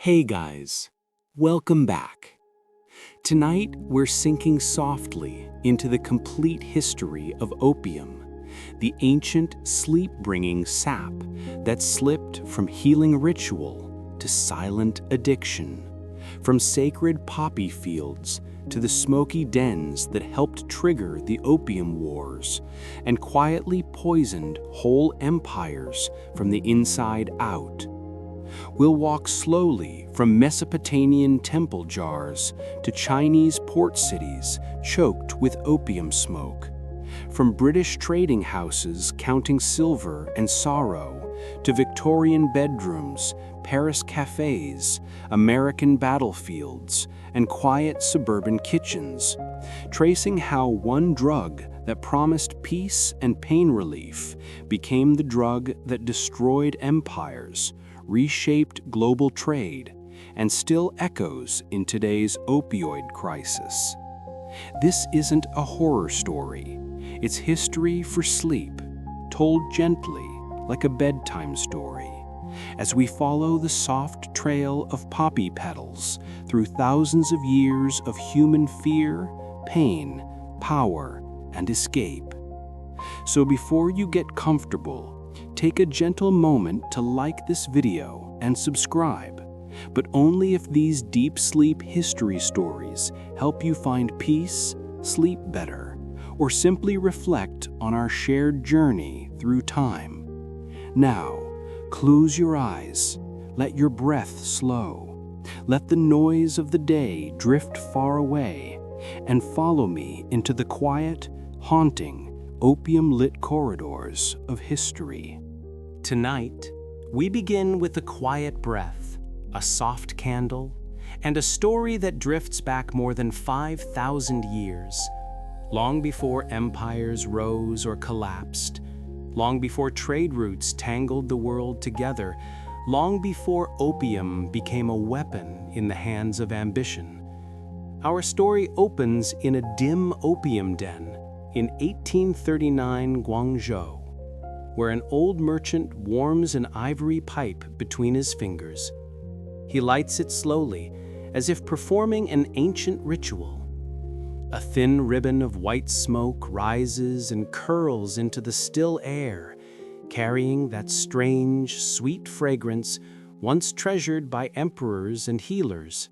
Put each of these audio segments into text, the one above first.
Hey guys, welcome back. Tonight we're sinking softly into the complete history of opium, the ancient sleep-bringing sap that slipped from healing ritual to silent addiction, from sacred poppy fields to the smoky dens that helped trigger the opium wars and quietly poisoned whole empires from the inside out. We'll walk slowly from Mesopotamian temple jars to Chinese port cities choked with opium smoke, from British trading houses counting silver and sorrow to Victorian bedrooms, Paris cafes, American battlefields, and quiet suburban kitchens, tracing how one drug that promised peace and pain relief became the drug that destroyed empires, reshaped global trade, and still echoes in today's opioid crisis. This isn't a horror story. It's history for sleep, told gently like a bedtime story, as we follow the soft trail of poppy petals through thousands of years of human fear, pain, power, and escape. So before you get comfortable, take a gentle moment to like this video and subscribe, but only if these deep sleep history stories help you find peace, sleep better, or simply reflect on our shared journey through time. Now, close your eyes, let your breath slow, let the noise of the day drift far away, and follow me into the quiet, haunting, opium-lit corridors of history. Tonight, we begin with a quiet breath, a soft candle, and a story that drifts back more than 5,000 years, long before empires rose or collapsed, long before trade routes tangled the world together, long before opium became a weapon in the hands of ambition. Our story opens in a dim opium den in 1839 Guangzhou, where an old merchant warms an ivory pipe between his fingers. He lights it slowly, as if performing an ancient ritual. A thin ribbon of white smoke rises and curls into the still air, carrying that strange, sweet fragrance once treasured by emperors and healers.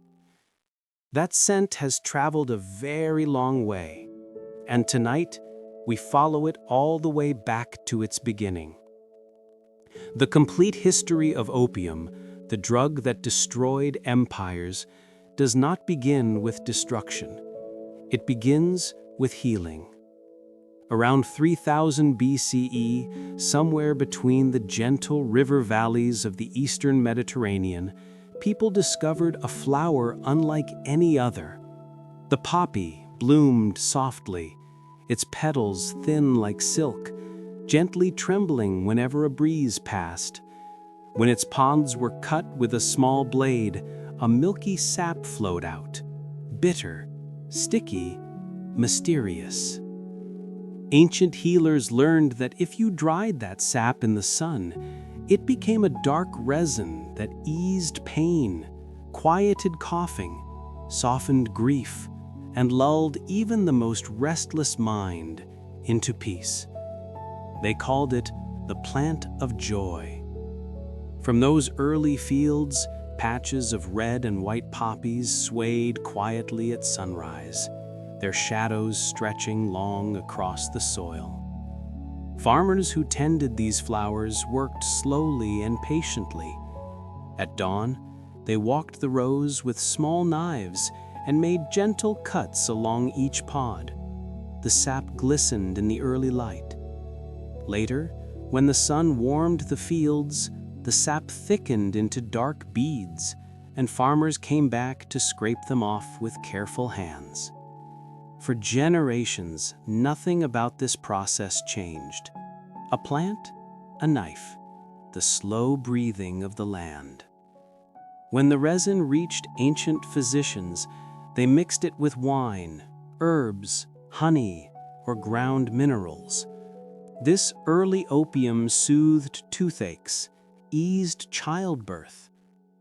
That scent has traveled a very long way, and tonight, we follow it all the way back to its beginning. The complete history of opium, the drug that destroyed empires, does not begin with destruction. It begins with healing. Around 3000 BCE, somewhere between the gentle river valleys of the eastern Mediterranean, people discovered a flower unlike any other. The poppy bloomed softly, its petals thin like silk, gently trembling whenever a breeze passed. When its pods were cut with a small blade, a milky sap flowed out, bitter, sticky, mysterious. Ancient healers learned that if you dried that sap in the sun, it became a dark resin that eased pain, quieted coughing, softened grief, and lulled even the most restless mind into peace. They called it the plant of joy. From those early fields, patches of red and white poppies swayed quietly at sunrise, their shadows stretching long across the soil. Farmers who tended these flowers worked slowly and patiently. At dawn, they walked the rows with small knives and made gentle cuts along each pod. The sap glistened in the early light. Later, when the sun warmed the fields, the sap thickened into dark beads, and farmers came back to scrape them off with careful hands. For generations, nothing about this process changed. A plant, a knife, the slow breathing of the land. When the resin reached ancient physicians, they mixed it with wine, herbs, honey, or ground minerals. This early opium soothed toothaches, eased childbirth,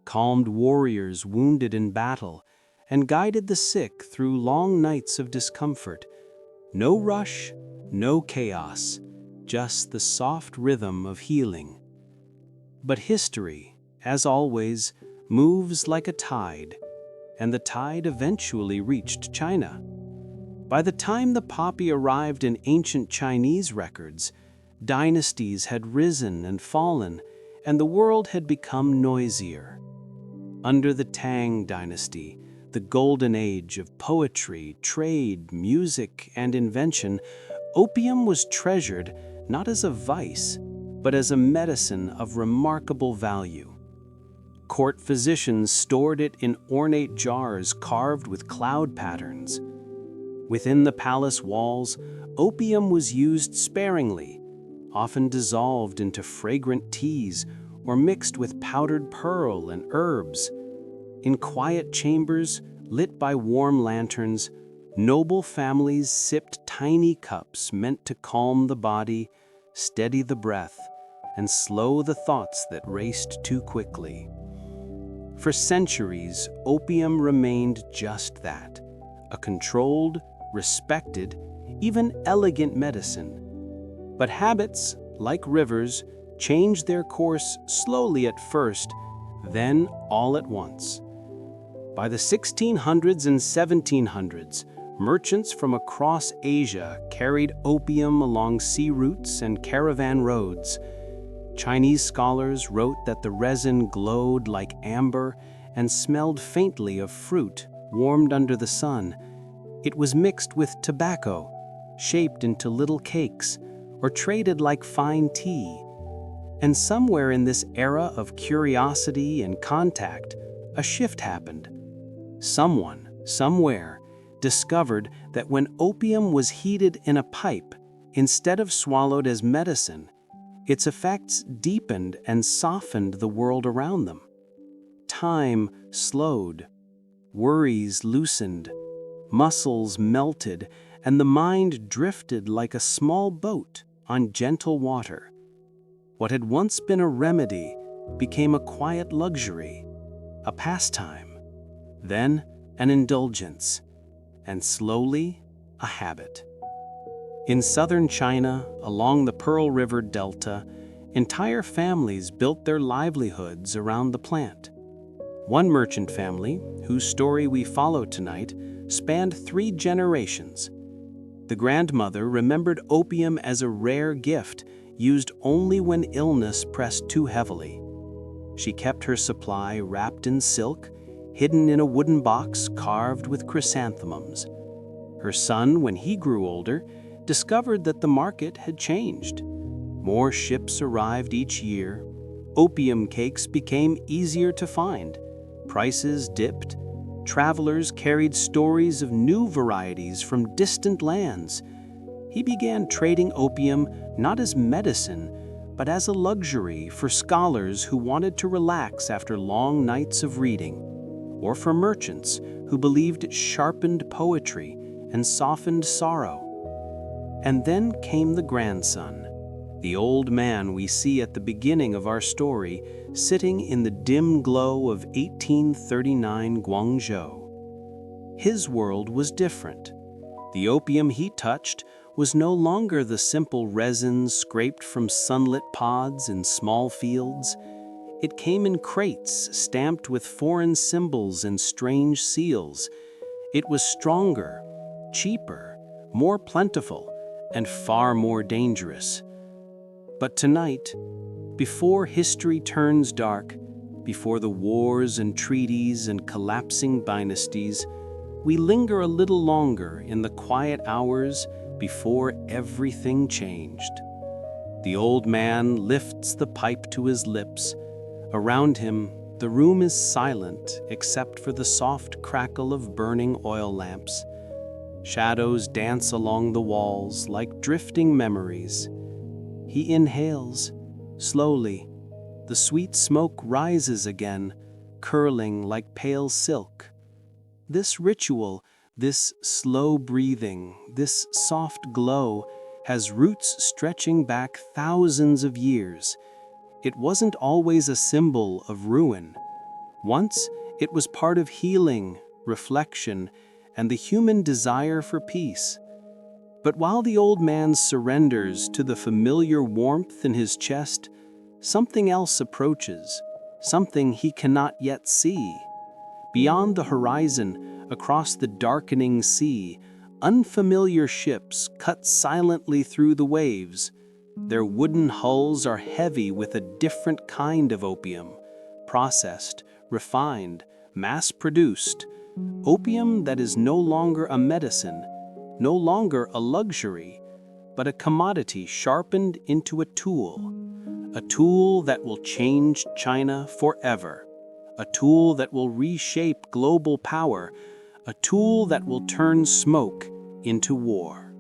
calmed warriors wounded in battle, and guided the sick through long nights of discomfort. No rush, no chaos, just the soft rhythm of healing. But history, as always, moves like a tide, and the tide eventually reached China. By the time the poppy arrived in ancient Chinese records, dynasties had risen and fallen, and the world had become noisier. Under the Tang Dynasty, the golden age of poetry, trade, music, and invention, opium was treasured not as a vice, but as a medicine of remarkable value. Court physicians stored it in ornate jars carved with cloud patterns. Within the palace walls, opium was used sparingly, often dissolved into fragrant teas or mixed with powdered pearl and herbs. In quiet chambers, lit by warm lanterns, noble families sipped tiny cups meant to calm the body, steady the breath, and slow the thoughts that raced too quickly. For centuries, opium remained just that, a controlled, respected, even elegant medicine. But habits, like rivers, changed their course slowly at first, then all at once. By the 1600s and 1700s, merchants from across Asia carried opium along sea routes and caravan roads. Chinese scholars wrote that the resin glowed like amber and smelled faintly of fruit warmed under the sun. It was mixed with tobacco, shaped into little cakes, or traded like fine tea. And somewhere in this era of curiosity and contact, a shift happened. Someone, somewhere, discovered that when opium was heated in a pipe, instead of swallowed as medicine, its effects deepened and softened the world around them. Time slowed, worries loosened, muscles melted, and the mind drifted like a small boat on gentle water. What had once been a remedy became a quiet luxury, a pastime, then an indulgence, and slowly a habit. In southern China, along the Pearl River Delta, entire families built their livelihoods around the plant. One merchant family, whose story we follow tonight, spanned 3 generations. The grandmother remembered opium as a rare gift used only when illness pressed too heavily. She kept her supply wrapped in silk, hidden in a wooden box carved with chrysanthemums. Her son, when he grew older, discovered that the market had changed. More ships arrived each year. Opium cakes became easier to find. Prices dipped. Travelers carried stories of new varieties from distant lands. He began trading opium not as medicine, but as a luxury for scholars who wanted to relax after long nights of reading, or for merchants who believed it sharpened poetry and softened sorrow. And then came the grandson, the old man we see at the beginning of our story, sitting in the dim glow of 1839 Guangzhou. His world was different. The opium he touched was no longer the simple resin scraped from sunlit pods in small fields. It came in crates stamped with foreign symbols and strange seals. It was stronger, cheaper, more plentiful, and far more dangerous. But tonight, before history turns dark, before the wars and treaties and collapsing dynasties, we linger a little longer in the quiet hours before everything changed. The old man lifts the pipe to his lips. Around him, the room is silent except for the soft crackle of burning oil lamps. Shadows dance along the walls like drifting memories. He inhales, slowly. The sweet smoke rises again, curling like pale silk. This ritual, this slow breathing, this soft glow, has roots stretching back thousands of years. It wasn't always a symbol of ruin. Once, it was part of healing, reflection, and the human desire for peace. But while the old man surrenders to the familiar warmth in his chest, something else approaches, something he cannot yet see. Beyond the horizon, across the darkening sea, unfamiliar ships cut silently through the waves. Their wooden hulls are heavy with a different kind of opium, processed, refined, mass-produced. Opium that is no longer a medicine, no longer a luxury, but a commodity sharpened into a tool that will change China forever, a tool that will reshape global power, a tool that will turn smoke into war.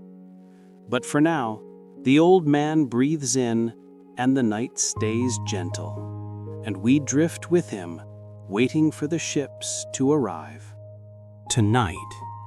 But for now, the old man breathes in, and the night stays gentle, and we drift with him, waiting for the ships to arrive. Tonight,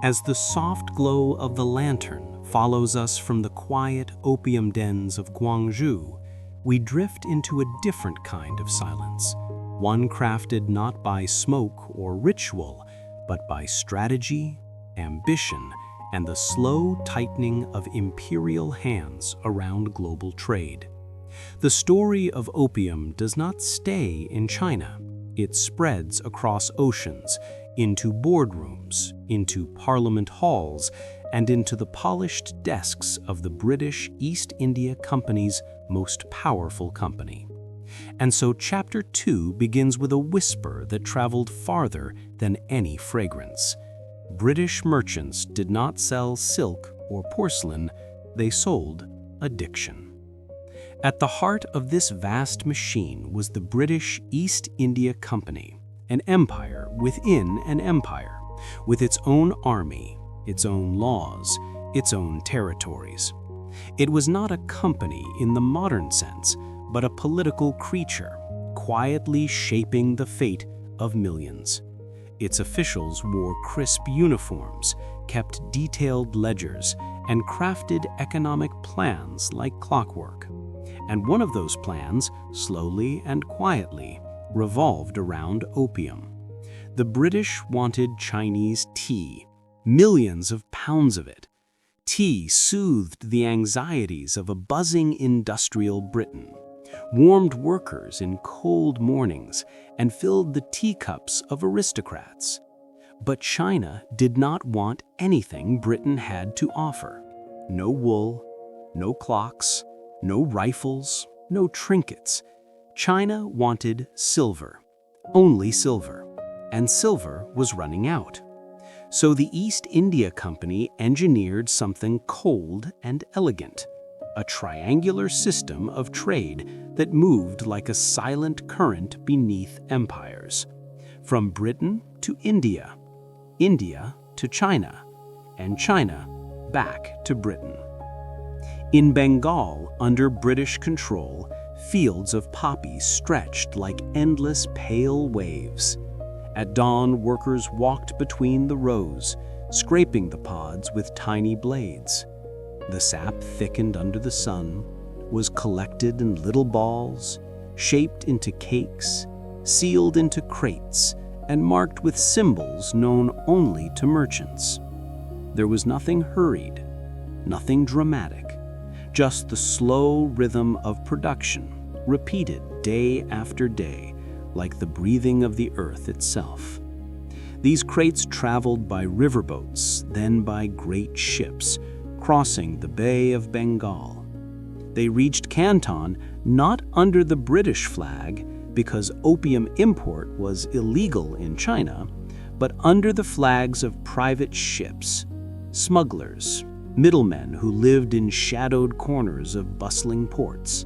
as the soft glow of the lantern follows us from the quiet opium dens of Guangzhou, we drift into a different kind of silence, one crafted not by smoke or ritual, but by strategy, ambition, and the slow tightening of imperial hands around global trade. The story of opium does not stay in China. It spreads across oceans, into boardrooms, into parliament halls, and into the polished desks of the British East India Company's most powerful company. And so Chapter 2 begins with a whisper that traveled farther than any fragrance. British merchants did not sell silk or porcelain, they sold addiction. At the heart of this vast machine was the British East India Company, an empire within an empire, with its own army, its own laws, its own territories. It was not a company in the modern sense, but a political creature, quietly shaping the fate of millions. Its officials wore crisp uniforms, kept detailed ledgers, and crafted economic plans like clockwork. And one of those plans, slowly and quietly, revolved around opium. The British wanted Chinese tea, millions of pounds of it. Tea soothed the anxieties of a buzzing industrial Britain, warmed workers in cold mornings, and filled the teacups of aristocrats. But China did not want anything Britain had to offer. No wool, no clocks, no rifles, no trinkets. China wanted silver, only silver, and silver was running out. So the East India Company engineered something cold and elegant, a triangular system of trade that moved like a silent current beneath empires, from Britain to India, India to China, and China back to Britain. In Bengal, under British control, fields of poppies stretched like endless pale waves. At dawn, workers walked between the rows, scraping the pods with tiny blades. The sap thickened under the sun, was collected in little balls, shaped into cakes, sealed into crates, and marked with symbols known only to merchants. There was nothing hurried, nothing dramatic, just the slow rhythm of production, repeated day after day, like the breathing of the earth itself. These crates traveled by riverboats, then by great ships, crossing the Bay of Bengal. They reached Canton not under the British flag, because opium import was illegal in China, but under the flags of private ships, smugglers, middlemen who lived in shadowed corners of bustling ports.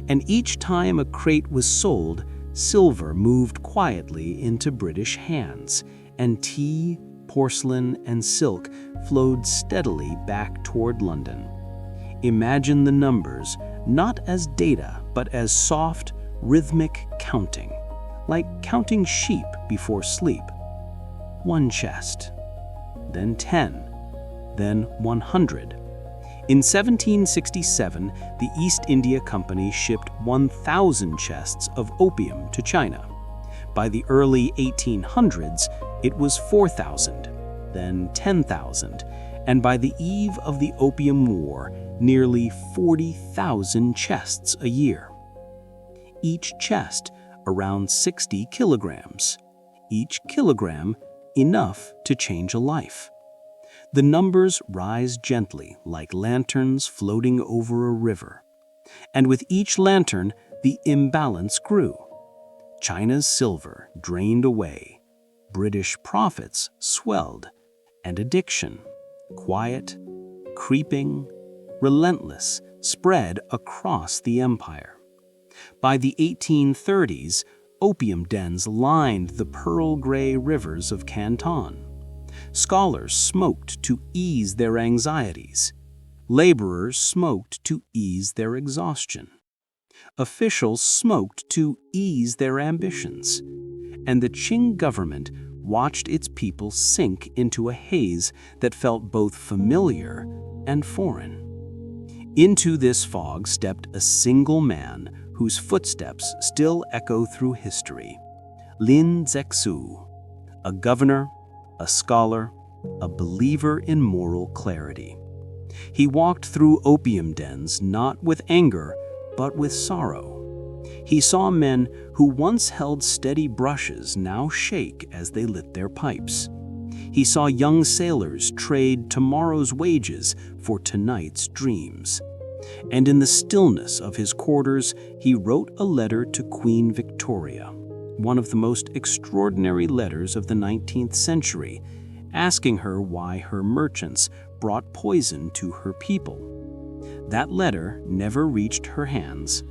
And each time a crate was sold, silver moved quietly into British hands, and tea, porcelain, and silk flowed steadily back toward London. Imagine the numbers not as data, but as soft, rhythmic counting, like counting sheep before sleep. 1 chest, then 10, then 100. In 1767, the East India Company shipped 1,000 chests of opium to China. By the early 1800s, it was 4,000, then 10,000, and by the eve of the Opium War, nearly 40,000 chests a year. Each chest around 60 kilograms. Each kilogram enough to change a life. The numbers rise gently like lanterns floating over a river. And with each lantern, the imbalance grew. China's silver drained away, British profits swelled, and addiction, quiet, creeping, relentless, spread across the empire. By the 1830s, opium dens lined the pearl-gray rivers of Canton. Scholars smoked to ease their anxieties. Laborers smoked to ease their exhaustion. Officials smoked to ease their ambitions. And the Qing government watched its people sink into a haze that felt both familiar and foreign. Into this fog stepped a single man whose footsteps still echo through history, Lin Zexu, a governor, a scholar, a believer in moral clarity. He walked through opium dens not with anger, but with sorrow. He saw men who once held steady brushes now shake as they lit their pipes. He saw young sailors trade tomorrow's wages for tonight's dreams. And in the stillness of his quarters, he wrote a letter to Queen Victoria, one of the most extraordinary letters of the 19th century, asking her why her merchants brought poison to her people. That letter never reached her hands,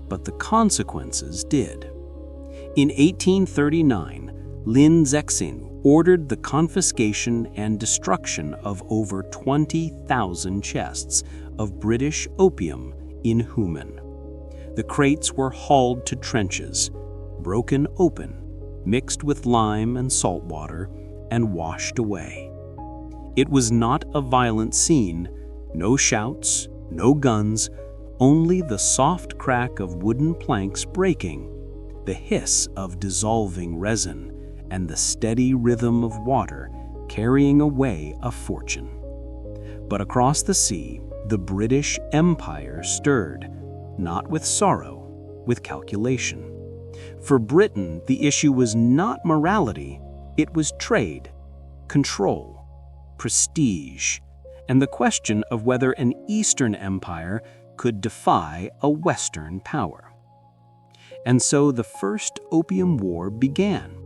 but the consequences did. In 1839, Lin Zexin ordered the confiscation and destruction of over 20,000 chests of British opium in Human. The crates were hauled to trenches, broken open, mixed with lime and salt water, and washed away. It was not a violent scene, no shouts, no guns, only the soft crack of wooden planks breaking, the hiss of dissolving resin, and the steady rhythm of water carrying away a fortune. But across the sea, the British Empire stirred, not with sorrow, with calculation. For Britain, the issue was not morality, it was trade, control, prestige, and the question of whether an Eastern empire could defy a Western power. And so the First Opium War began,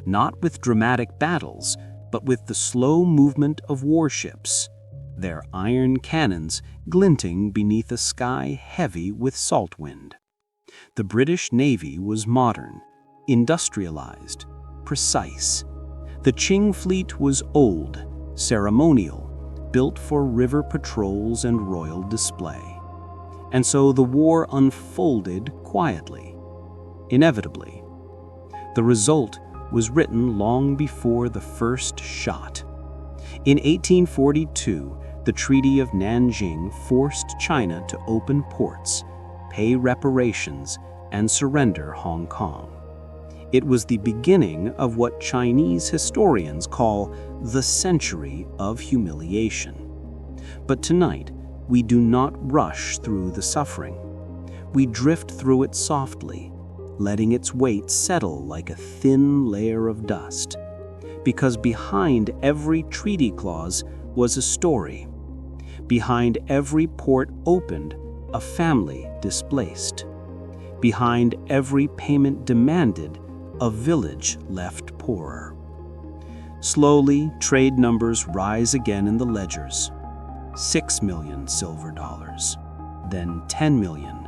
not with dramatic battles, but with the slow movement of warships, their iron cannons glinting beneath a sky heavy with salt wind. The British Navy was modern, industrialized, precise. The Qing fleet was old, ceremonial, built for river patrols and royal display. And so the war unfolded quietly, inevitably. The result was written long before the first shot. In 1842, the Treaty of Nanjing forced China to open ports, pay reparations, and surrender Hong Kong. It was the beginning of what Chinese historians call the century of humiliation. But tonight, we do not rush through the suffering. We drift through it softly, letting its weight settle like a thin layer of dust. Because behind every treaty clause was a story. Behind every port opened, a family displaced. Behind every payment demanded, a village left poorer. Slowly, trade numbers rise again in the ledgers. 6 million silver dollars, then 10 million,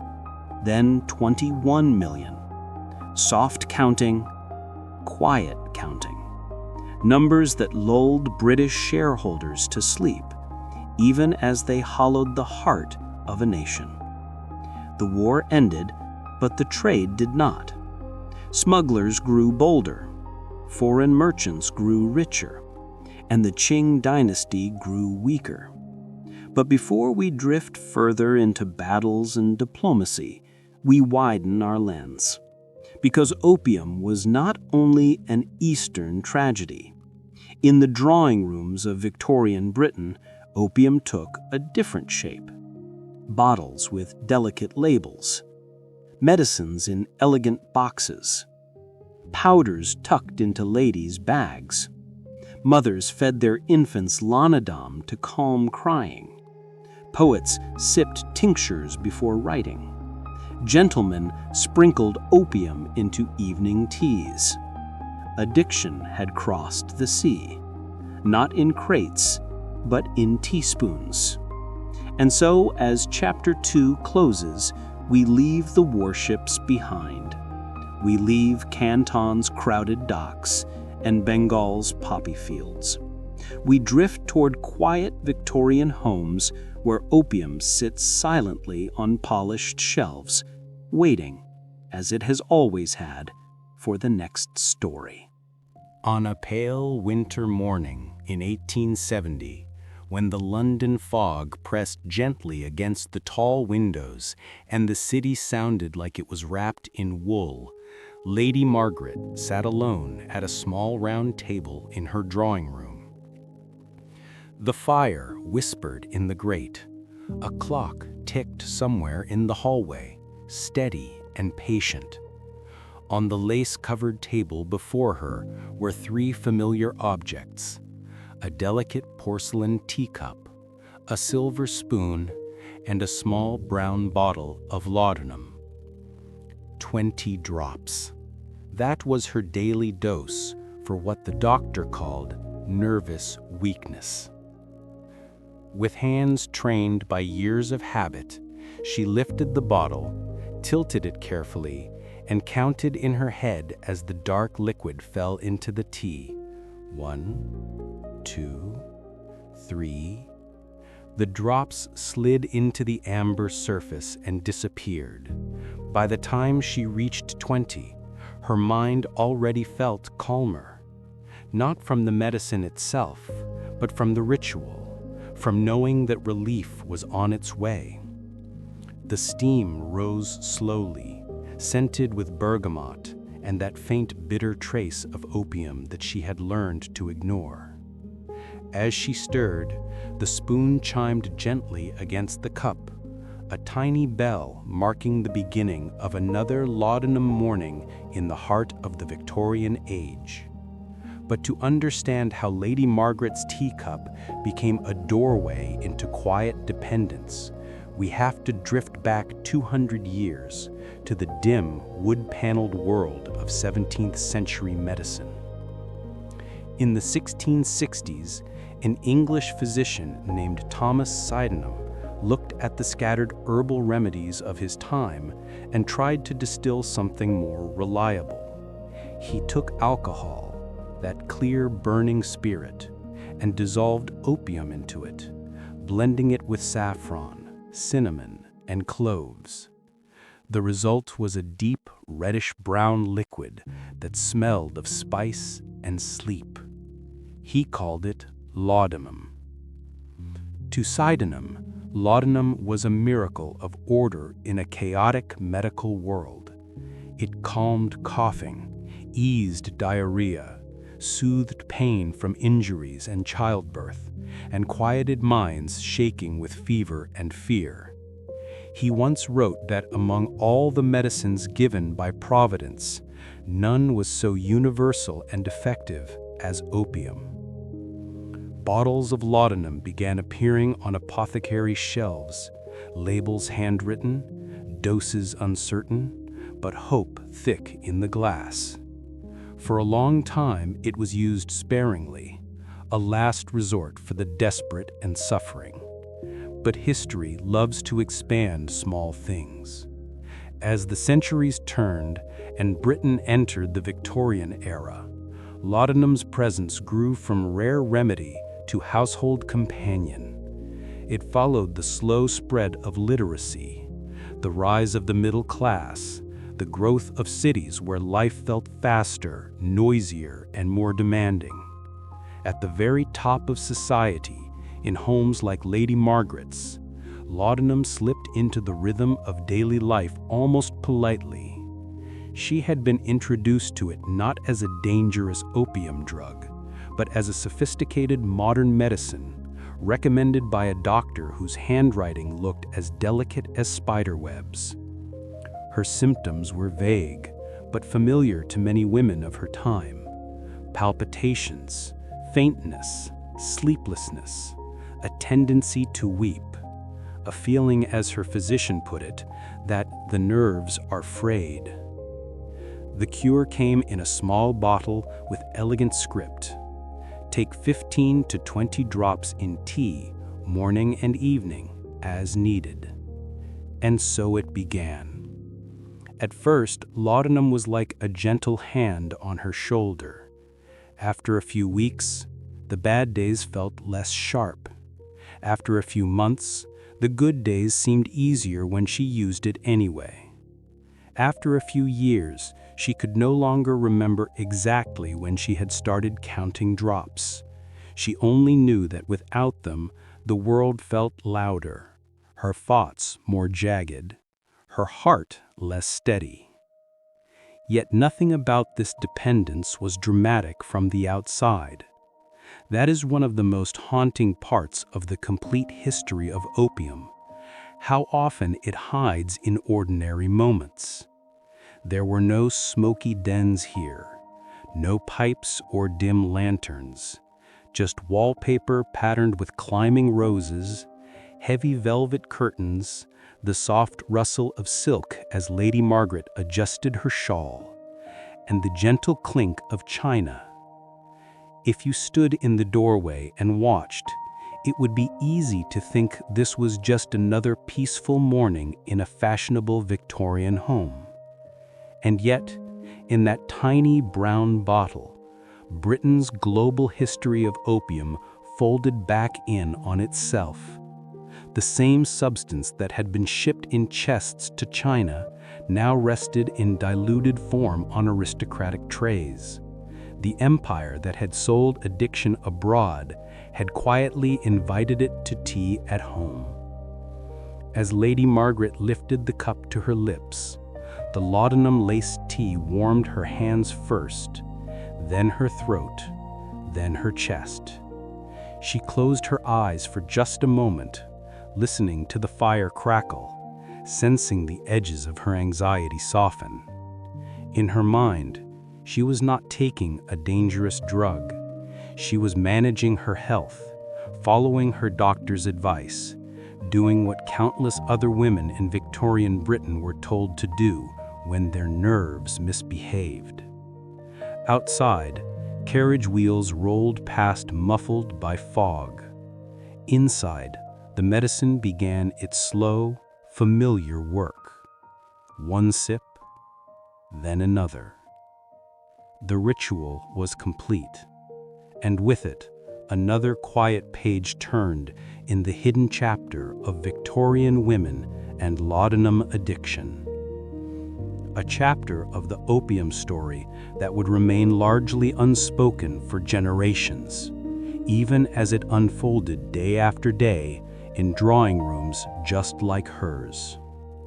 then 21 million. Soft counting, quiet counting. Numbers that lulled British shareholders to sleep, even as they hollowed the heart of a nation. The war ended, but the trade did not. Smugglers grew bolder, foreign merchants grew richer, and the Qing dynasty grew weaker. But before we drift further into battles and diplomacy, we widen our lens. Because opium was not only an Eastern tragedy. In the drawing rooms of Victorian Britain, opium took a different shape. Bottles with delicate labels, medicines in elegant boxes, powders tucked into ladies' bags. Mothers fed their infants Laudanum to calm crying. Poets sipped tinctures before writing. Gentlemen sprinkled opium into evening teas. Addiction had crossed the sea, not in crates, but in teaspoons. And so, as Chapter 2 closes, we leave the warships behind. We leave Canton's crowded docks and Bengal's poppy fields. We drift toward quiet Victorian homes where opium sits silently on polished shelves, waiting, as it has always had, for the next story. On a pale winter morning in 1870, when the London fog pressed gently against the tall windows and the city sounded like it was wrapped in wool, Lady Margaret sat alone at a small round table in her drawing room. The fire whispered in the grate. A clock ticked somewhere in the hallway, steady and patient. On the lace-covered table before her were three familiar objects: a delicate porcelain teacup, a silver spoon, and a small brown bottle of laudanum. 20 drops. That was her daily dose for what the doctor called nervous weakness. With hands trained by years of habit, she lifted the bottle, tilted it carefully, and counted in her head as the dark liquid fell into the tea. 1, 2, 3. The drops slid into the amber surface and disappeared. By the time she reached 20, her mind already felt calmer. Not from the medicine itself, but from the ritual, from knowing that relief was on its way. The steam rose slowly, scented with bergamot and that faint bitter trace of opium that she had learned to ignore. As she stirred, the spoon chimed gently against the cup, a tiny bell marking the beginning of another laudanum morning in the heart of the Victorian age. But to understand how Lady Margaret's teacup became a doorway into quiet dependence, we have to drift back 200 years to the dim, wood-paneled world of 17th century medicine. In the 1660s, an English physician named Thomas Sydenham looked at the scattered herbal remedies of his time and tried to distill something more reliable. He took alcohol, that clear burning spirit, and dissolved opium into it, blending it with saffron, cinnamon, and cloves. The result was a deep reddish-brown liquid that smelled of spice and sleep. He called it laudanum. To Sydenham, laudanum was a miracle of order in a chaotic medical world. It calmed coughing, eased diarrhea, soothed pain from injuries and childbirth, and quieted minds shaking with fever and fear. He once wrote that among all the medicines given by Providence, none was so universal and effective as opium. Bottles of laudanum began appearing on apothecary shelves, labels handwritten, doses uncertain, but hope thick in the glass. For a long time, it was used sparingly, a last resort for the desperate and suffering. But history loves to expand small things. As the centuries turned and Britain entered the Victorian era, laudanum's presence grew from rare remedy to household companion. It followed the slow spread of literacy, the rise of the middle class, the growth of cities where life felt faster, noisier, and more demanding. At the very top of society, in homes like Lady Margaret's, laudanum slipped into the rhythm of daily life almost politely. She had been introduced to it not as a dangerous opium drug, but as a sophisticated modern medicine, recommended by a doctor whose handwriting looked as delicate as spider webs. Her symptoms were vague, but familiar to many women of her time: palpitations, faintness, sleeplessness, a tendency to weep, a feeling, as her physician put it, that the nerves are frayed. The cure came in a small bottle with elegant script. Take 15 to 20 drops in tea, morning and evening, as needed. And so it began. At first, laudanum was like a gentle hand on her shoulder. After a few weeks, the bad days felt less sharp. After a few months, the good days seemed easier when she used it anyway. After a few years, she could no longer remember exactly when she had started counting drops. She only knew that without them, the world felt louder, her thoughts more jagged, her heart less steady. Yet nothing about this dependence was dramatic from the outside. That is one of the most haunting parts of the complete history of opium, how often it hides in ordinary moments. There were no smoky dens here, no pipes or dim lanterns, just wallpaper patterned with climbing roses, heavy velvet curtains, the soft rustle of silk as Lady Margaret adjusted her shawl, and the gentle clink of china. If you stood in the doorway and watched, it would be easy to think this was just another peaceful morning in a fashionable Victorian home. And yet, in that tiny brown bottle, Britain's global history of opium folded back in on itself. The same substance that had been shipped in chests to China now rested in diluted form on aristocratic trays. The empire that had sold addiction abroad had quietly invited it to tea at home. As Lady Margaret lifted the cup to her lips, the laudanum-laced tea warmed her hands first, then her throat, then her chest. She closed her eyes for just a moment, listening to the fire crackle, sensing the edges of her anxiety soften. In her mind, she was not taking a dangerous drug. She was managing her health, following her doctor's advice, doing what countless other women in Victorian Britain were told to do when their nerves misbehaved. Outside, carriage wheels rolled past muffled by fog. Inside, the medicine began its slow, familiar work. One sip, then another. The ritual was complete, and with it, another quiet page turned in the hidden chapter of Victorian women and laudanum addiction. A chapter of the opium story that would remain largely unspoken for generations, even as it unfolded day after day in drawing rooms just like hers.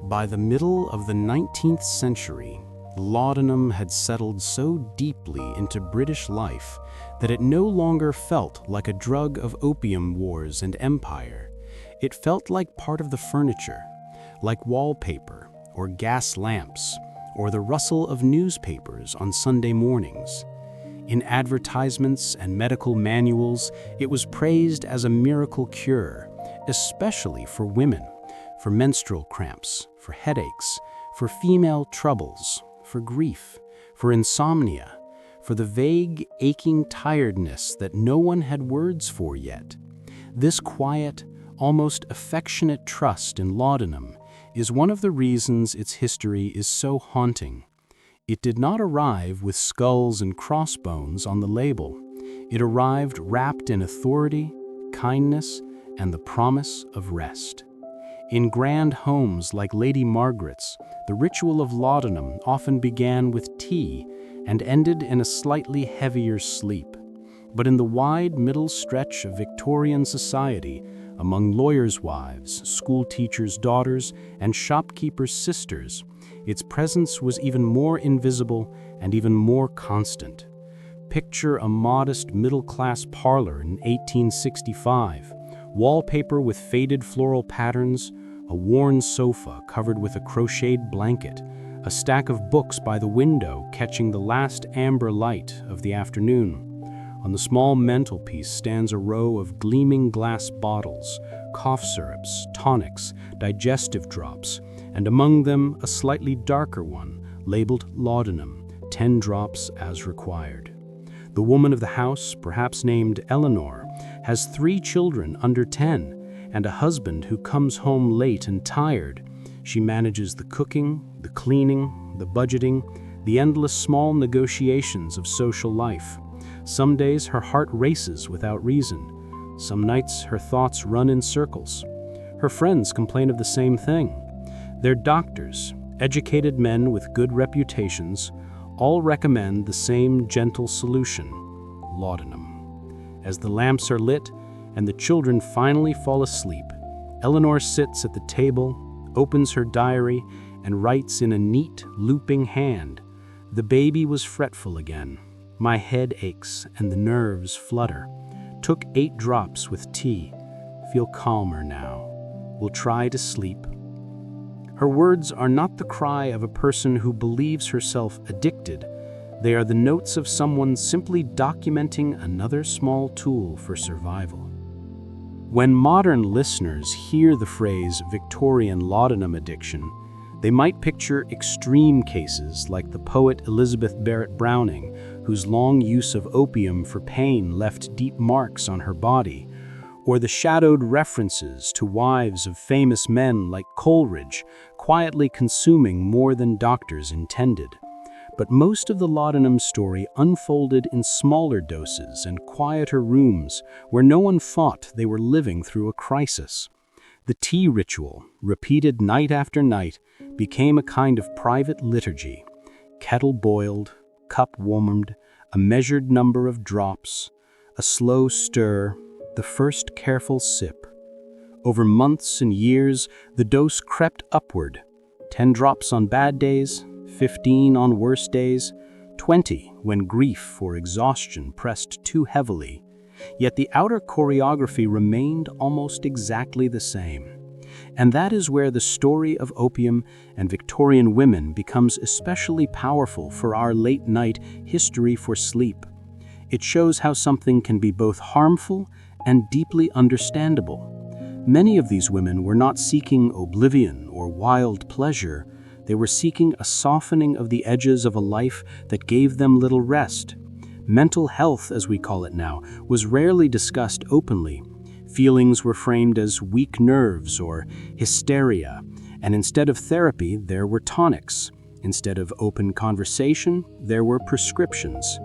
By the middle of the 19th century, laudanum had settled so deeply into British life that it no longer felt like a drug of opium wars and empire. It felt like part of the furniture, like wallpaper or gas lamps, or the rustle of newspapers on Sunday mornings. In advertisements and medical manuals, it was praised as a miracle cure, especially for women, for menstrual cramps, for headaches, for female troubles, for grief, for insomnia, for the vague, aching tiredness that no one had words for yet. This quiet, almost affectionate trust in laudanum is one of the reasons its history is so haunting. It did not arrive with skulls and crossbones on the label. It arrived wrapped in authority, kindness, and the promise of rest. In grand homes like Lady Margaret's, the ritual of laudanum often began with tea and ended in a slightly heavier sleep. But in the wide middle stretch of Victorian society, among lawyers' wives, school teachers' daughters, and shopkeepers' sisters, its presence was even more invisible and even more constant. Picture a modest middle-class parlor in 1865, wallpaper with faded floral patterns, a worn sofa covered with a crocheted blanket, a stack of books by the window catching the last amber light of the afternoon. On the small mantelpiece stands a row of gleaming glass bottles, cough syrups, tonics, digestive drops, and among them a slightly darker one, labeled Laudanum, 10 drops as required. The woman of the house, perhaps named Eleanor, has 3 children under 10 and a husband who comes home late and tired. She manages the cooking, the cleaning, the budgeting, the endless small negotiations of social life. Some days her heart races without reason. Some nights her thoughts run in circles. Her friends complain of the same thing. Their doctors, educated men with good reputations, all recommend the same gentle solution, laudanum. As the lamps are lit and the children finally fall asleep, Eleanor sits at the table, opens her diary, and writes in a neat, looping hand, "The baby was fretful again. My head aches and the nerves flutter. Took 8 drops with tea. Feel calmer now. Will try to sleep." Her words are not the cry of a person who believes herself addicted. They are the notes of someone simply documenting another small tool for survival. When modern listeners hear the phrase Victorian laudanum addiction, they might picture extreme cases like the poet Elizabeth Barrett Browning, whose long use of opium for pain left deep marks on her body, or the shadowed references to wives of famous men like Coleridge, quietly consuming more than doctors intended. But most of the laudanum story unfolded in smaller doses and quieter rooms where no one thought they were living through a crisis. The tea ritual, repeated night after night, became a kind of private liturgy. Kettle boiled, cup warmed, a measured number of drops, a slow stir, the first careful sip. Over months and years, the dose crept upward. 10 drops on bad days, 15 on worse days, 20 when grief or exhaustion pressed too heavily. Yet the outer choreography remained almost exactly the same. And that is where the story of opium and Victorian women becomes especially powerful for our late-night history for sleep. It shows how something can be both harmful and deeply understandable. Many of these women were not seeking oblivion or wild pleasure. They were seeking a softening of the edges of a life that gave them little rest. Mental health, as we call it now, was rarely discussed openly. Feelings were framed as weak nerves or hysteria, and instead of therapy, there were tonics. Instead of open conversation, there were prescriptions.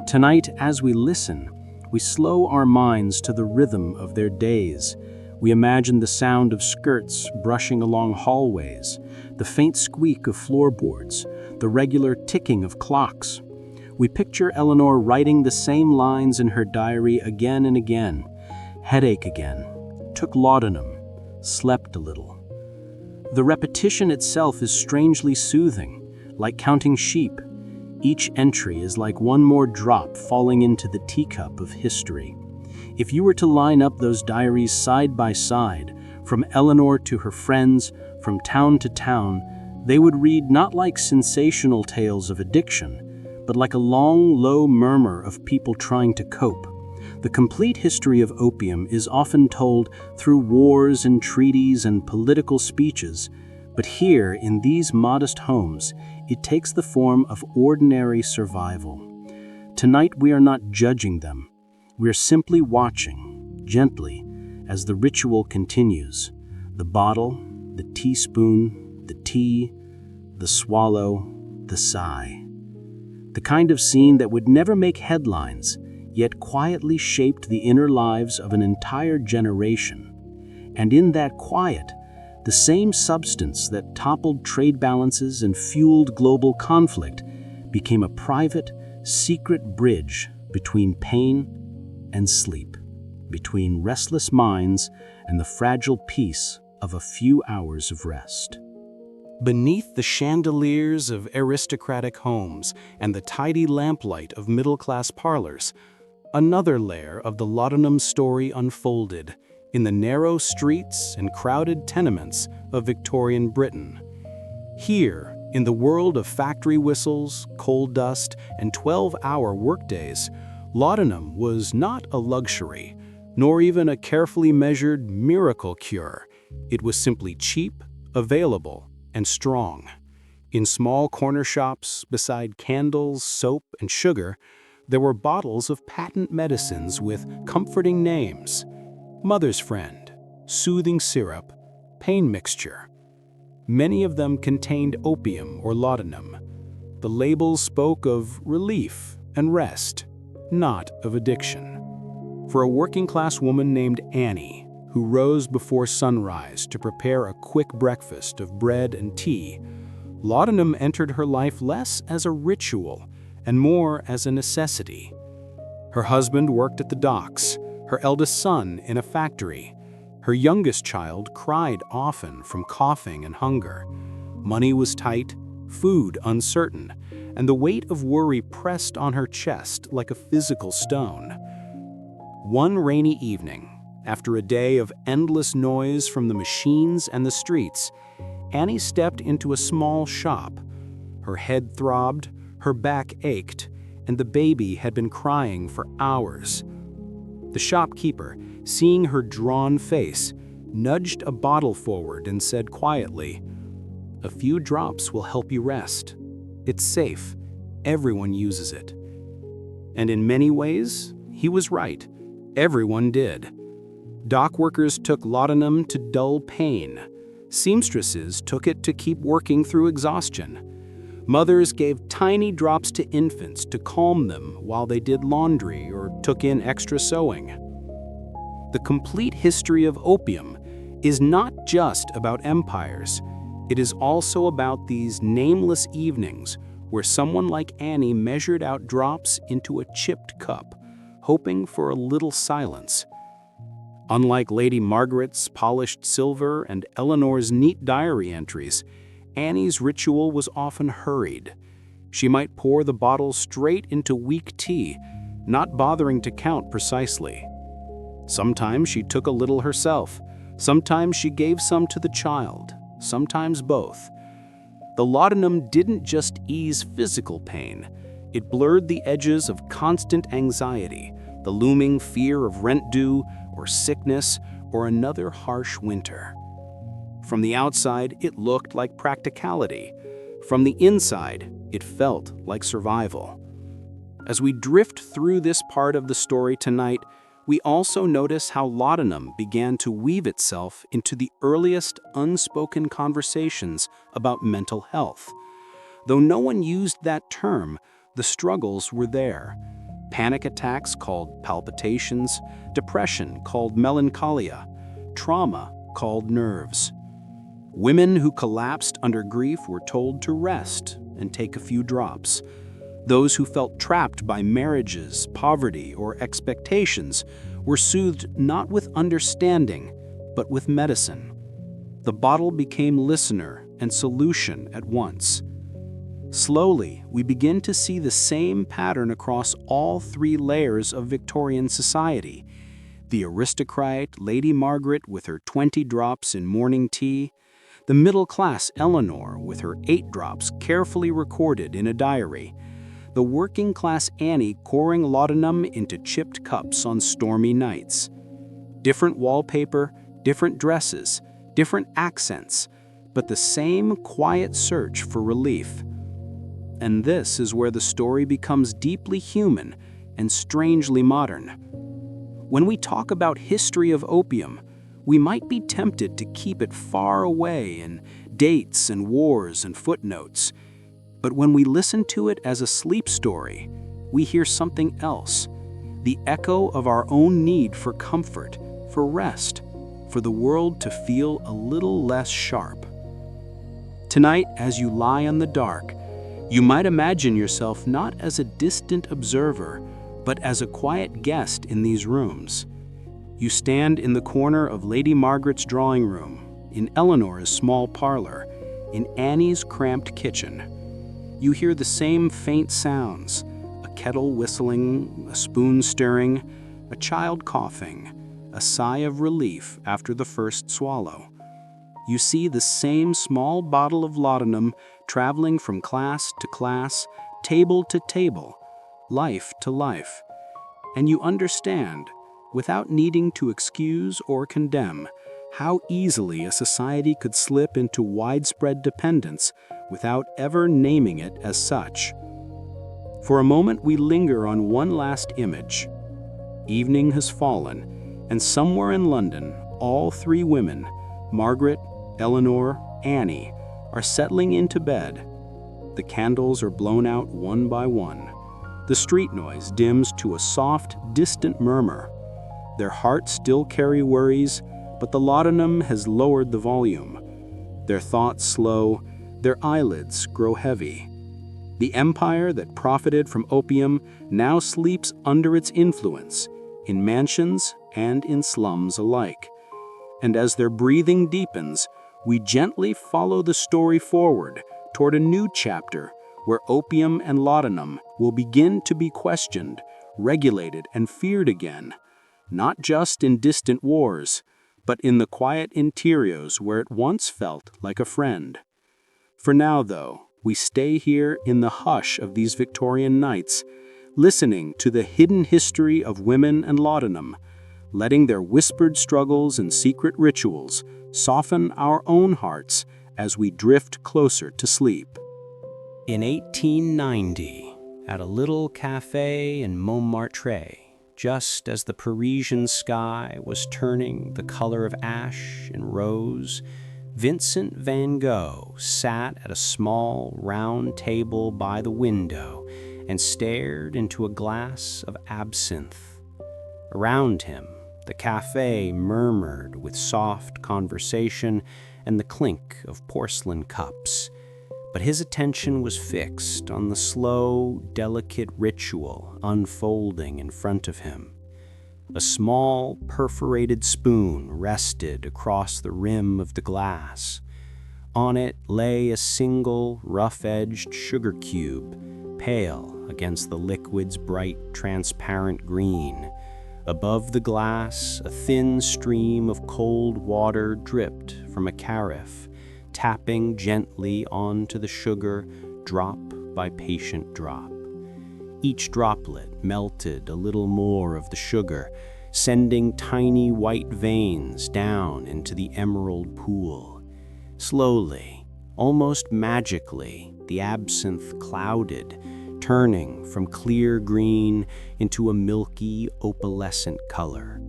Tonight, as we listen, we slow our minds to the rhythm of their days. We imagine the sound of skirts brushing along hallways, the faint squeak of floorboards, the regular ticking of clocks. We picture Eleanor writing the same lines in her diary again and again. Headache again. Took laudanum. Slept a little. The repetition itself is strangely soothing, like counting sheep. Each entry is like one more drop falling into the teacup of history. If you were to line up those diaries side by side, from Eleanor to her friends, from town to town, they would read not like sensational tales of addiction, but like a long, low murmur of people trying to cope. The complete history of opium is often told through wars and treaties and political speeches, but here, in these modest homes, it takes the form of ordinary survival. Tonight we are not judging them. We are simply watching, gently, as the ritual continues. The bottle, the teaspoon, the tea, the swallow, the sigh. The kind of scene that would never make headlines, yet quietly shaped the inner lives of an entire generation. And in that quiet, the same substance that toppled trade balances and fueled global conflict became a private, secret bridge between pain and sleep, between restless minds and the fragile peace of a few hours of rest. Beneath the chandeliers of aristocratic homes and the tidy lamplight of middle-class parlors, another layer of the Laudanum story unfolded in the narrow streets and crowded tenements of Victorian Britain. Here, in the world of factory whistles, coal dust, and 12-hour workdays, laudanum was not a luxury, nor even a carefully measured miracle cure. It was simply cheap, available, and strong. In small corner shops, beside candles, soap, and sugar, there were bottles of patent medicines with comforting names: Mother's Friend, Soothing Syrup, Pain Mixture. Many of them contained opium or laudanum. The labels spoke of relief and rest, not of addiction. For a working-class woman named Annie, who rose before sunrise to prepare a quick breakfast of bread and tea, laudanum entered her life less as a ritual and more as a necessity. Her husband worked at the docks, her eldest son in a factory. Her youngest child cried often from coughing and hunger. Money was tight, food uncertain, and the weight of worry pressed on her chest like a physical stone. One rainy evening, after a day of endless noise from the machines and the streets, Annie stepped into a small shop. Her head throbbed, her back ached, and the baby had been crying for hours. The shopkeeper, seeing her drawn face, nudged a bottle forward and said quietly, "A few drops will help you rest. It's safe. Everyone uses it." And in many ways, he was right. Everyone did. Dock workers took laudanum to dull pain. Seamstresses took it to keep working through exhaustion. Mothers gave tiny drops to infants to calm them while they did laundry or took in extra sewing. The Complete History of Opium is not just about empires. It is also about these nameless evenings where someone like Annie measured out drops into a chipped cup, hoping for a little silence. Unlike Lady Margaret's polished silver and Eleanor's neat diary entries, Annie's ritual was often hurried. She might pour the bottle straight into weak tea, not bothering to count precisely. Sometimes she took a little herself. Sometimes she gave some to the child. Sometimes both. The laudanum didn't just ease physical pain. It blurred the edges of constant anxiety, the looming fear of rent due, or sickness, or another harsh winter. From the outside, it looked like practicality. From the inside, it felt like survival. As we drift through this part of the story tonight, we also notice how laudanum began to weave itself into the earliest unspoken conversations about mental health. Though no one used that term, the struggles were there. Panic attacks called palpitations, depression called melancholia, trauma called nerves. Women who collapsed under grief were told to rest and take a few drops. Those who felt trapped by marriages, poverty, or expectations were soothed not with understanding, but with medicine. The bottle became listener and solution at once. Slowly, we begin to see the same pattern across all three layers of Victorian society. The aristocrat Lady Margaret with her 20 drops in morning tea, the middle-class Eleanor with her 8 drops carefully recorded in a diary, the working-class Annie pouring laudanum into chipped cups on stormy nights. Different wallpaper, different dresses, different accents, but the same quiet search for relief. And this is where the story becomes deeply human and strangely modern. When we talk about history of opium, we might be tempted to keep it far away in dates and wars and footnotes. But when we listen to it as a sleep story, we hear something else, the echo of our own need for comfort, for rest, for the world to feel a little less sharp. Tonight, as you lie in the dark, you might imagine yourself not as a distant observer, but as a quiet guest in these rooms. You stand in the corner of Lady Margaret's drawing room, in Eleanor's small parlor, in Annie's cramped kitchen. You hear the same faint sounds, a kettle whistling, a spoon stirring, a child coughing, a sigh of relief after the first swallow. You see the same small bottle of laudanum traveling from class to class, table to table, life to life. And you understand, without needing to excuse or condemn, how easily a society could slip into widespread dependence without ever naming it as such. For a moment we linger on one last image. Evening has fallen, and somewhere in London, all three women, Margaret, Eleanor, Annie, are settling into bed. The candles are blown out one by one. The street noise dims to a soft, distant murmur. Their hearts still carry worries, but the laudanum has lowered the volume. Their thoughts slow, their eyelids grow heavy. The empire that profited from opium now sleeps under its influence, in mansions and in slums alike. And as their breathing deepens, we gently follow the story forward toward a new chapter where opium and laudanum will begin to be questioned, regulated, and feared again, not just in distant wars, but in the quiet interiors where it once felt like a friend. For now, though, we stay here in the hush of these Victorian nights, listening to the hidden history of women and laudanum, letting their whispered struggles and secret rituals soften our own hearts as we drift closer to sleep. In 1890, at a little cafe in Montmartre, just as the Parisian sky was turning the color of ash and rose, Vincent van Gogh sat at a small, round table by the window and stared into a glass of absinthe. Around him, the cafe murmured with soft conversation and the clink of porcelain cups. But his attention was fixed on the slow, delicate ritual unfolding in front of him. A small, perforated spoon rested across the rim of the glass. On it lay a single, rough-edged sugar cube, pale against the liquid's bright, transparent green. Above the glass, a thin stream of cold water dripped from a carafe, tapping gently onto the sugar, drop by patient drop. Each droplet melted a little more of the sugar, sending tiny white veins down into the emerald pool. Slowly, almost magically, the absinthe clouded, turning from clear green into a milky, opalescent color,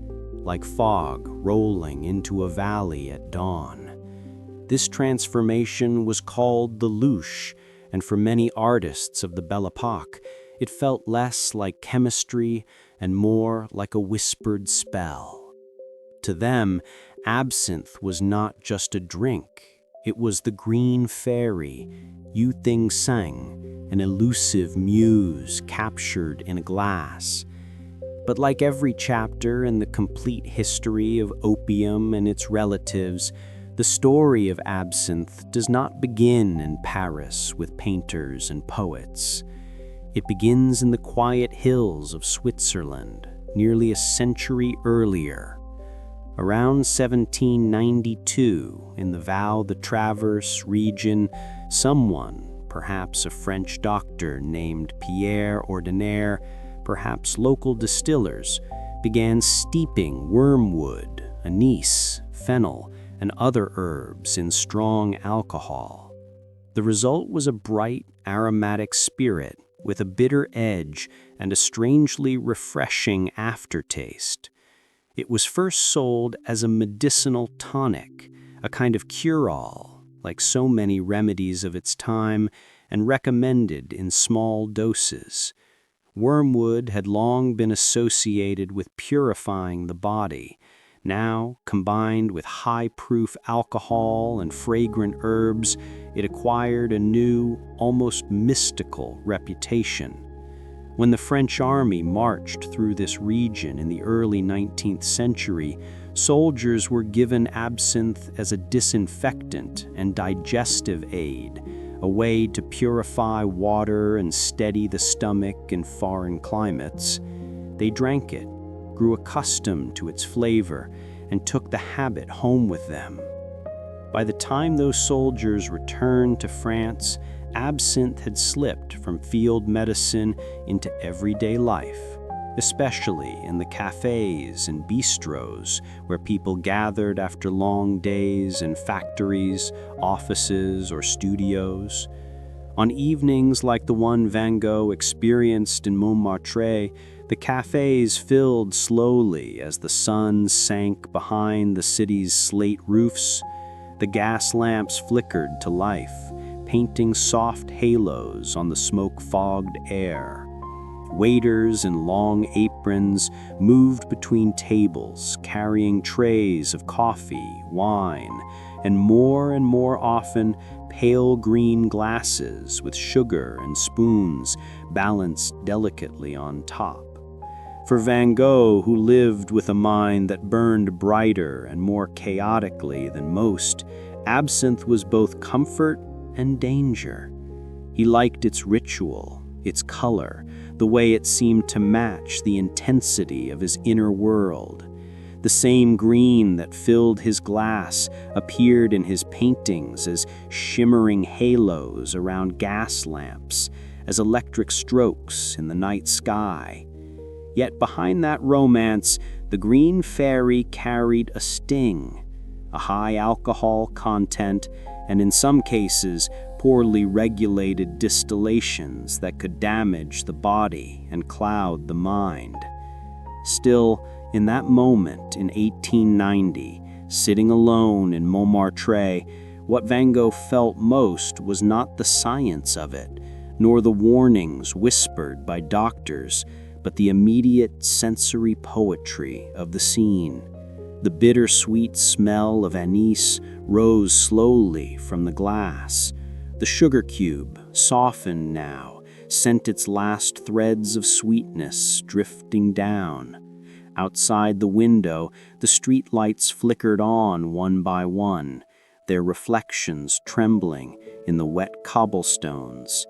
like fog rolling into a valley at dawn. This transformation was called the louche, and for many artists of the Belle Epoque, it felt less like chemistry and more like a whispered spell. To them, absinthe was not just a drink. It was the green fairy, Yu Ting Sang, an elusive muse captured in a glass. But like every chapter in the complete history of opium and its relatives, the story of absinthe does not begin in Paris with painters and poets. It begins in the quiet hills of Switzerland, nearly a century earlier. Around 1792, in the Val de Traverse region, someone, perhaps a French doctor named Pierre Ordinaire, perhaps local distillers, began steeping wormwood, anise, fennel, and other herbs in strong alcohol. The result was a bright, aromatic spirit with a bitter edge and a strangely refreshing aftertaste. It was first sold as a medicinal tonic, a kind of cure-all, like so many remedies of its time, and recommended in small doses. Wormwood had long been associated with purifying the body. Now, combined with high-proof alcohol and fragrant herbs, it acquired a new, almost mystical reputation. When the French army marched through this region in the early 19th century, soldiers were given absinthe as a disinfectant and digestive aid, a way to purify water and steady the stomach in foreign climates. They drank it, grew accustomed to its flavor, and took the habit home with them. By the time those soldiers returned to France, absinthe had slipped from field medicine into everyday life, especially in the cafes and bistros where people gathered after long days in factories, offices, or studios. On evenings like the one Van Gogh experienced in Montmartre, the cafes filled slowly as the sun sank behind the city's slate roofs. The gas lamps flickered to life, painting soft halos on the smoke-fogged air. Waiters in long aprons moved between tables, carrying trays of coffee, wine, and more often pale green glasses with sugar and spoons balanced delicately on top. For Van Gogh, who lived with a mind that burned brighter and more chaotically than most, absinthe was both comfort and danger. He liked its ritual, its color, the way it seemed to match the intensity of his inner world. The same green that filled his glass appeared in his paintings as shimmering halos around gas lamps, as electric strokes in the night sky. Yet behind that romance, the green fairy carried a sting, a high alcohol content, and in some cases, poorly regulated distillations that could damage the body and cloud the mind. Still, in that moment in 1890, sitting alone in Montmartre, what Van Gogh felt most was not the science of it, nor the warnings whispered by doctors, but the immediate sensory poetry of the scene. The bittersweet smell of anise rose slowly from the glass. The sugar cube, softened now, sent its last threads of sweetness drifting down. Outside the window, the street lights flickered on one by one, their reflections trembling in the wet cobblestones.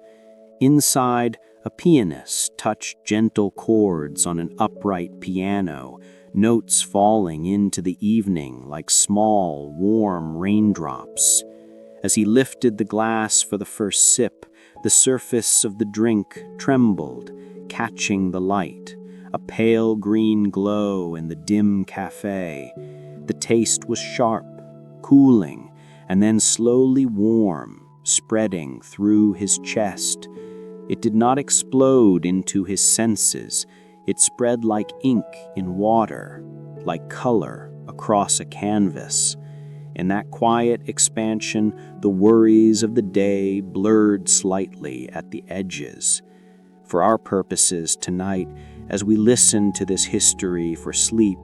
Inside, a pianist touched gentle chords on an upright piano, notes falling into the evening like small, warm raindrops. As he lifted the glass for the first sip, the surface of the drink trembled, catching the light, a pale green glow in the dim cafe. The taste was sharp, cooling, and then slowly warm, spreading through his chest. It did not explode into his senses. It spread like ink in water, like color across a canvas. In that quiet expansion, the worries of the day blurred slightly at the edges. For our purposes tonight, as we listen to this history for sleep,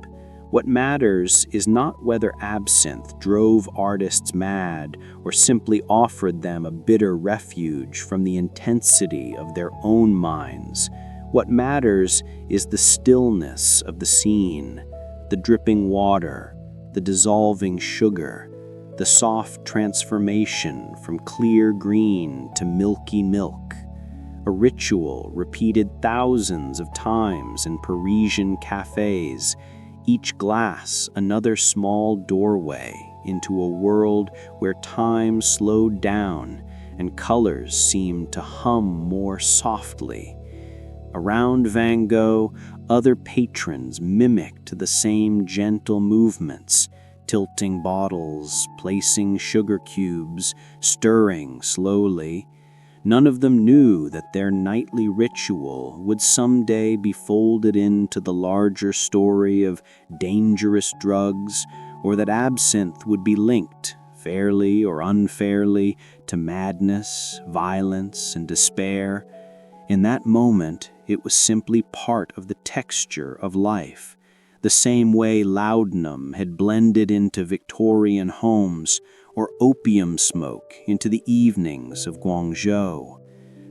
what matters is not whether absinthe drove artists mad or simply offered them a bitter refuge from the intensity of their own minds. What matters is the stillness of the scene, the dripping water, the dissolving sugar, the soft transformation from clear green to milky milk. A ritual repeated thousands of times in Parisian cafes, each glass another small doorway into a world where time slowed down and colors seemed to hum more softly. Around Van Gogh, other patrons mimicked the same gentle movements, tilting bottles, placing sugar cubes, stirring slowly. None of them knew that their nightly ritual would someday be folded into the larger story of dangerous drugs, or that absinthe would be linked, fairly or unfairly, to madness, violence, and despair. In that moment, it was simply part of the texture of life, the same way laudanum had blended into Victorian homes, or opium smoke into the evenings of Guangzhou.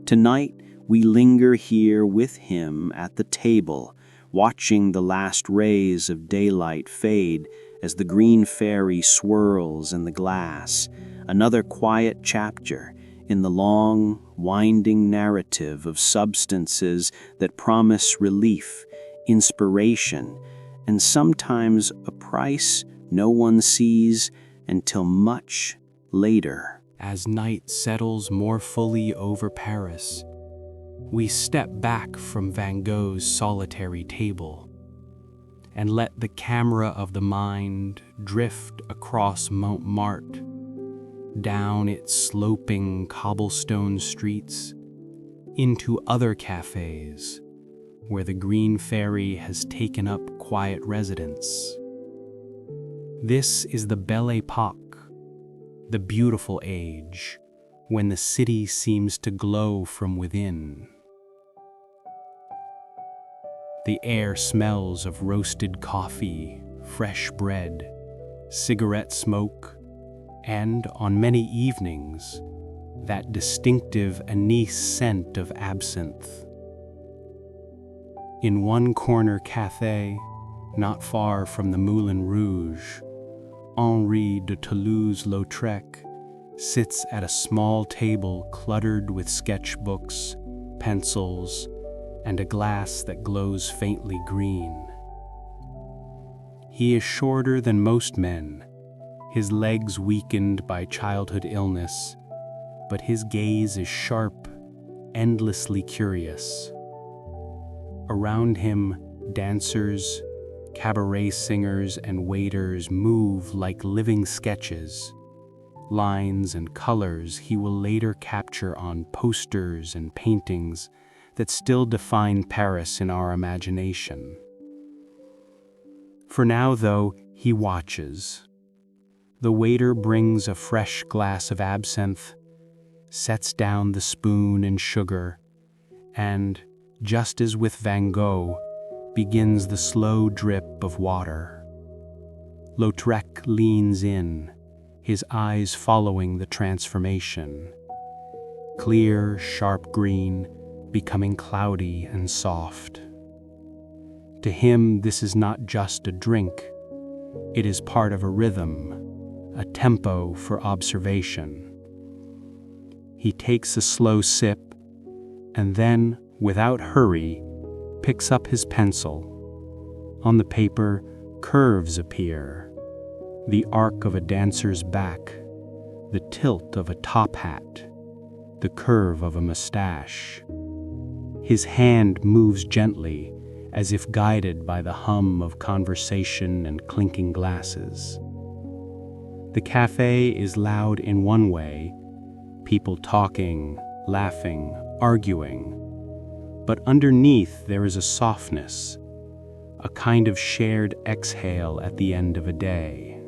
Tonight, We linger here with him at the table, watching the last rays of daylight fade as the green fairy swirls in the glass, another quiet chapter in the long, winding narrative of substances that promise relief, inspiration, and sometimes a price no one sees until much later. As night settles more fully over Paris, we step back from Van Gogh's solitary table and let the camera of the mind drift across Montmartre, down its sloping cobblestone streets, into other cafes where the green fairy has taken up quiet residence. This is the Belle Époque, the beautiful age, when the city seems to glow from within. The air smells of roasted coffee, fresh bread, cigarette smoke, and, on many evenings, that distinctive anise scent of absinthe. In one corner café, not far from the Moulin Rouge, Henri de Toulouse-Lautrec sits at a small table cluttered with sketchbooks, pencils, and a glass that glows faintly green. He is shorter than most men, his legs weakened by childhood illness, but his gaze is sharp, endlessly curious. Around him, dancers, cabaret singers, and waiters move like living sketches, lines and colors he will later capture on posters and paintings that still define Paris in our imagination. For now, though, he watches. The waiter brings a fresh glass of absinthe, sets down the spoon and sugar, and, just as with Van Gogh, begins the slow drip of water. Lautrec leans in, his eyes following the transformation. Clear, sharp green, becoming cloudy and soft. To him, this is not just a drink. It is part of a rhythm, a tempo for observation. He takes a slow sip, and then, without hurry, picks up his pencil. On the paper, curves appear. The arc of a dancer's back, the tilt of a top hat, the curve of a mustache. His hand moves gently, as if guided by the hum of conversation and clinking glasses. The cafe is loud in one way, people talking, laughing, arguing. But underneath there is a softness, a kind of shared exhale at the end of a day.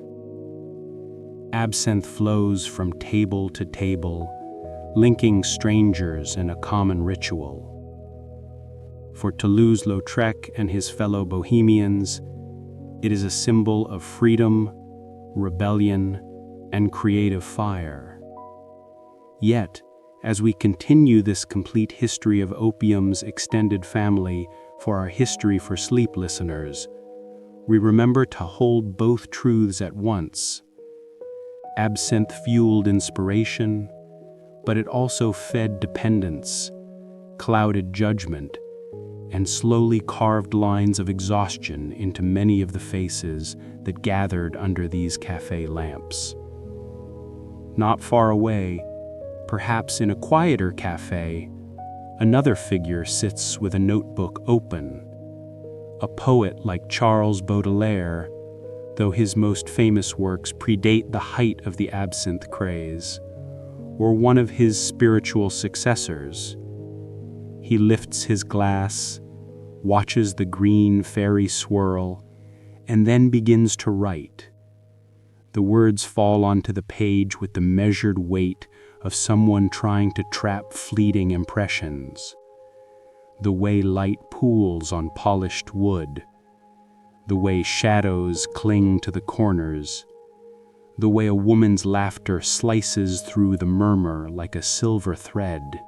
Absinthe flows from table to table, linking strangers in a common ritual. For Toulouse-Lautrec and his fellow bohemians, it is a symbol of freedom, rebellion, and creative fire. Yet, as we continue this complete history of opium's extended family for our History for Sleep listeners, we remember to hold both truths at once. Absinthe fueled inspiration, but it also fed dependence, clouded judgment, and slowly carved lines of exhaustion into many of the faces that gathered under these cafe lamps. Not far away, perhaps in a quieter cafe, another figure sits with a notebook open. A poet like Charles Baudelaire, though his most famous works predate the height of the absinthe craze, or one of his spiritual successors. He lifts his glass, watches the green fairy swirl, and then begins to write. The words fall onto the page with the measured weight of someone trying to trap fleeting impressions. The way light pools on polished wood, the way shadows cling to the corners, the way a woman's laughter slices through the murmur like a silver thread.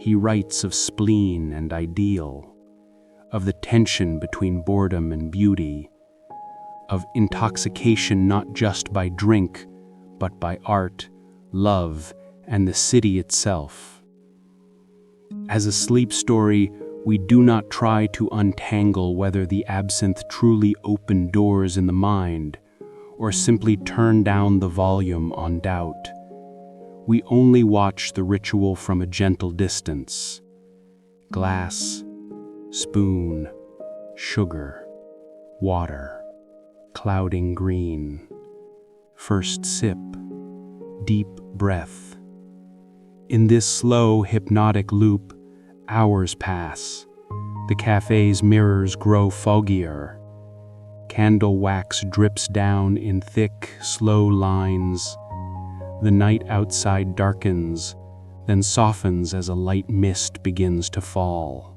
He writes of spleen and ideal, of the tension between boredom and beauty, of intoxication not just by drink, but by art, love, and the city itself. As a sleep story, we do not try to untangle whether the absinthe truly opened doors in the mind, or simply turned down the volume on doubt. We only watch the ritual from a gentle distance. Glass, spoon, sugar, water, clouding green. First sip, deep breath. In this slow, hypnotic loop, hours pass. The cafe's mirrors grow foggier. Candle wax drips down in thick, slow lines. The night outside darkens, then softens as a light mist begins to fall.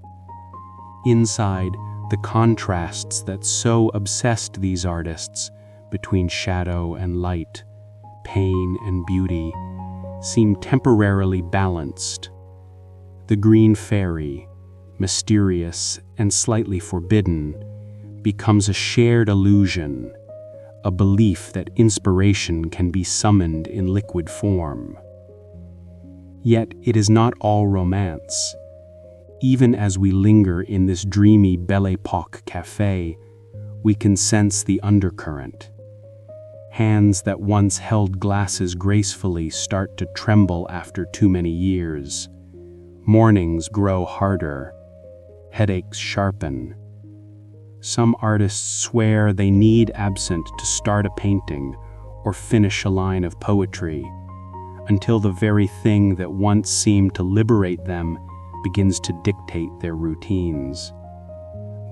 Inside, the contrasts that so obsessed these artists between shadow and light, pain and beauty, seem temporarily balanced. The green fairy, mysterious and slightly forbidden, becomes a shared illusion, a belief that inspiration can be summoned in liquid form. Yet it is not all romance. Even as we linger in this dreamy Belle Époque cafe, we can sense the undercurrent. Hands that once held glasses gracefully start to tremble after too many years. Mornings grow harder. Headaches sharpen. Some artists swear they need absinthe to start a painting or finish a line of poetry, until the very thing that once seemed to liberate them begins to dictate their routines.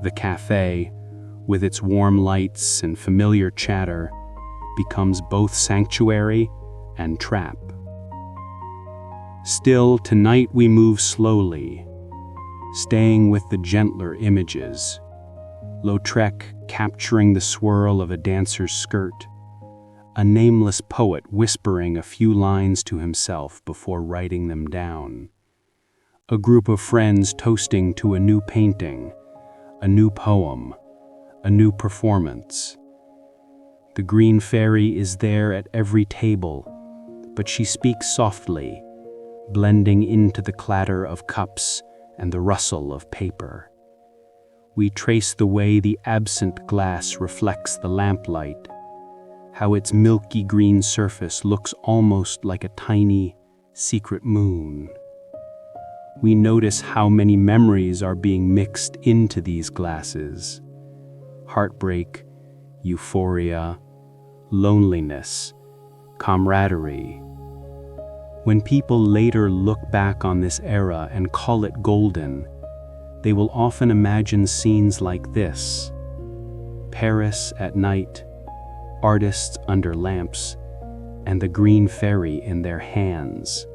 The cafe, with its warm lights and familiar chatter, becomes both sanctuary and trap. Still, tonight we move slowly, staying with the gentler images. Lautrec capturing the swirl of a dancer's skirt, a nameless poet whispering a few lines to himself before writing them down, a group of friends toasting to a new painting, a new poem, a new performance. The green fairy is there at every table, but she speaks softly, blending into the clatter of cups and the rustle of paper. We trace the way the absinthe glass reflects the lamplight, how its milky green surface looks almost like a tiny, secret moon. We notice how many memories are being mixed into these glasses. Heartbreak, euphoria, loneliness, camaraderie. When people later look back on this era and call it golden, they will often imagine scenes like this: Paris at night, artists under lamps, and the green fairy in their hands.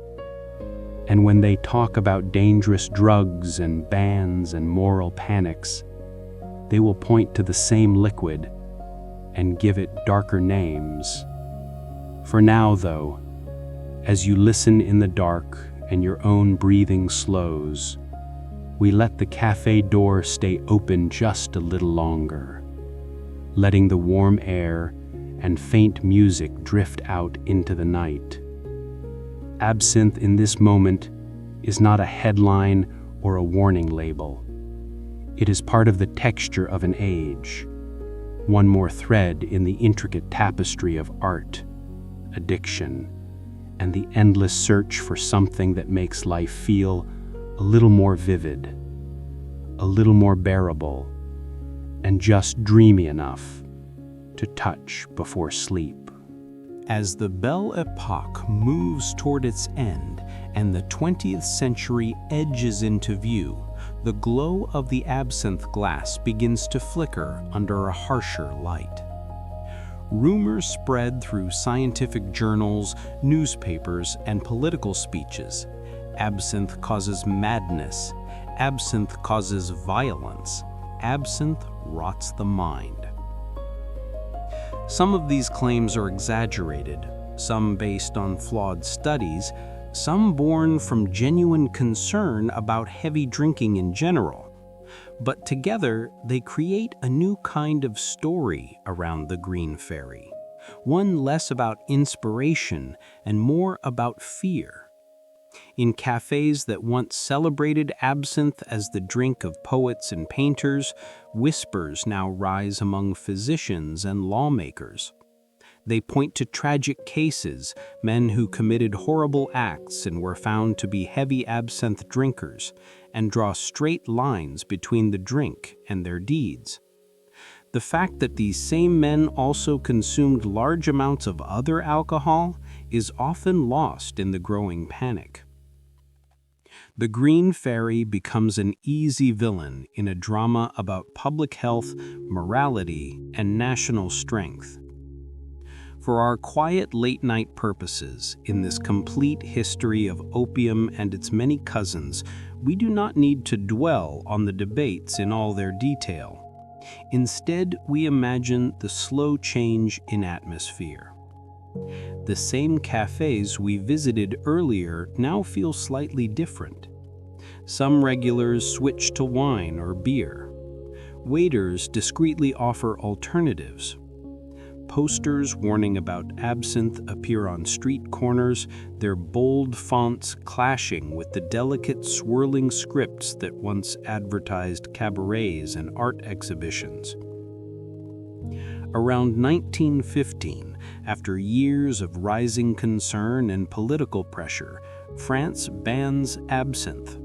And when they talk about dangerous drugs and bans and moral panics, they will point to the same liquid and give it darker names. For now, though, as you listen in the dark and your own breathing slows, we let the cafe door stay open just a little longer, letting the warm air and faint music drift out into the night. Absinthe in this moment is not a headline or a warning label. It is part of the texture of an age, one more thread in the intricate tapestry of art, addiction, and the endless search for something that makes life feel a little more vivid, a little more bearable, and just dreamy enough to touch before sleep. As the Belle Époque moves toward its end and the 20th century edges into view, the glow of the absinthe glass begins to flicker under a harsher light. Rumors spread through scientific journals, newspapers, and political speeches. Absinthe causes madness. Absinthe causes violence. Absinthe rots the mind. Some of these claims are exaggerated, some based on flawed studies, some born from genuine concern about heavy drinking in general. But together, they create a new kind of story around the Green Fairy, one less about inspiration and more about fear. In cafes that once celebrated absinthe as the drink of poets and painters, whispers now rise among physicians and lawmakers. They point to tragic cases, men who committed horrible acts and were found to be heavy absinthe drinkers, and draw straight lines between the drink and their deeds. The fact that these same men also consumed large amounts of other alcohol is often lost in the growing panic. The Green Fairy becomes an easy villain in a drama about public health, morality, and national strength. For our quiet late-night purposes in this complete history of opium and its many cousins, we do not need to dwell on the debates in all their detail. Instead, we imagine the slow change in atmosphere. The same cafes we visited earlier now feel slightly different. Some regulars switch to wine or beer. Waiters discreetly offer alternatives. Posters warning about absinthe appear on street corners, their bold fonts clashing with the delicate swirling scripts that once advertised cabarets and art exhibitions. Around 1915, after years of rising concern and political pressure, France bans absinthe.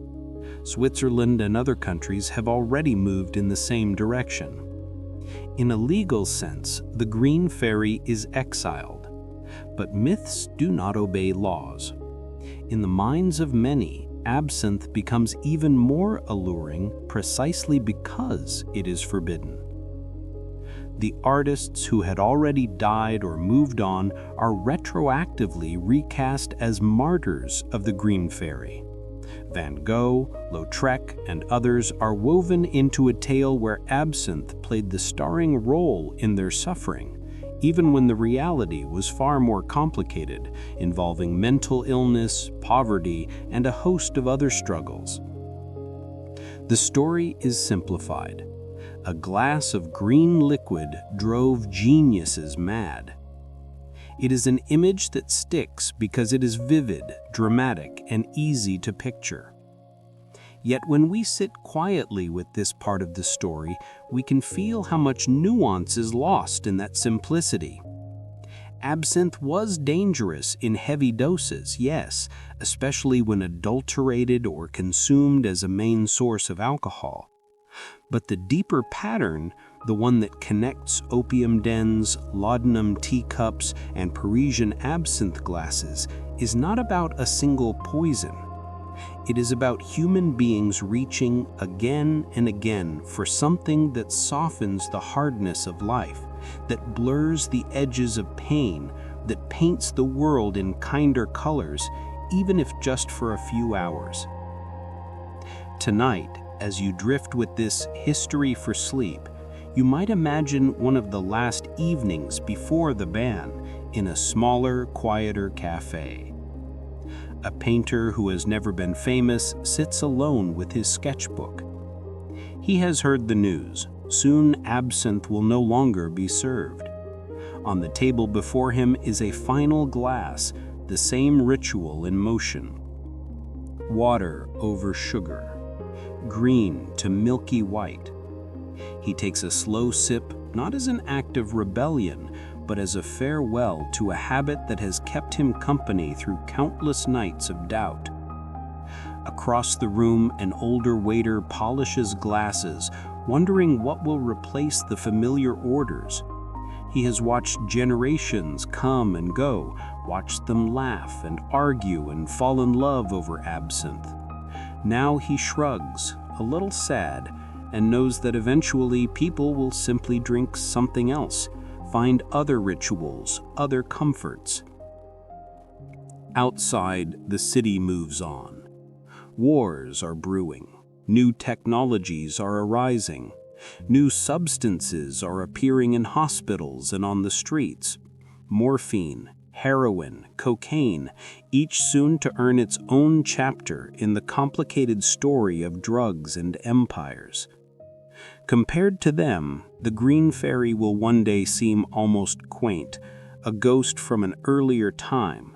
Switzerland and other countries have already moved in the same direction. In a legal sense, the Green Fairy is exiled, but myths do not obey laws. In the minds of many, absinthe becomes even more alluring precisely because it is forbidden. The artists who had already died or moved on are retroactively recast as martyrs of the Green Fairy. Van Gogh, Lautrec, and others are woven into a tale where absinthe played the starring role in their suffering, even when the reality was far more complicated, involving mental illness, poverty, and a host of other struggles. The story is simplified. A glass of green liquid drove geniuses mad. It is an image that sticks because it is vivid, dramatic, and easy to picture. Yet when we sit quietly with this part of the story, we can feel how much nuance is lost in that simplicity. Absinthe was dangerous in heavy doses, yes, especially when adulterated or consumed as a main source of alcohol. But the deeper pattern, the one that connects opium dens, laudanum teacups, and Parisian absinthe glasses, is not about a single poison. It is about human beings reaching again and again for something that softens the hardness of life, that blurs the edges of pain, that paints the world in kinder colors, even if just for a few hours. Tonight, as you drift with this history for sleep, you might imagine one of the last evenings before the ban in a smaller, quieter cafe. A painter who has never been famous sits alone with his sketchbook. He has heard the news. Soon absinthe will no longer be served. On the table before him is a final glass, the same ritual in motion. Water over sugar. Green to milky white. He takes a slow sip, not as an act of rebellion, but as a farewell to a habit that has kept him company through countless nights of doubt. Across the room, an older waiter polishes glasses, wondering what will replace the familiar orders. He has watched generations come and go, watched them laugh and argue and fall in love over absinthe. Now he shrugs, a little sad, and knows that eventually people will simply drink something else, find other rituals, other comforts. Outside, the city moves on. Wars are brewing. New technologies are arising. New substances are appearing in hospitals and on the streets. Morphine, heroin, cocaine, each soon to earn its own chapter in the complicated story of drugs and empires. Compared to them, the green fairy will one day seem almost quaint, a ghost from an earlier time.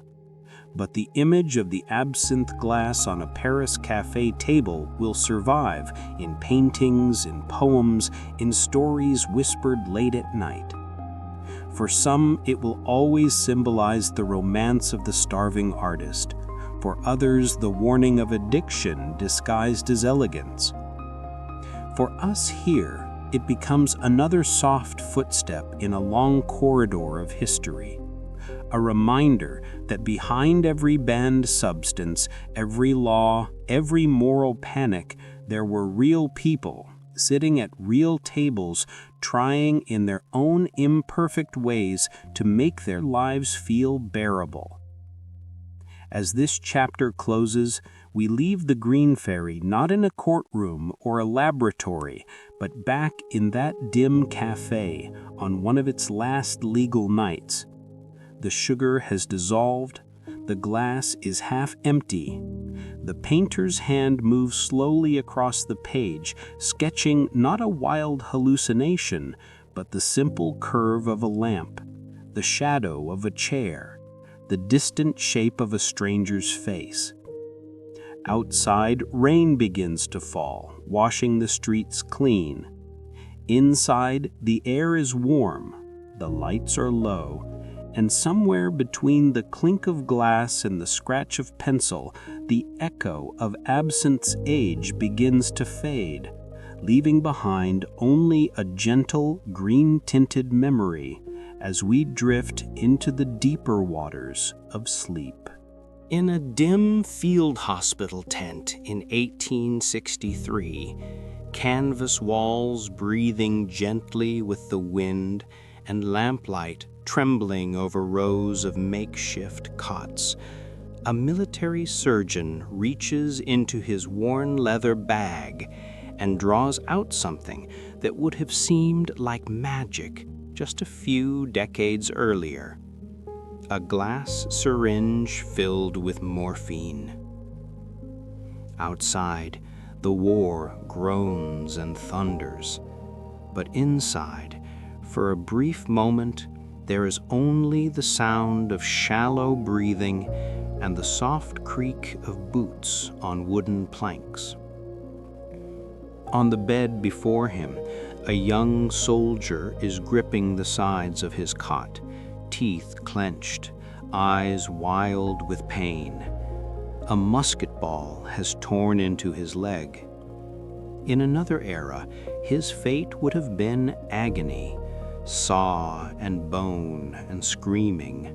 But the image of the absinthe glass on a Paris cafe table will survive in paintings, in poems, in stories whispered late at night. For some, it will always symbolize the romance of the starving artist. For others, the warning of addiction disguised as elegance. For us here, it becomes another soft footstep in a long corridor of history. A reminder that behind every banned substance, every law, every moral panic, there were real people sitting at real tables, trying in their own imperfect ways to make their lives feel bearable. As this chapter closes, we leave the green fairy not in a courtroom or a laboratory, but back in that dim cafe on one of its last legal nights. The sugar has dissolved, the glass is half empty. The painter's hand moves slowly across the page, sketching not a wild hallucination, but the simple curve of a lamp, the shadow of a chair, the distant shape of a stranger's face. Outside, rain begins to fall, washing the streets clean. Inside, the air is warm, the lights are low, and somewhere between the clink of glass and the scratch of pencil, the echo of absinthe's age begins to fade, leaving behind only a gentle, green-tinted memory as we drift into the deeper waters of sleep. In a dim field hospital tent in 1863, canvas walls breathing gently with the wind and lamplight trembling over rows of makeshift cots, a military surgeon reaches into his worn leather bag and draws out something that would have seemed like magic just a few decades earlier. A glass syringe filled with morphine. Outside, the war groans and thunders, but inside, for a brief moment, there is only the sound of shallow breathing and the soft creak of boots on wooden planks. On the bed before him, a young soldier is gripping the sides of his cot, teeth clenched, eyes wild with pain. A musket ball has torn into his leg. In another era, his fate would have been agony, saw and bone and screaming.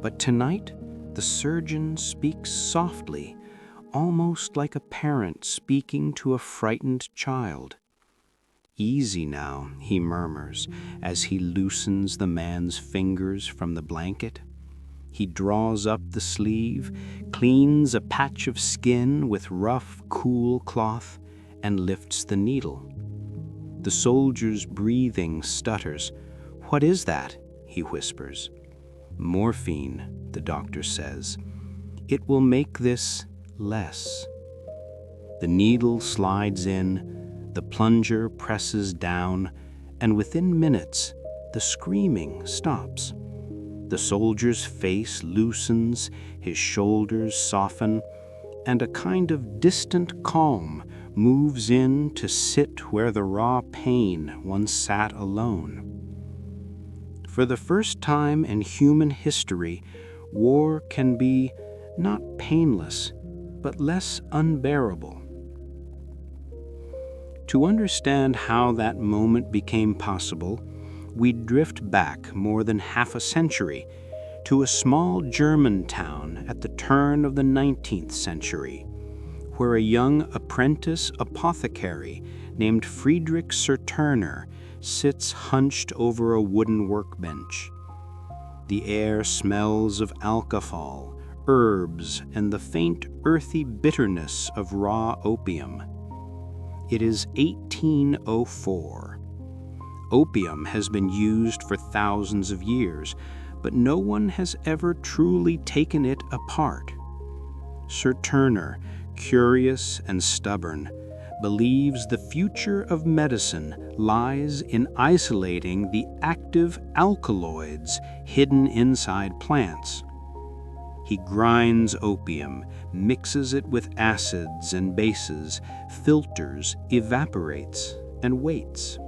But tonight, the surgeon speaks softly, almost like a parent speaking to a frightened child. "Easy now," he murmurs as he loosens the man's fingers from the blanket. He draws up the sleeve, cleans a patch of skin with rough, cool cloth, and lifts the needle. The soldier's breathing stutters. "What is that?" he whispers. "Morphine," the doctor says. "It will make this less." The needle slides in, the plunger presses down, and within minutes, the screaming stops. The soldier's face loosens, his shoulders soften, and a kind of distant calm moves in to sit where the raw pain once sat alone. For the first time in human history, war can be not painless, but less unbearable. To understand how that moment became possible, we drift back more than half a century to a small German town at the turn of the 19th century, where a young apprentice apothecary named Friedrich Serturner sits hunched over a wooden workbench. The air smells of alcohol, herbs, and the faint earthy bitterness of raw opium. It is 1804. Opium has been used for thousands of years, but no one has ever truly taken it apart. Sir Turner, curious and stubborn, believes the future of medicine lies in isolating the active alkaloids hidden inside plants. He grinds opium, mixes it with acids and bases, filters, evaporates, and waits.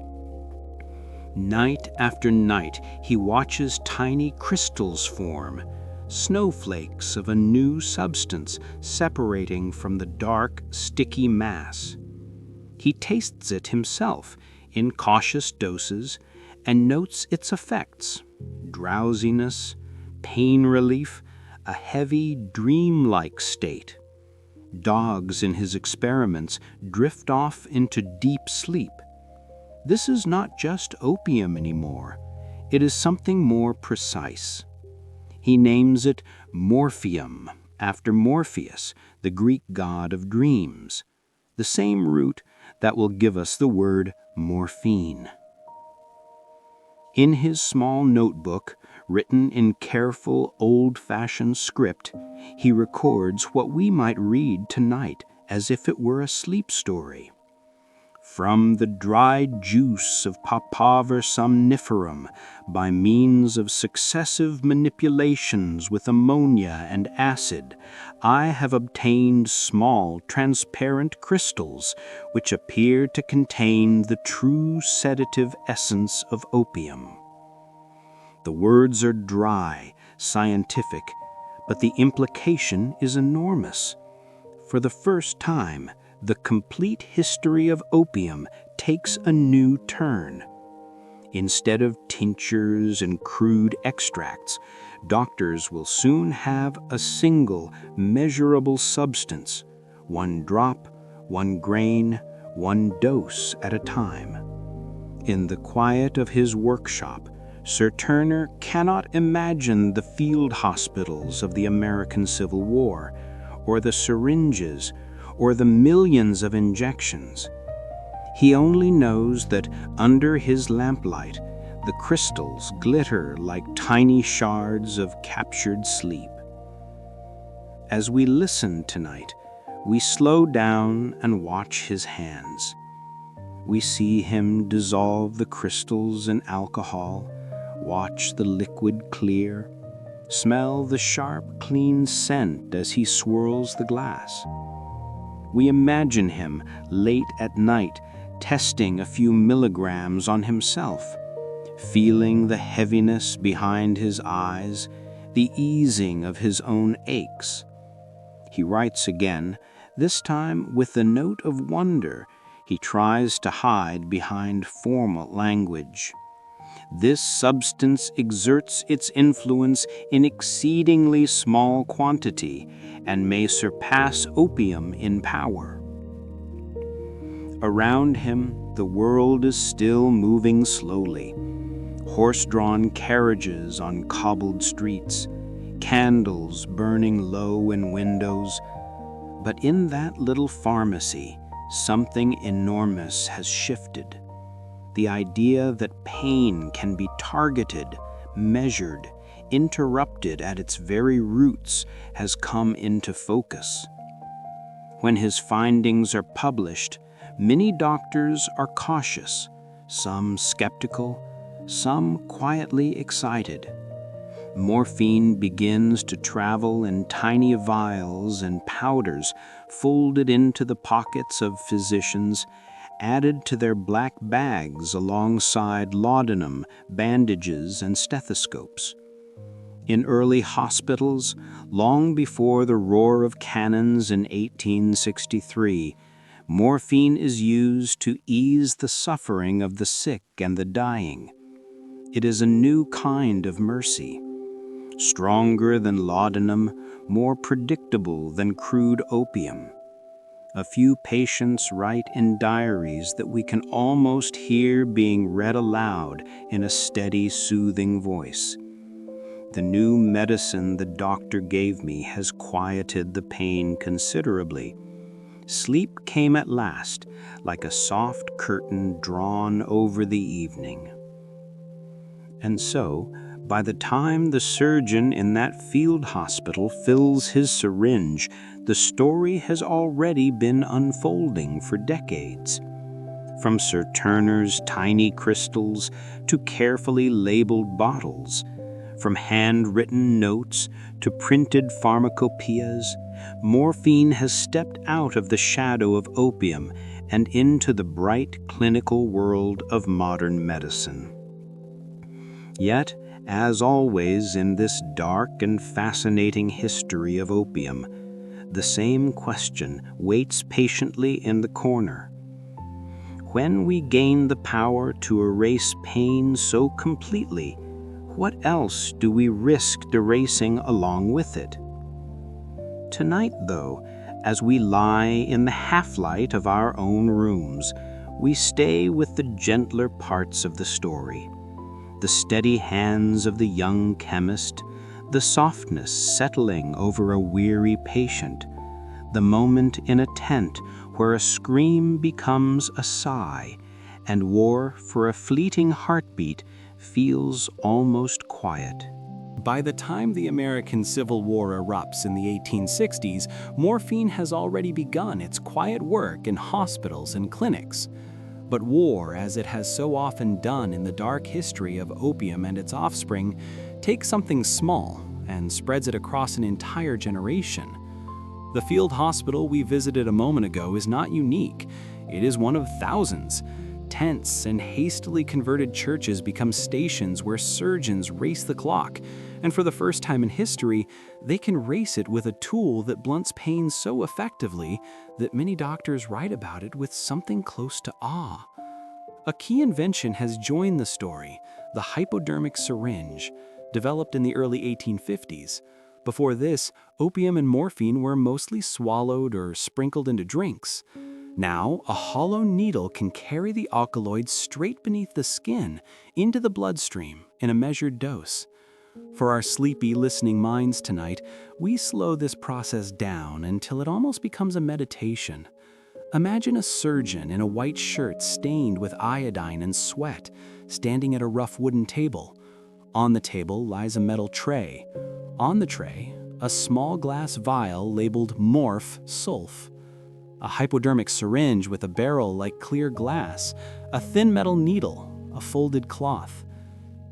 Night after night, he watches tiny crystals form, snowflakes of a new substance separating from the dark, sticky mass. He tastes it himself in cautious doses and notes its effects: drowsiness, pain relief, a heavy, dream-like state. Dogs in his experiments drift off into deep sleep. This is not just opium anymore. It is something more precise. He names it morphium, after Morpheus, the Greek god of dreams, the same root that will give us the word morphine. In his small notebook, written in careful, old-fashioned script, he records what we might read tonight as if it were a sleep story. From the dried juice of Papaver somniferum, by means of successive manipulations with ammonia and acid, I have obtained small, transparent crystals which appear to contain the true sedative essence of opium. The words are dry, scientific, but the implication is enormous. For the first time, the complete history of opium takes a new turn. Instead of tinctures and crude extracts, doctors will soon have a single, measurable substance, one drop, one grain, one dose at a time. In the quiet of his workshop, Sir Turner cannot imagine the field hospitals of the American Civil War, or the syringes, or the millions of injections. He only knows that under his lamplight, the crystals glitter like tiny shards of captured sleep. As we listen tonight, we slow down and watch his hands. We see him dissolve the crystals in alcohol, watch the liquid clear, smell the sharp, clean scent as he swirls the glass. We imagine him late at night testing a few milligrams on himself, feeling the heaviness behind his eyes, the easing of his own aches. He writes again, this time with the note of wonder he tries to hide behind formal language. This substance exerts its influence in exceedingly small quantity and may surpass opium in power. Around him, the world is still moving slowly. Horse-drawn carriages on cobbled streets, candles burning low in windows. But in that little pharmacy, something enormous has shifted. The idea that pain can be targeted, measured, interrupted at its very roots has come into focus. When his findings are published, many doctors are cautious, some skeptical, some quietly excited. Morphine begins to travel in tiny vials and powders folded into the pockets of physicians, added to their black bags alongside laudanum, bandages, and stethoscopes. In early hospitals, long before the roar of cannons in 1863, morphine is used to ease the suffering of the sick and the dying. It is a new kind of mercy, stronger than laudanum, more predictable than crude opium. A few patients write in diaries that we can almost hear being read aloud in a steady, soothing voice. The new medicine the doctor gave me has quieted the pain considerably. Sleep came at last, like a soft curtain drawn over the evening. And so, By the time the surgeon in that field hospital fills his syringe, the story has already been unfolding for decades. From Sir Turner's tiny crystals to carefully labeled bottles, from handwritten notes to printed pharmacopoeias, morphine has stepped out of the shadow of opium and into the bright clinical world of modern medicine. Yet, as always in this dark and fascinating history of opium, the same question waits patiently in the corner. When we gain the power to erase pain so completely, what else do we risk erasing along with it? Tonight, though, as we lie in the half-light of our own rooms, we stay with the gentler parts of the story. The steady hands of the young chemist, the softness settling over a weary patient, the moment in a tent where a scream becomes a sigh, and war for a fleeting heartbeat feels almost quiet. By the time the American Civil War erupts in the 1860s, morphine has already begun its quiet work in hospitals and clinics. But war, as it has so often done in the dark history of opium and its offspring, takes something small and spreads it across an entire generation. The field hospital we visited a moment ago is not unique. It is one of thousands. Tents and hastily converted churches become stations where surgeons race the clock, and for the first time in history, they can race it with a tool that blunts pain so effectively that many doctors write about it with something close to awe. A key invention has joined the story, the hypodermic syringe, developed in the early 1850s. Before this, opium and morphine were mostly swallowed or sprinkled into drinks. Now, a hollow needle can carry the alkaloid straight beneath the skin into the bloodstream in a measured dose. For our sleepy listening minds tonight, we slow this process down until it almost becomes a meditation. Imagine a surgeon in a white shirt stained with iodine and sweat, standing at a rough wooden table. On the table lies a metal tray. On the tray, a small glass vial labeled Morph Sulf. A hypodermic syringe with a barrel like clear glass, a thin metal needle, a folded cloth.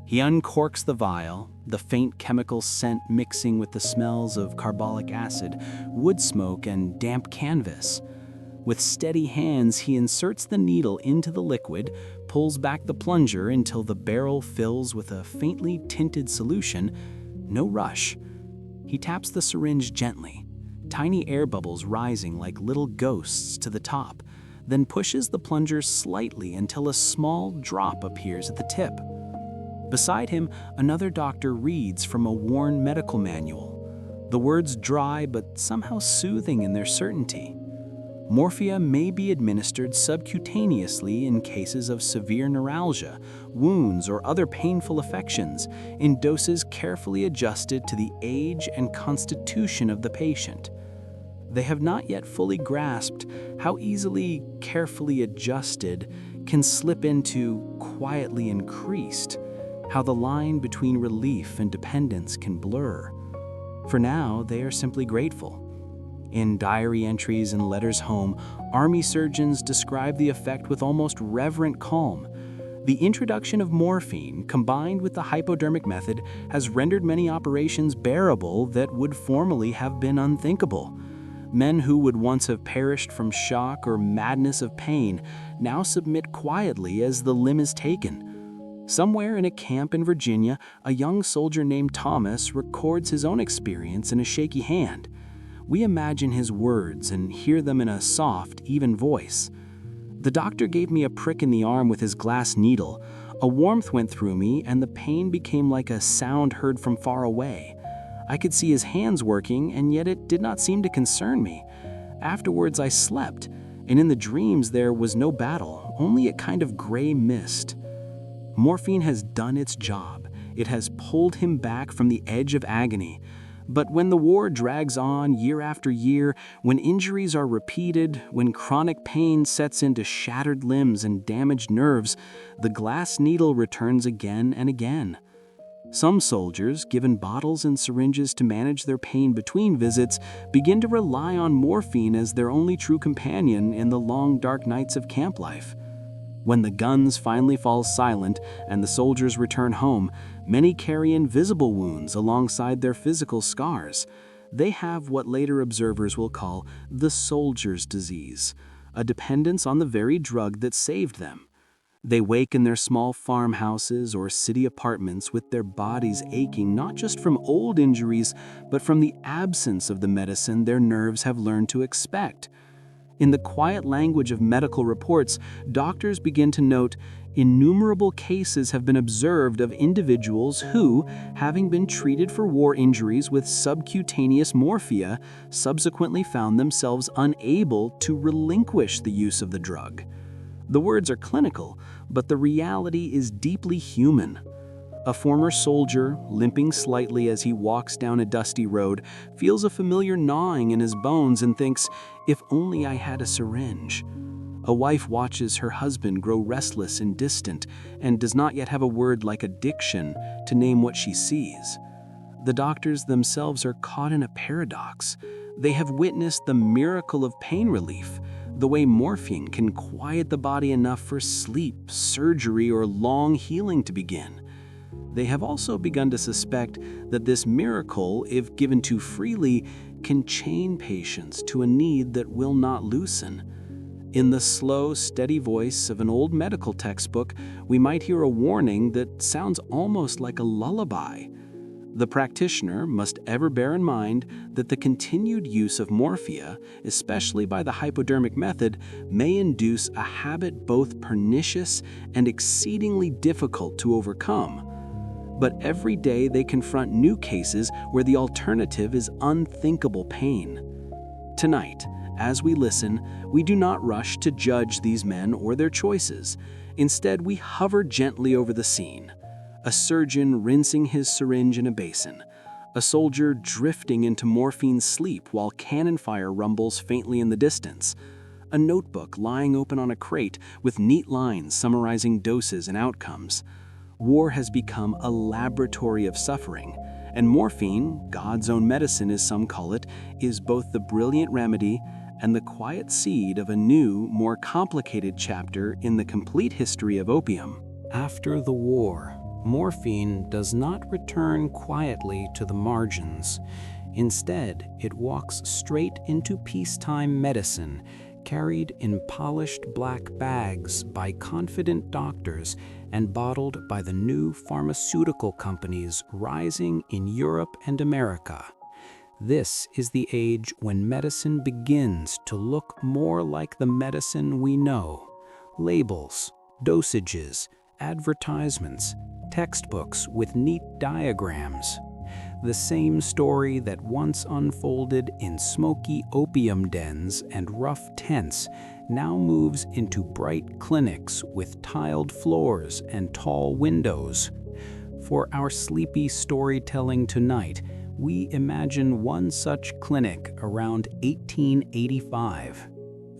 He uncorks the vial, the faint chemical scent mixing with the smells of carbolic acid, wood smoke, and damp canvas. With steady hands, he inserts the needle into the liquid, pulls back the plunger until the barrel fills with a faintly tinted solution. No rush. He taps the syringe gently, tiny air bubbles rising like little ghosts to the top, then pushes the plunger slightly until a small drop appears at the tip. Beside him, another doctor reads from a worn medical manual, the words dry but somehow soothing in their certainty. Morphia may be administered subcutaneously in cases of severe neuralgia, wounds, or other painful affections, in doses carefully adjusted to the age and constitution of the patient. They have not yet fully grasped how easily carefully adjusted can slip into quietly increased, how the line between relief and dependence can blur. For now, they are simply grateful. In diary entries and letters home, Army surgeons describe the effect with almost reverent calm. The introduction of morphine, combined with the hypodermic method, has rendered many operations bearable that would formerly have been unthinkable. Men who would once have perished from shock or madness of pain now submit quietly as the limb is taken. Somewhere in a camp in Virginia, a young soldier named Thomas records his own experience in a shaky hand. We imagine his words and hear them in a soft, even voice. The doctor gave me a prick in the arm with his glass needle. A warmth went through me, and the pain became like a sound heard from far away. I could see his hands working, and yet it did not seem to concern me. Afterwards, I slept, and in the dreams there was no battle, only a kind of gray mist. Morphine has done its job. It has pulled him back from the edge of agony. But when the war drags on year after year, when injuries are repeated, when chronic pain sets into shattered limbs and damaged nerves, the glass needle returns again and again. Some soldiers, given bottles and syringes to manage their pain between visits, begin to rely on morphine as their only true companion in the long, dark nights of camp life. When the guns finally fall silent and the soldiers return home, many carry invisible wounds alongside their physical scars. They have what later observers will call the soldier's disease, a dependence on the very drug that saved them. They wake in their small farmhouses or city apartments with their bodies aching not just from old injuries, but from the absence of the medicine their nerves have learned to expect. In the quiet language of medical reports, doctors begin to note innumerable cases have been observed of individuals who, having been treated for war injuries with subcutaneous morphia, subsequently found themselves unable to relinquish the use of the drug. The words are clinical, but the reality is deeply human. A former soldier, limping slightly as he walks down a dusty road, feels a familiar gnawing in his bones and thinks, "If only I had a syringe." A wife watches her husband grow restless and distant and does not yet have a word like addiction to name what she sees. The doctors themselves are caught in a paradox. They have witnessed the miracle of pain relief, the way morphine can quiet the body enough for sleep, surgery, or long healing to begin. They have also begun to suspect that this miracle, if given too freely, can chain patients to a need that will not loosen. In the slow, steady voice of an old medical textbook, we might hear a warning that sounds almost like a lullaby. The practitioner must ever bear in mind that the continued use of morphia, especially by the hypodermic method, may induce a habit both pernicious and exceedingly difficult to overcome. But every day they confront new cases where the alternative is unthinkable pain. Tonight, as we listen, we do not rush to judge these men or their choices. Instead, we hover gently over the scene. A surgeon rinsing his syringe in a basin, a soldier drifting into morphine sleep while cannon fire rumbles faintly in the distance, a notebook lying open on a crate with neat lines summarizing doses and outcomes. War has become a laboratory of suffering, and morphine, God's own medicine as some call it, is both the brilliant remedy and the quiet seed of a new, more complicated chapter in the complete history of opium. After the war, morphine does not return quietly to the margins. Instead, it walks straight into peacetime medicine, carried in polished black bags by confident doctors and bottled by the new pharmaceutical companies rising in Europe and America. This is the age when medicine begins to look more like the medicine we know. Labels, dosages, advertisements, textbooks with neat diagrams. The same story that once unfolded in smoky opium dens and rough tents now moves into bright clinics with tiled floors and tall windows. For our sleepy storytelling tonight, we imagine one such clinic around 1885.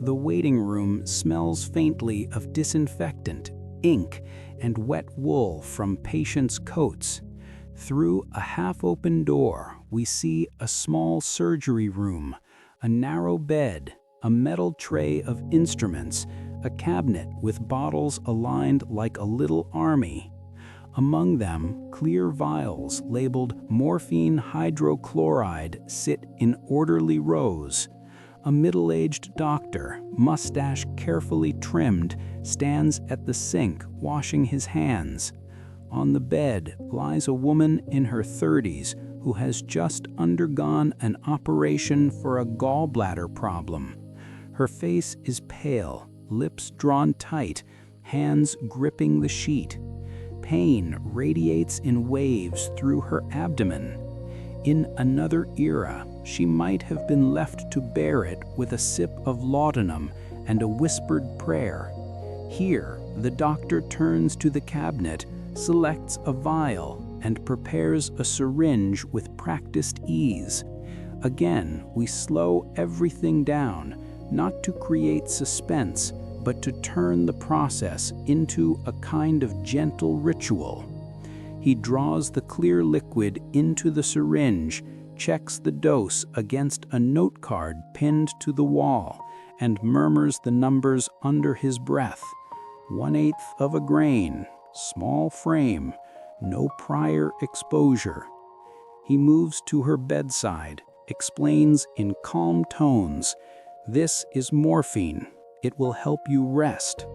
The waiting room smells faintly of disinfectant, ink, and wet wool from patients' coats. Through a half-open door, we see a small surgery room, a narrow bed, a metal tray of instruments, a cabinet with bottles aligned like a little army. Among them, clear vials labeled morphine hydrochloride sit in orderly rows. A middle-aged doctor, mustache carefully trimmed, stands at the sink washing his hands. On the bed lies a woman in her 30s who has just undergone an operation for a gallbladder problem. Her face is pale, lips drawn tight, hands gripping the sheet. Pain radiates in waves through her abdomen. In another era, she might have been left to bear it with a sip of laudanum and a whispered prayer. Here, the doctor turns to the cabinet, selects a vial, and prepares a syringe with practiced ease. Again, we slow everything down, not to create suspense, but to turn the process into a kind of gentle ritual. He draws the clear liquid into the syringe, checks the dose against a note card pinned to the wall, and murmurs the numbers under his breath. 1/8 of a grain, small frame, no prior exposure. He moves to her bedside, explains in calm tones, "This is morphine. It will help you rest."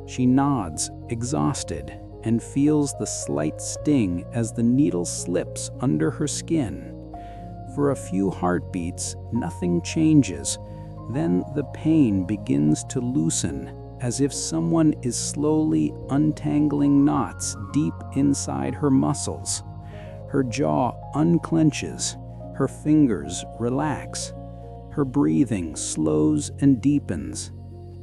She nods, exhausted, and feels the slight sting as the needle slips under her skin. For a few heartbeats, nothing changes. Then the pain begins to loosen, as if someone is slowly untangling knots deep inside her muscles. Her jaw unclenches, her fingers relax, her breathing slows and deepens.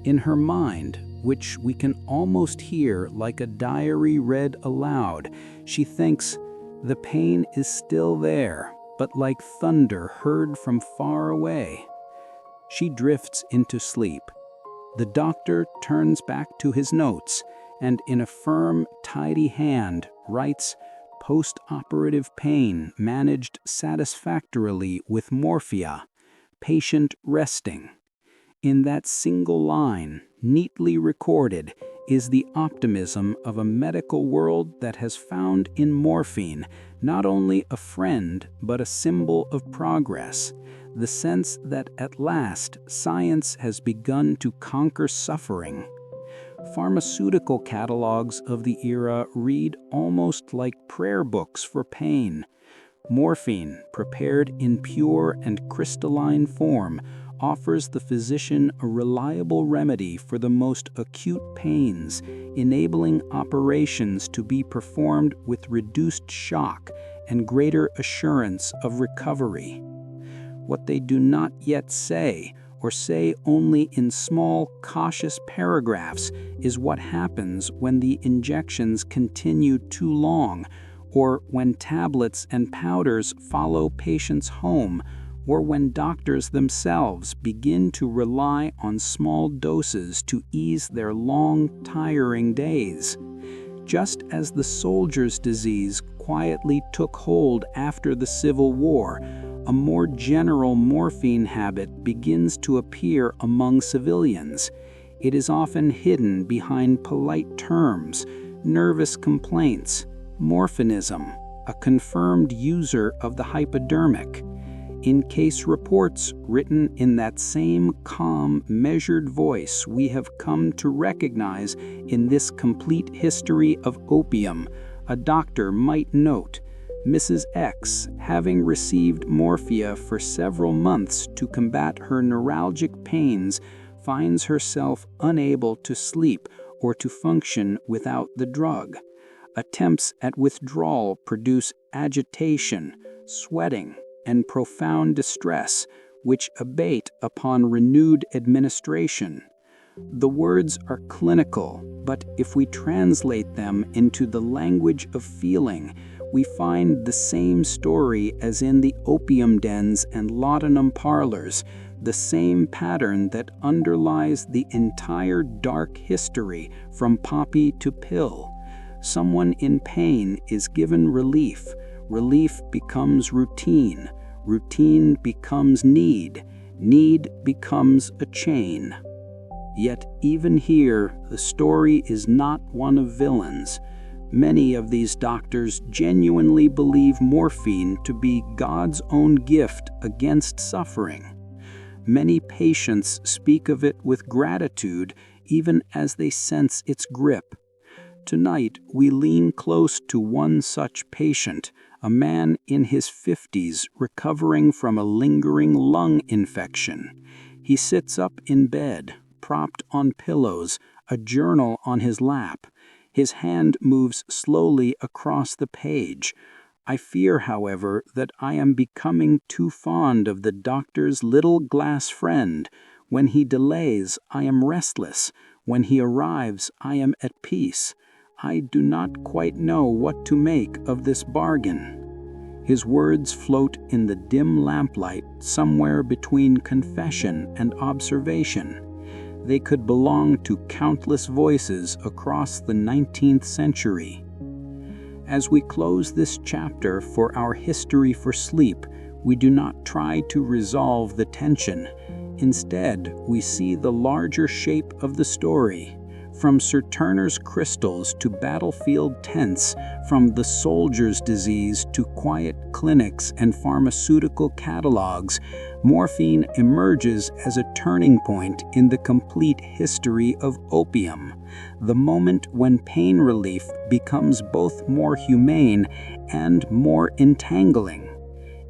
In her mind, which we can almost hear like a diary read aloud, she thinks, the pain is still there, but like thunder heard from far away. She drifts into sleep. The doctor turns back to his notes and in a firm, tidy hand writes, "Post-operative pain managed satisfactorily with morphia. Patient resting." In that single line, neatly recorded, is the optimism of a medical world that has found in morphine not only a friend but a symbol of progress, the sense that at last science has begun to conquer suffering. Pharmaceutical catalogs of the era read almost like prayer books for pain. Morphine, prepared in pure and crystalline form, offers the physician a reliable remedy for the most acute pains, enabling operations to be performed with reduced shock and greater assurance of recovery. What they do not yet say, or say only in small, cautious paragraphs, is what happens when the injections continue too long, or when tablets and powders follow patients home, or when doctors themselves begin to rely on small doses to ease their long, tiring days. Just as the soldier's disease quietly took hold after the Civil War, a more general morphine habit begins to appear among civilians. It is often hidden behind polite terms, nervous complaints, morphinism, a confirmed user of the hypodermic. In case reports written in that same calm, measured voice we have come to recognize in this complete history of opium, a doctor might note, Mrs. X, having received morphia for several months to combat her neuralgic pains, finds herself unable to sleep or to function without the drug. Attempts at withdrawal produce agitation, sweating, and profound distress, which abate upon renewed administration. The words are clinical, but if we translate them into the language of feeling, we find the same story as in the opium dens and laudanum parlors, the same pattern that underlies the entire dark history from poppy to pill. Someone in pain is given relief. Relief becomes routine. Routine becomes need. Need becomes a chain. Yet even here, the story is not one of villains. Many of these doctors genuinely believe morphine to be God's own gift against suffering. Many patients speak of it with gratitude even as they sense its grip. Tonight, we lean close to one such patient, a man in his 50s recovering from a lingering lung infection. He sits up in bed, propped on pillows, a journal on his lap. His hand moves slowly across the page. I fear, however, that I am becoming too fond of the doctor's little glass friend. When he delays, I am restless. When he arrives, I am at peace. I do not quite know what to make of this bargain. His words float in the dim lamplight somewhere between confession and observation. They could belong to countless voices across the 19th century. As we close this chapter for our history for sleep, we do not try to resolve the tension. Instead, we see the larger shape of the story. From Sir Turner's crystals to battlefield tents, from the soldier's disease to quiet clinics and pharmaceutical catalogs, morphine emerges as a turning point in the complete history of opium, the moment when pain relief becomes both more humane and more entangling.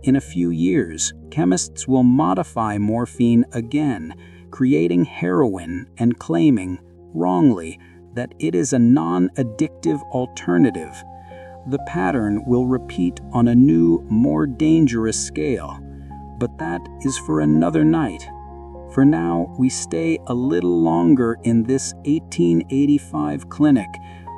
In a few years, chemists will modify morphine again, creating heroin and claiming, wrongly, that it is a non-addictive alternative. The pattern will repeat on a new, more dangerous scale. But that is for another night. For now, we stay a little longer in this 1885 clinic,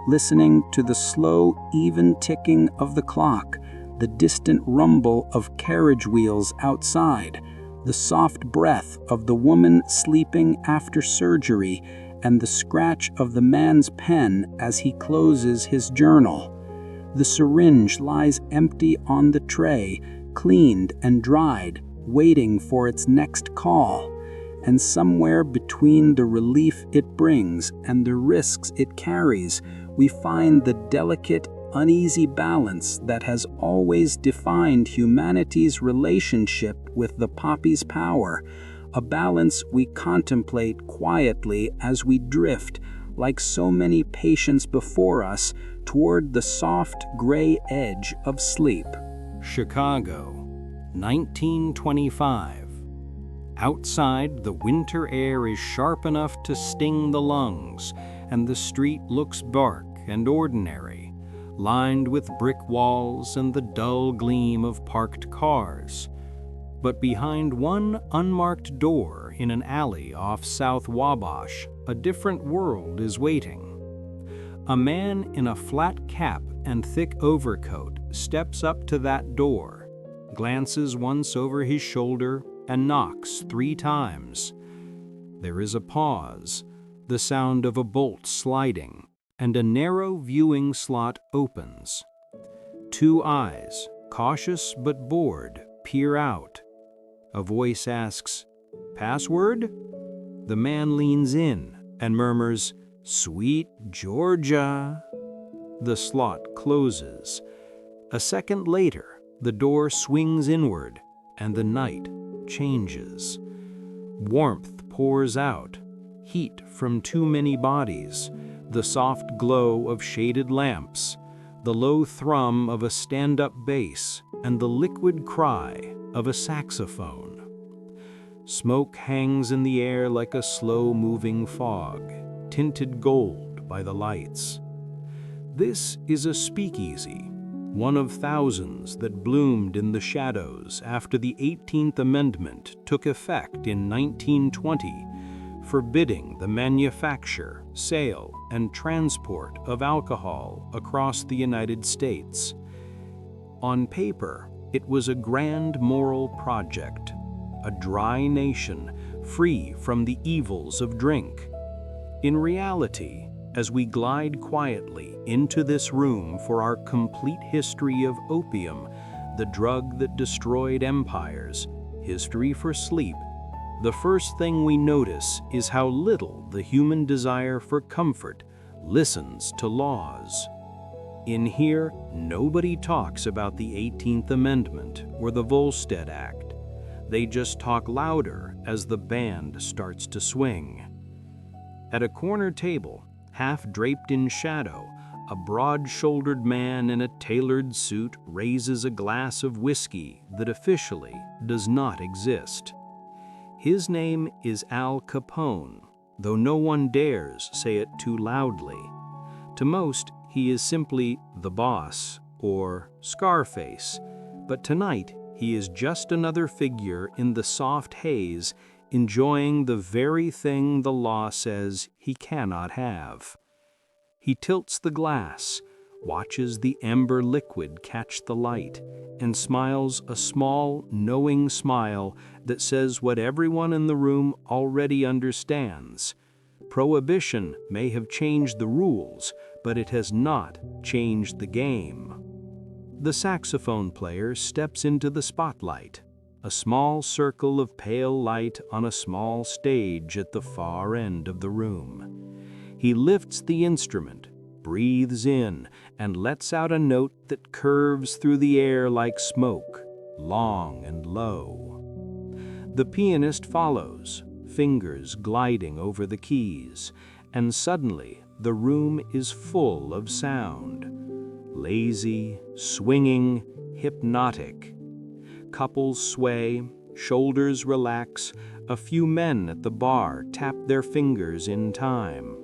listening to the slow, even ticking of the clock, the distant rumble of carriage wheels outside, the soft breath of the woman sleeping after surgery, and the scratch of the man's pen as he closes his journal. The syringe lies empty on the tray, cleaned and dried, waiting for its next call. And somewhere between the relief it brings and the risks it carries, we find the delicate, uneasy balance that has always defined humanity's relationship with the poppy's power, a balance we contemplate quietly as we drift, like so many patients before us, toward the soft gray edge of sleep. Chicago, 1925. Outside, the winter air is sharp enough to sting the lungs, and the street looks dark and ordinary, lined with brick walls and the dull gleam of parked cars. But behind one unmarked door in an alley off South Wabash, a different world is waiting. A man in a flat cap and thick overcoat steps up to that door, glances once over his shoulder, and knocks 3 times. There is a pause, the sound of a bolt sliding, and a narrow viewing slot opens. 2 eyes, cautious but bored, peer out. A voice asks, "Password?" The man leans in and murmurs, "Sweet Georgia." The slot closes. A second later, the door swings inward, and the night changes. Warmth pours out, heat from too many bodies, the soft glow of shaded lamps, the low thrum of a stand-up bass, and the liquid cry of a saxophone. Smoke hangs in the air like a slow-moving fog, tinted gold by the lights. This is a speakeasy, one of thousands that bloomed in the shadows after the 18th Amendment took effect in 1920, forbidding the manufacture, sale, and transport of alcohol across the United States. On paper, it was a grand moral project, a dry nation free from the evils of drink. In reality, as we glide quietly into this room for our complete history of opium, the drug that destroyed empires, history for sleep, the first thing we notice is how little the human desire for comfort listens to laws. In here, nobody talks about the 18th Amendment or the Volstead Act. They just talk louder as the band starts to swing. At a corner table, half draped in shadow, a broad-shouldered man in a tailored suit raises a glass of whiskey that officially does not exist. His name is Al Capone, though no one dares say it too loudly. To most, he is simply the boss, or Scarface, but tonight he is just another figure in the soft haze, enjoying the very thing the law says he cannot have. He tilts the glass, watches the amber liquid catch the light, and smiles a small, knowing smile that says what everyone in the room already understands. Prohibition may have changed the rules, but it has not changed the game. The saxophone player steps into the spotlight, a small circle of pale light on a small stage at the far end of the room. He lifts the instrument, breathes in, and lets out a note that curves through the air like smoke, long and low. The pianist follows, fingers gliding over the keys, and suddenly the room is full of sound. Lazy, swinging, hypnotic. Couples sway, shoulders relax, a few men at the bar tap their fingers in time.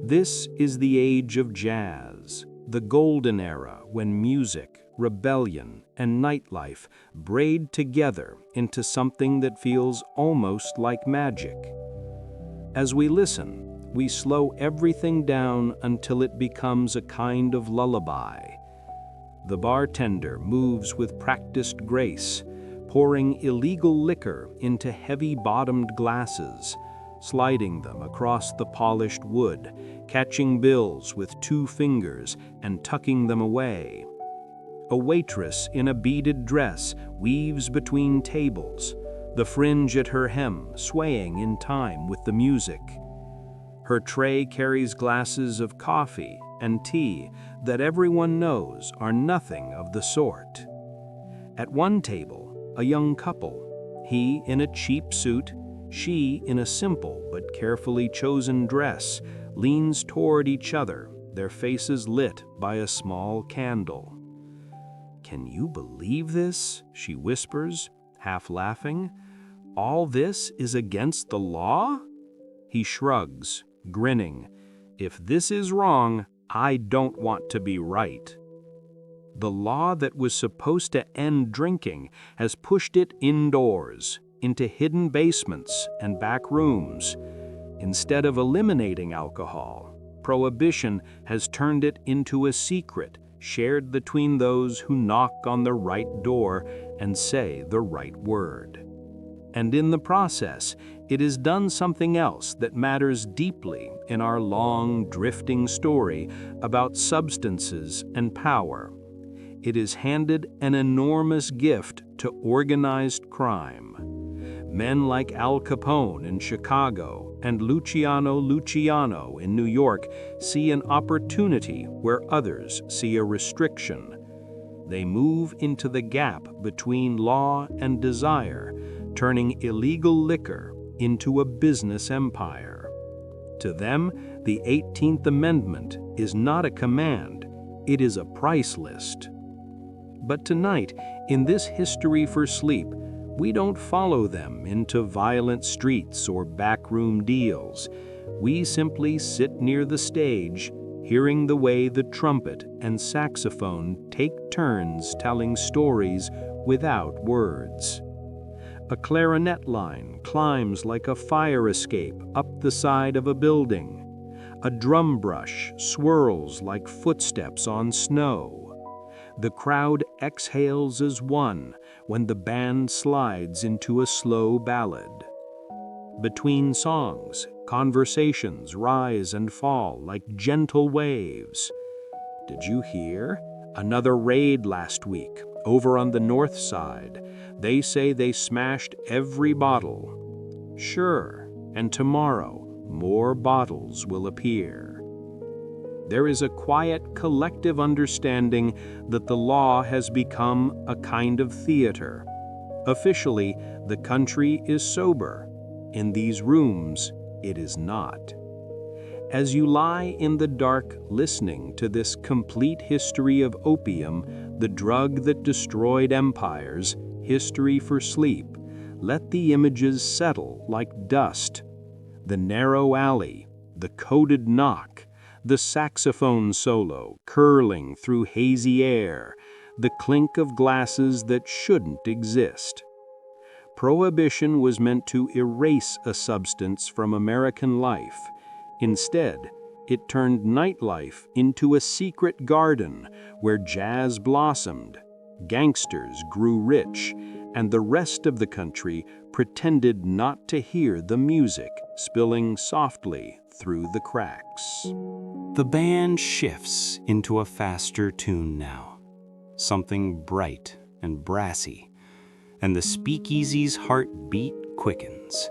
This is the age of jazz, the golden era when music, rebellion, and nightlife braid together into something that feels almost like magic. As we listen, we slow everything down until it becomes a kind of lullaby. The bartender moves with practiced grace, pouring illegal liquor into heavy-bottomed glasses, sliding them across the polished wood, catching bills with 2 fingers and tucking them away. A waitress in a beaded dress weaves between tables, the fringe at her hem swaying in time with the music. Her tray carries glasses of coffee and tea that everyone knows are nothing of the sort. At one table, a young couple, he in a cheap suit, she in a simple but carefully chosen dress, leans toward each other, their faces lit by a small candle. "Can you believe this?" she whispers, half laughing. "All this is against the law?" He shrugs, grinning. "If this is wrong, I don't want to be right." The law that was supposed to end drinking has pushed it indoors, into hidden basements and back rooms. Instead of eliminating alcohol, Prohibition has turned it into a secret shared between those who knock on the right door and say the right word. And in the process, it has done something else that matters deeply in our long, drifting story about substances and power. It has handed an enormous gift to organized crime. Men like Al Capone in Chicago and Luciano in New York see an opportunity where others see a restriction. They move into the gap between law and desire, turning illegal liquor into a business empire. To them, the 18th Amendment is not a command, it is a price list. But tonight, in this History for Sleep, we don't follow them into violent streets or backroom deals. We simply sit near the stage, hearing the way the trumpet and saxophone take turns telling stories without words. A clarinet line climbs like a fire escape up the side of a building. A drum brush swirls like footsteps on snow. The crowd exhales as one when the band slides into a slow ballad. Between songs, conversations rise and fall like gentle waves. "Did you hear? Another raid last week, over on the north side. They say they smashed every bottle." "Sure, and tomorrow more bottles will appear." There is a quiet collective understanding that the law has become a kind of theater. Officially, the country is sober. In these rooms, it is not. As you lie in the dark listening to this complete history of opium, the drug that destroyed empires, History for Sleep, let the images settle like dust. The narrow alley, the coded knock, the saxophone solo curling through hazy air, the clink of glasses that shouldn't exist. Prohibition was meant to erase a substance from American life. Instead, it turned nightlife into a secret garden where jazz blossomed, Gangsters grew rich, and the rest of the country pretended not to hear the music spilling softly through the cracks. The band shifts into a faster tune now, something bright and brassy, and the speakeasy's heartbeat quickens.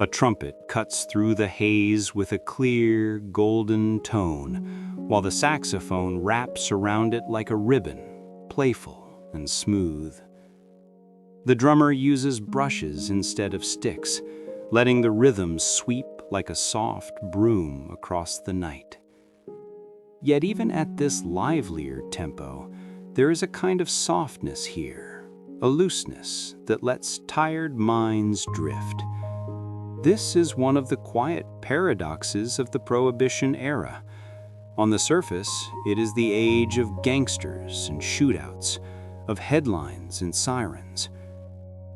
A trumpet cuts through the haze with a clear, golden tone, while the saxophone wraps around it like a ribbon, playful and smooth. The drummer uses brushes instead of sticks, letting the rhythm sweep like a soft broom across the night. Yet even at this livelier tempo, there is a kind of softness here, a looseness that lets tired minds drift. This is one of the quiet paradoxes of the Prohibition era. On the surface, it is the age of gangsters and shootouts, of headlines and sirens.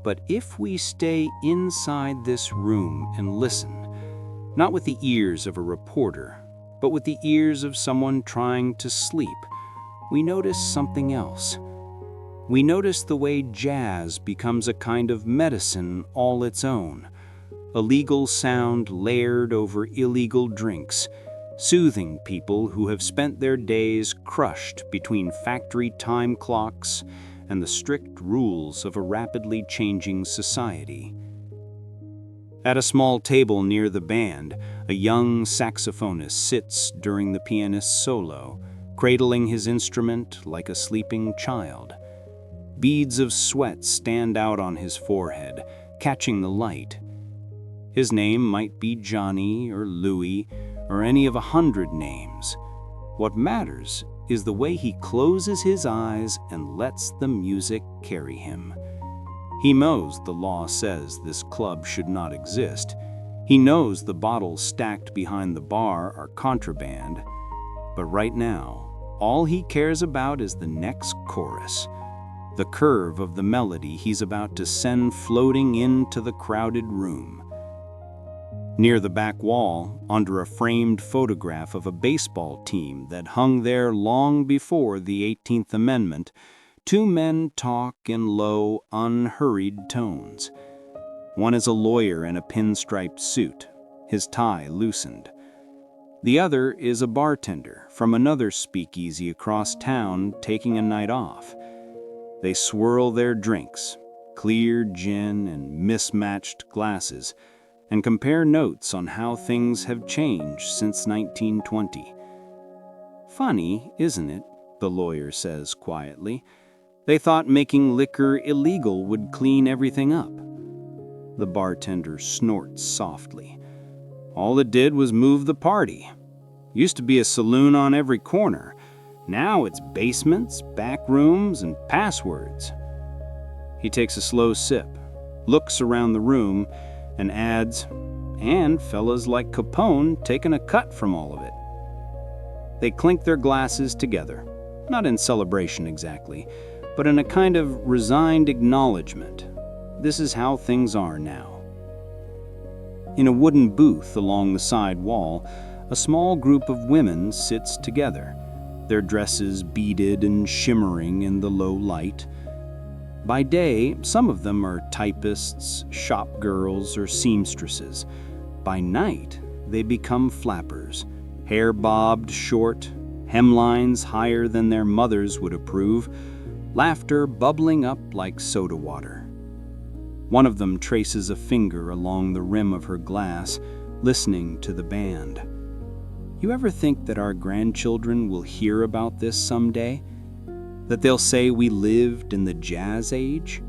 But if we stay inside this room and listen, not with the ears of a reporter, but with the ears of someone trying to sleep, we notice something else. We notice the way jazz becomes a kind of medicine all its own, a legal sound layered over illegal drinks, soothing people who have spent their days crushed between factory time clocks and the strict rules of a rapidly changing society. At a small table near the band, a young saxophonist sits during the pianist's solo, cradling his instrument like a sleeping child. Beads of sweat stand out on his forehead, catching the light. His name might be Johnny or Louis or any of 100 names. What matters is the way he closes his eyes and lets the music carry him. He knows the law says this club should not exist. He knows the bottles stacked behind the bar are contraband. But right now, all he cares about is the next chorus, the curve of the melody he's about to send floating into the crowded room. Near the back wall, under a framed photograph of a baseball team that hung there long before the 18th Amendment, two men talk in low, unhurried tones. One is a lawyer in a pinstriped suit, his tie loosened. The other is a bartender from another speakeasy across town taking a night off. They swirl their drinks, clear gin and mismatched glasses, and compare notes on how things have changed since 1920. Funny, isn't it? The lawyer says quietly. They thought making liquor illegal would clean everything up. The bartender snorts softly. All it did was move the party. Used to be a saloon on every corner. Now it's basements, back rooms, and passwords. He takes a slow sip, looks around the room, and adds, and fellas like Capone taking a cut from all of it. They clink their glasses together, not in celebration exactly, but in a kind of resigned acknowledgement. This is how things are now. In a wooden booth along the side wall, a small group of women sits together, their dresses beaded and shimmering in the low light. By day, some of them are typists, shop girls, or seamstresses. By night, they become flappers, hair bobbed short, hemlines higher than their mothers would approve, laughter bubbling up like soda water. One of them traces a finger along the rim of her glass, listening to the band. You ever think that our grandchildren will hear about this someday? That they'll say we lived in the jazz age?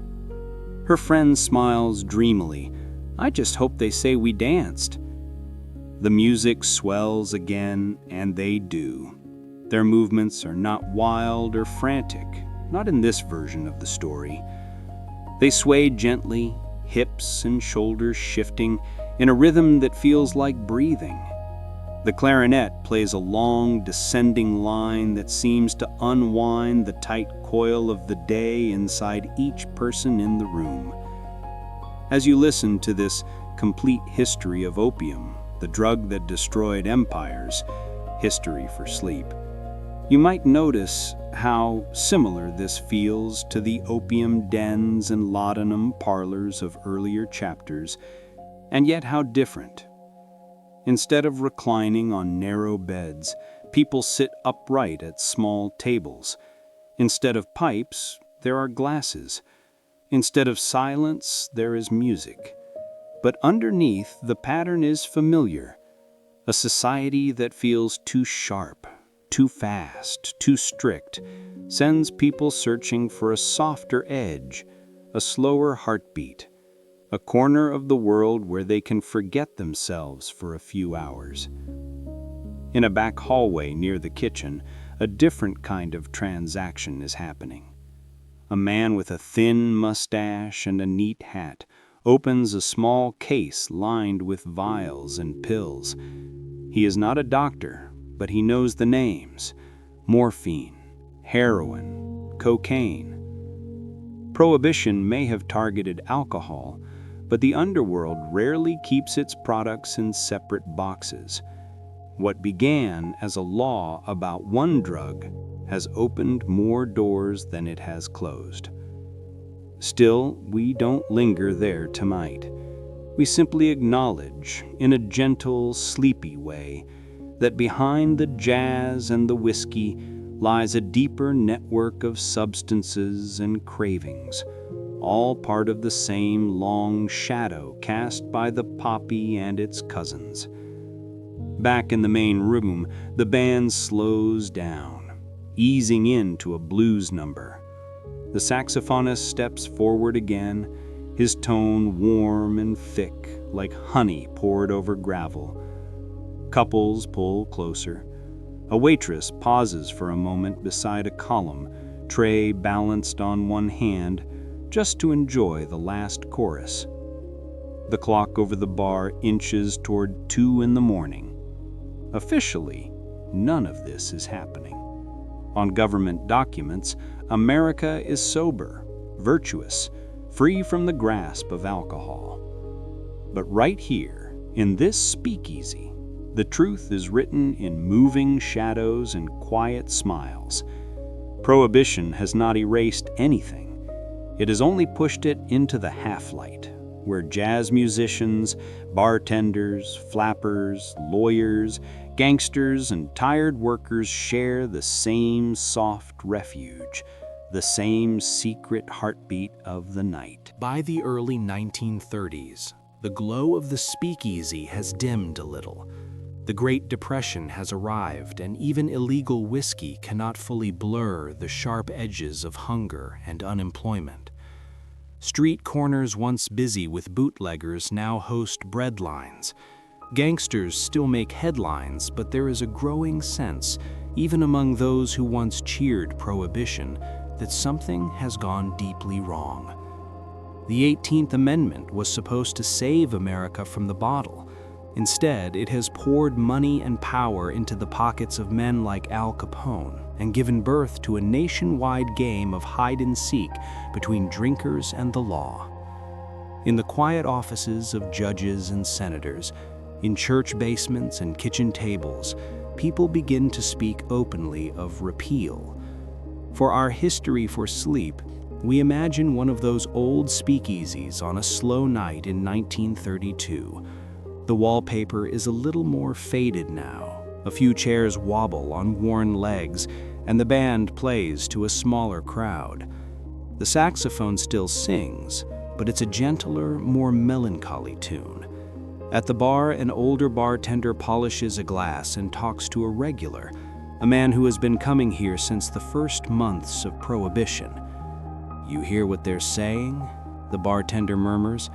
Her friend smiles dreamily. I just hope they say we danced. The music swells again, and they do. Their movements are not wild or frantic, not in this version of the story. They sway gently, hips and shoulders shifting, in a rhythm that feels like breathing. The clarinet plays a long, descending line that seems to unwind the tight coil of the day inside each person in the room. As you listen to this complete history of opium, the drug that destroyed empires, history for sleep, You might notice how similar this feels to the opium dens and laudanum parlors of earlier chapters, and yet how different. Instead of reclining on narrow beds, people sit upright at small tables. Instead of pipes, there are glasses. Instead of silence, there is music. But underneath, the pattern is familiar. A society that feels too sharp, too fast, too strict, sends people searching for a softer edge, a slower heartbeat, a corner of the world where they can forget themselves for a few hours. In a back hallway near the kitchen, a different kind of transaction is happening. A man with a thin mustache and a neat hat opens a small case lined with vials and pills. He is not a doctor, but he knows the names: morphine, heroin, cocaine. Prohibition may have targeted alcohol, but the underworld rarely keeps its products in separate boxes. What began as a law about one drug has opened more doors than it has closed. Still, we don't linger there tonight. We simply acknowledge, in a gentle, sleepy way, that behind the jazz and the whiskey lies a deeper network of substances and cravings, all part of the same long shadow cast by the poppy and its cousins. Back in the main room, the band slows down, easing into a blues number. The saxophonist steps forward again, his tone warm and thick, like honey poured over gravel. Couples pull closer. A waitress pauses for a moment beside a column, tray balanced on one hand, just to enjoy the last chorus. The clock over the bar inches toward 2 a.m. Officially, none of this is happening. On government documents, America is sober, virtuous, free from the grasp of alcohol. But right here, in this speakeasy, the truth is written in moving shadows and quiet smiles. Prohibition has not erased anything. It has only pushed it into the half-light, where jazz musicians, bartenders, flappers, lawyers, gangsters, and tired workers share the same soft refuge, the same secret heartbeat of the night. By the early 1930s, the glow of the speakeasy has dimmed a little. The Great Depression has arrived, and even illegal whiskey cannot fully blur the sharp edges of hunger and unemployment. Street corners once busy with bootleggers now host bread lines. Gangsters still make headlines, but there is a growing sense, even among those who once cheered Prohibition, that something has gone deeply wrong. The 18th Amendment was supposed to save America from the bottle. Instead, it has poured money and power into the pockets of men like Al Capone and given birth to a nationwide game of hide-and-seek between drinkers and the law. In the quiet offices of judges and senators, in church basements and kitchen tables, people begin to speak openly of repeal. For our history for sleep, we imagine one of those old speakeasies on a slow night in 1932. The wallpaper is a little more faded now. A few chairs wobble on worn legs, and the band plays to a smaller crowd. The saxophone still sings, but it's a gentler, more melancholy tune. At the bar, an older bartender polishes a glass and talks to a regular, a man who has been coming here since the first months of Prohibition. "You hear what they're saying?" the bartender murmurs.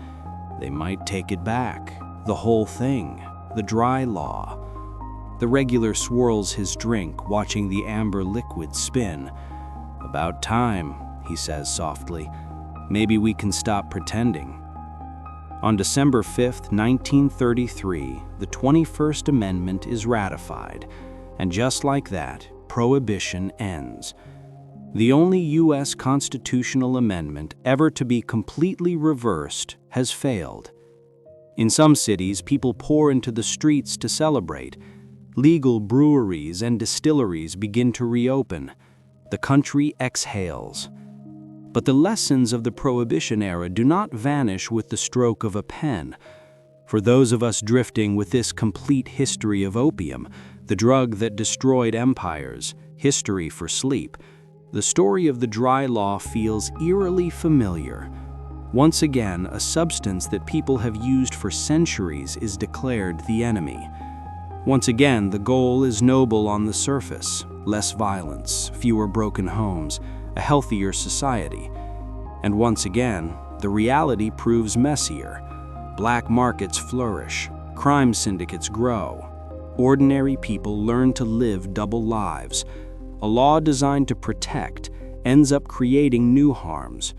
"They might take it back. The whole thing. The dry law." The regular swirls his drink, watching the amber liquid spin. "About time," he says softly. "Maybe we can stop pretending." On December 5, 1933, the 21st Amendment is ratified, and just like that, Prohibition ends. The only U.S. constitutional amendment ever to be completely reversed has failed. In some cities, people pour into the streets to celebrate. Legal breweries and distilleries begin to reopen. The country exhales. But the lessons of the Prohibition era do not vanish with the stroke of a pen. For those of us drifting with this complete history of opium, the drug that destroyed empires, history for sleep, the story of the dry law feels eerily familiar. Once again, a substance that people have used for centuries is declared the enemy. Once again, the goal is noble on the surface: less violence, fewer broken homes, a healthier society. And once again, the reality proves messier. Black markets flourish, crime syndicates grow. Ordinary people learn to live double lives. A law designed to protect ends up creating new harms.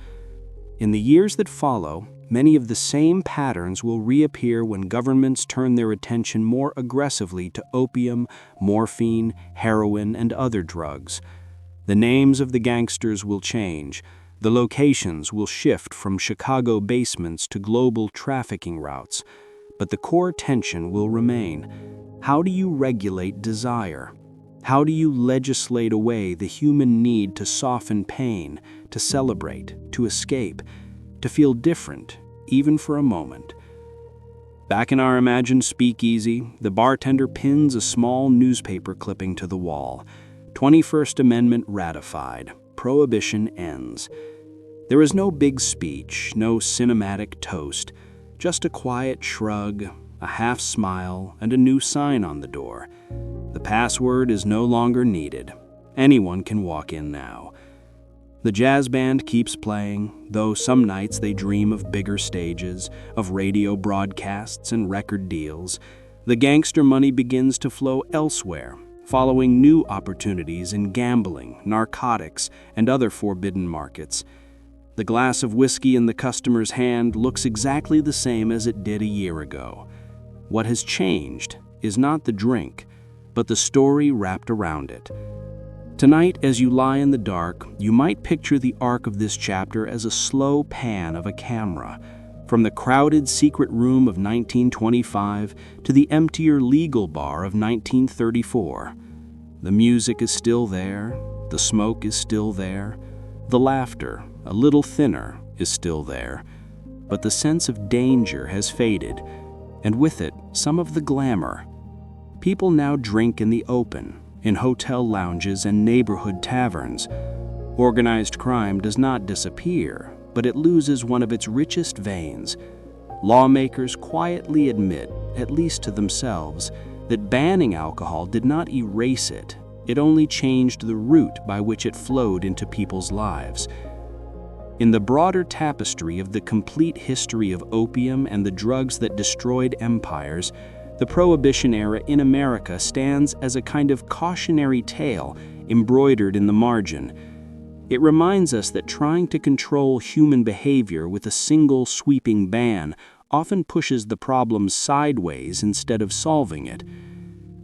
In the years that follow, many of the same patterns will reappear when governments turn their attention more aggressively to opium, morphine, heroin, and other drugs. The names of the gangsters will change. The locations will shift from Chicago basements to global trafficking routes. But the core tension will remain. How do you regulate desire? How do you legislate away the human need to soften pain, to celebrate, to escape, to feel different, even for a moment? Back in our imagined speakeasy, the bartender pins a small newspaper clipping to the wall. 21st Amendment ratified. Prohibition ends. There is no big speech, no cinematic toast, just a quiet shrug, a half smile, and a new sign on the door. The password is no longer needed. Anyone can walk in now. The jazz band keeps playing, though some nights they dream of bigger stages, of radio broadcasts and record deals. The gangster money begins to flow elsewhere, following new opportunities in gambling, narcotics, and other forbidden markets. The glass of whiskey in the customer's hand looks exactly the same as it did a year ago. What has changed is not the drink, but the story wrapped around it. Tonight, as you lie in the dark, you might picture the arc of this chapter as a slow pan of a camera, from the crowded secret room of 1925 to the emptier legal bar of 1934. The music is still there, the smoke is still there, the laughter, a little thinner, is still there, but the sense of danger has faded, and with it, some of the glamour. People now drink in the open, in hotel lounges and neighborhood taverns. Organized crime does not disappear, but it loses one of its richest veins. Lawmakers quietly admit, at least to themselves, that banning alcohol did not erase it. It only changed the route by which it flowed into people's lives. In the broader tapestry of the complete history of opium and the drugs that destroyed empires, the Prohibition era in America stands as a kind of cautionary tale embroidered in the margin. It reminds us that trying to control human behavior with a single sweeping ban often pushes the problem sideways instead of solving it.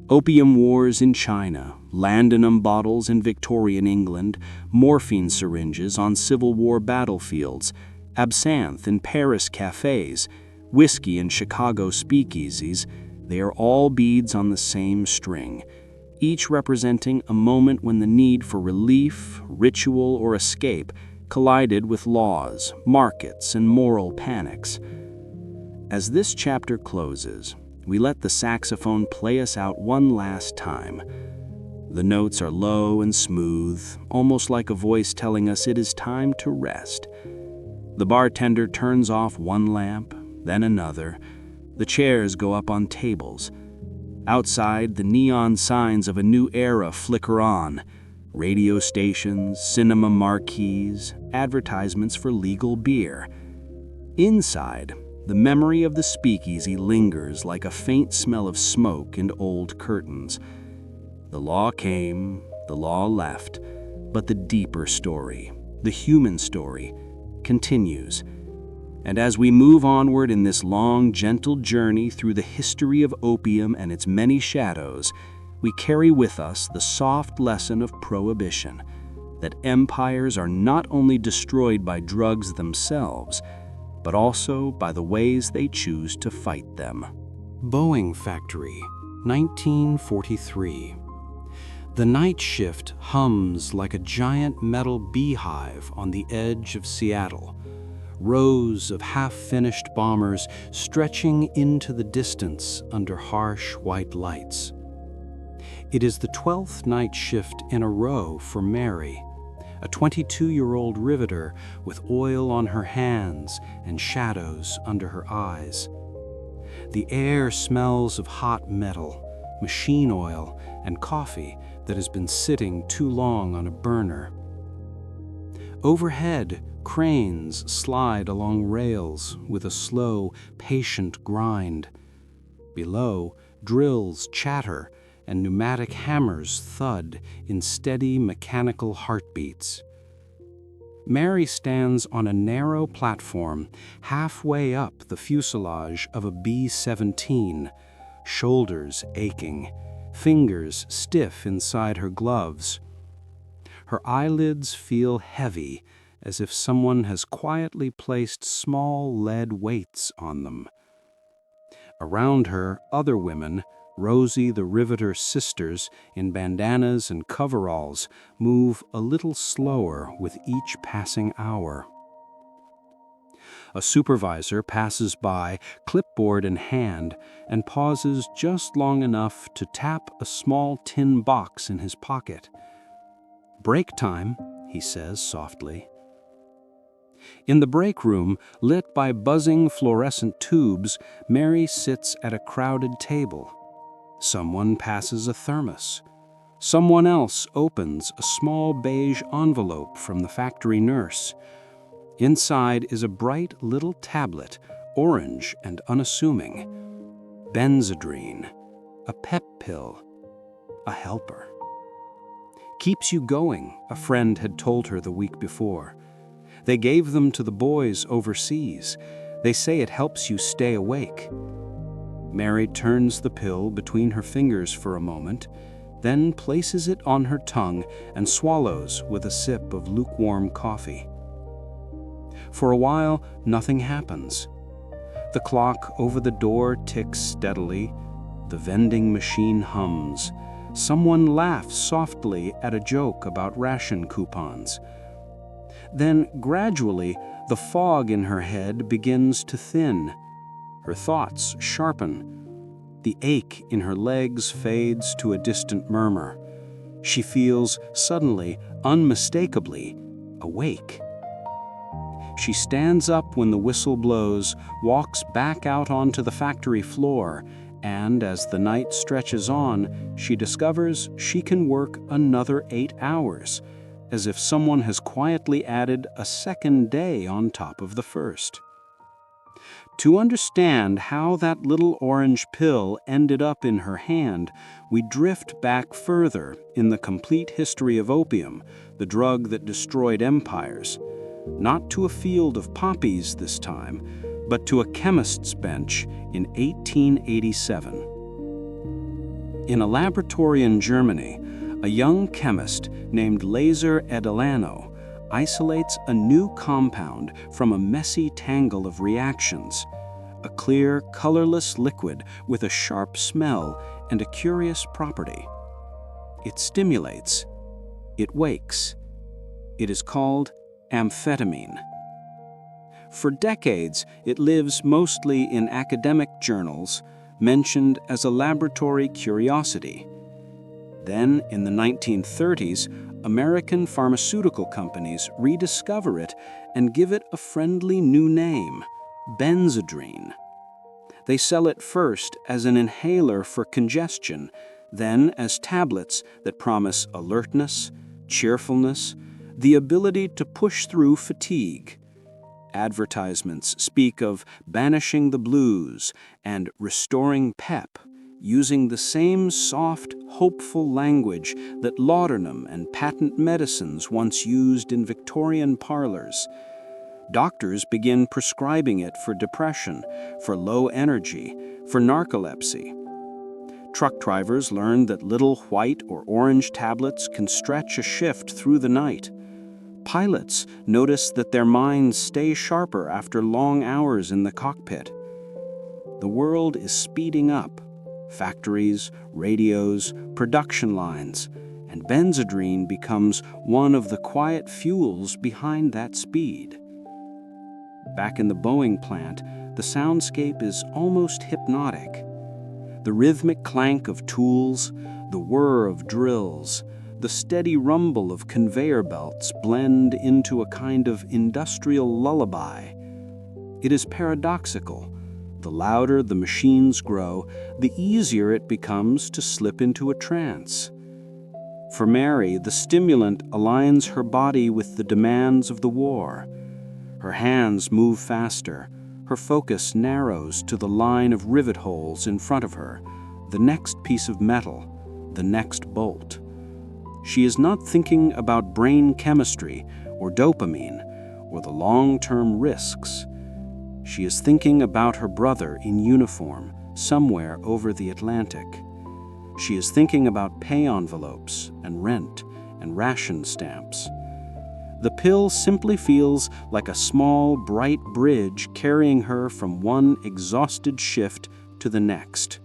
Opium wars in China, Laudanum bottles in Victorian England, morphine syringes on Civil War battlefields, absinthe in Paris cafes, whiskey in Chicago speakeasies, they are all beads on the same string, each representing a moment when the need for relief, ritual, or escape collided with laws, markets, and moral panics. As this chapter closes, we let the saxophone play us out one last time. The notes are low and smooth, almost like a voice telling us it is time to rest. The bartender turns off one lamp, then another. The chairs go up on tables. Outside, the neon signs of a new era flicker on. Radio stations, cinema marquees, advertisements for legal beer. Inside, the memory of the speakeasy lingers like a faint smell of smoke and old curtains. The law came, the law left, but the deeper story, the human story, continues. And as we move onward in this long, gentle journey through the history of opium and its many shadows, we carry with us the soft lesson of prohibition, that empires are not only destroyed by drugs themselves, but also by the ways they choose to fight them. Boeing factory, 1943. The night shift hums like a giant metal beehive on the edge of Seattle, rows of half-finished bombers stretching into the distance under harsh white lights. It is the 12th night shift in a row for Mary, a 22-year-old riveter with oil on her hands and shadows under her eyes. The air smells of hot metal, machine oil, and coffee that has been sitting too long on a burner. Overhead, cranes slide along rails with a slow, patient grind. Below, drills chatter and pneumatic hammers thud in steady mechanical heartbeats. Mary stands on a narrow platform halfway up the fuselage of a B-17, shoulders aching, fingers stiff inside her gloves. Her eyelids feel heavy, as if someone has quietly placed small lead weights on them. Around her, other women, Rosie the Riveter's sisters, in bandanas and coveralls, move a little slower with each passing hour. A supervisor passes by, clipboard in hand, and pauses just long enough to tap a small tin box in his pocket. "Break time," he says softly. In the break room, lit by buzzing fluorescent tubes, Mary sits at a crowded table. Someone passes a thermos. Someone else opens a small beige envelope from the factory nurse. Inside is a bright little tablet, orange and unassuming. Benzedrine, a pep pill, a helper. "Keeps you going," a friend had told her the week before. "They gave them to the boys overseas. They say it helps you stay awake." Mary turns the pill between her fingers for a moment, then places it on her tongue and swallows with a sip of lukewarm coffee. For a while, nothing happens. The clock over the door ticks steadily. The vending machine hums. Someone laughs softly at a joke about ration coupons. Then, gradually, the fog in her head begins to thin. Her thoughts sharpen. The ache in her legs fades to a distant murmur. She feels suddenly, unmistakably, awake. She stands up when the whistle blows, walks back out onto the factory floor, and as the night stretches on, she discovers she can work another 8 hours, as if someone has quietly added a second day on top of the first. To understand how that little orange pill ended up in her hand, we drift back further in the Complete History of Opium, the drug that destroyed empires. Not to a field of poppies this time, but to a chemist's bench in 1887. In a laboratory in Germany, a young chemist named Laser Edelano isolates a new compound from a messy tangle of reactions, a clear, colorless liquid with a sharp smell and a curious property. It stimulates. It wakes. It is called amphetamine. For decades, it lives mostly in academic journals, mentioned as a laboratory curiosity. Then, in the 1930s, American pharmaceutical companies rediscover it and give it a friendly new name, Benzedrine. They sell it first as an inhaler for congestion, then as tablets that promise alertness, cheerfulness, the ability to push through fatigue. Advertisements speak of banishing the blues and restoring pep, using the same soft, hopeful language that laudanum and patent medicines once used in Victorian parlors. Doctors begin prescribing it for depression, for low energy, for narcolepsy. Truck drivers learn that little white or orange tablets can stretch a shift through the night. Pilots notice that their minds stay sharper after long hours in the cockpit. The world is speeding up. factories, radios, production lines, and Benzedrine becomes one of the quiet fuels behind that speed. Back in the Boeing plant, the soundscape is almost hypnotic. The rhythmic clank of tools, the whir of drills, the steady rumble of conveyor belts blend into a kind of industrial lullaby. It is paradoxical. The louder the machines grow, the easier it becomes to slip into a trance. For Mary, the stimulant aligns her body with the demands of the war. Her hands move faster. Her focus narrows to the line of rivet holes in front of her, the next piece of metal, the next bolt. She is not thinking about brain chemistry or dopamine or the long-term risks. She is thinking about her brother in uniform somewhere over the Atlantic. She is thinking about pay envelopes and rent and ration stamps. The pill simply feels like a small, bright bridge carrying her from one exhausted shift to the next.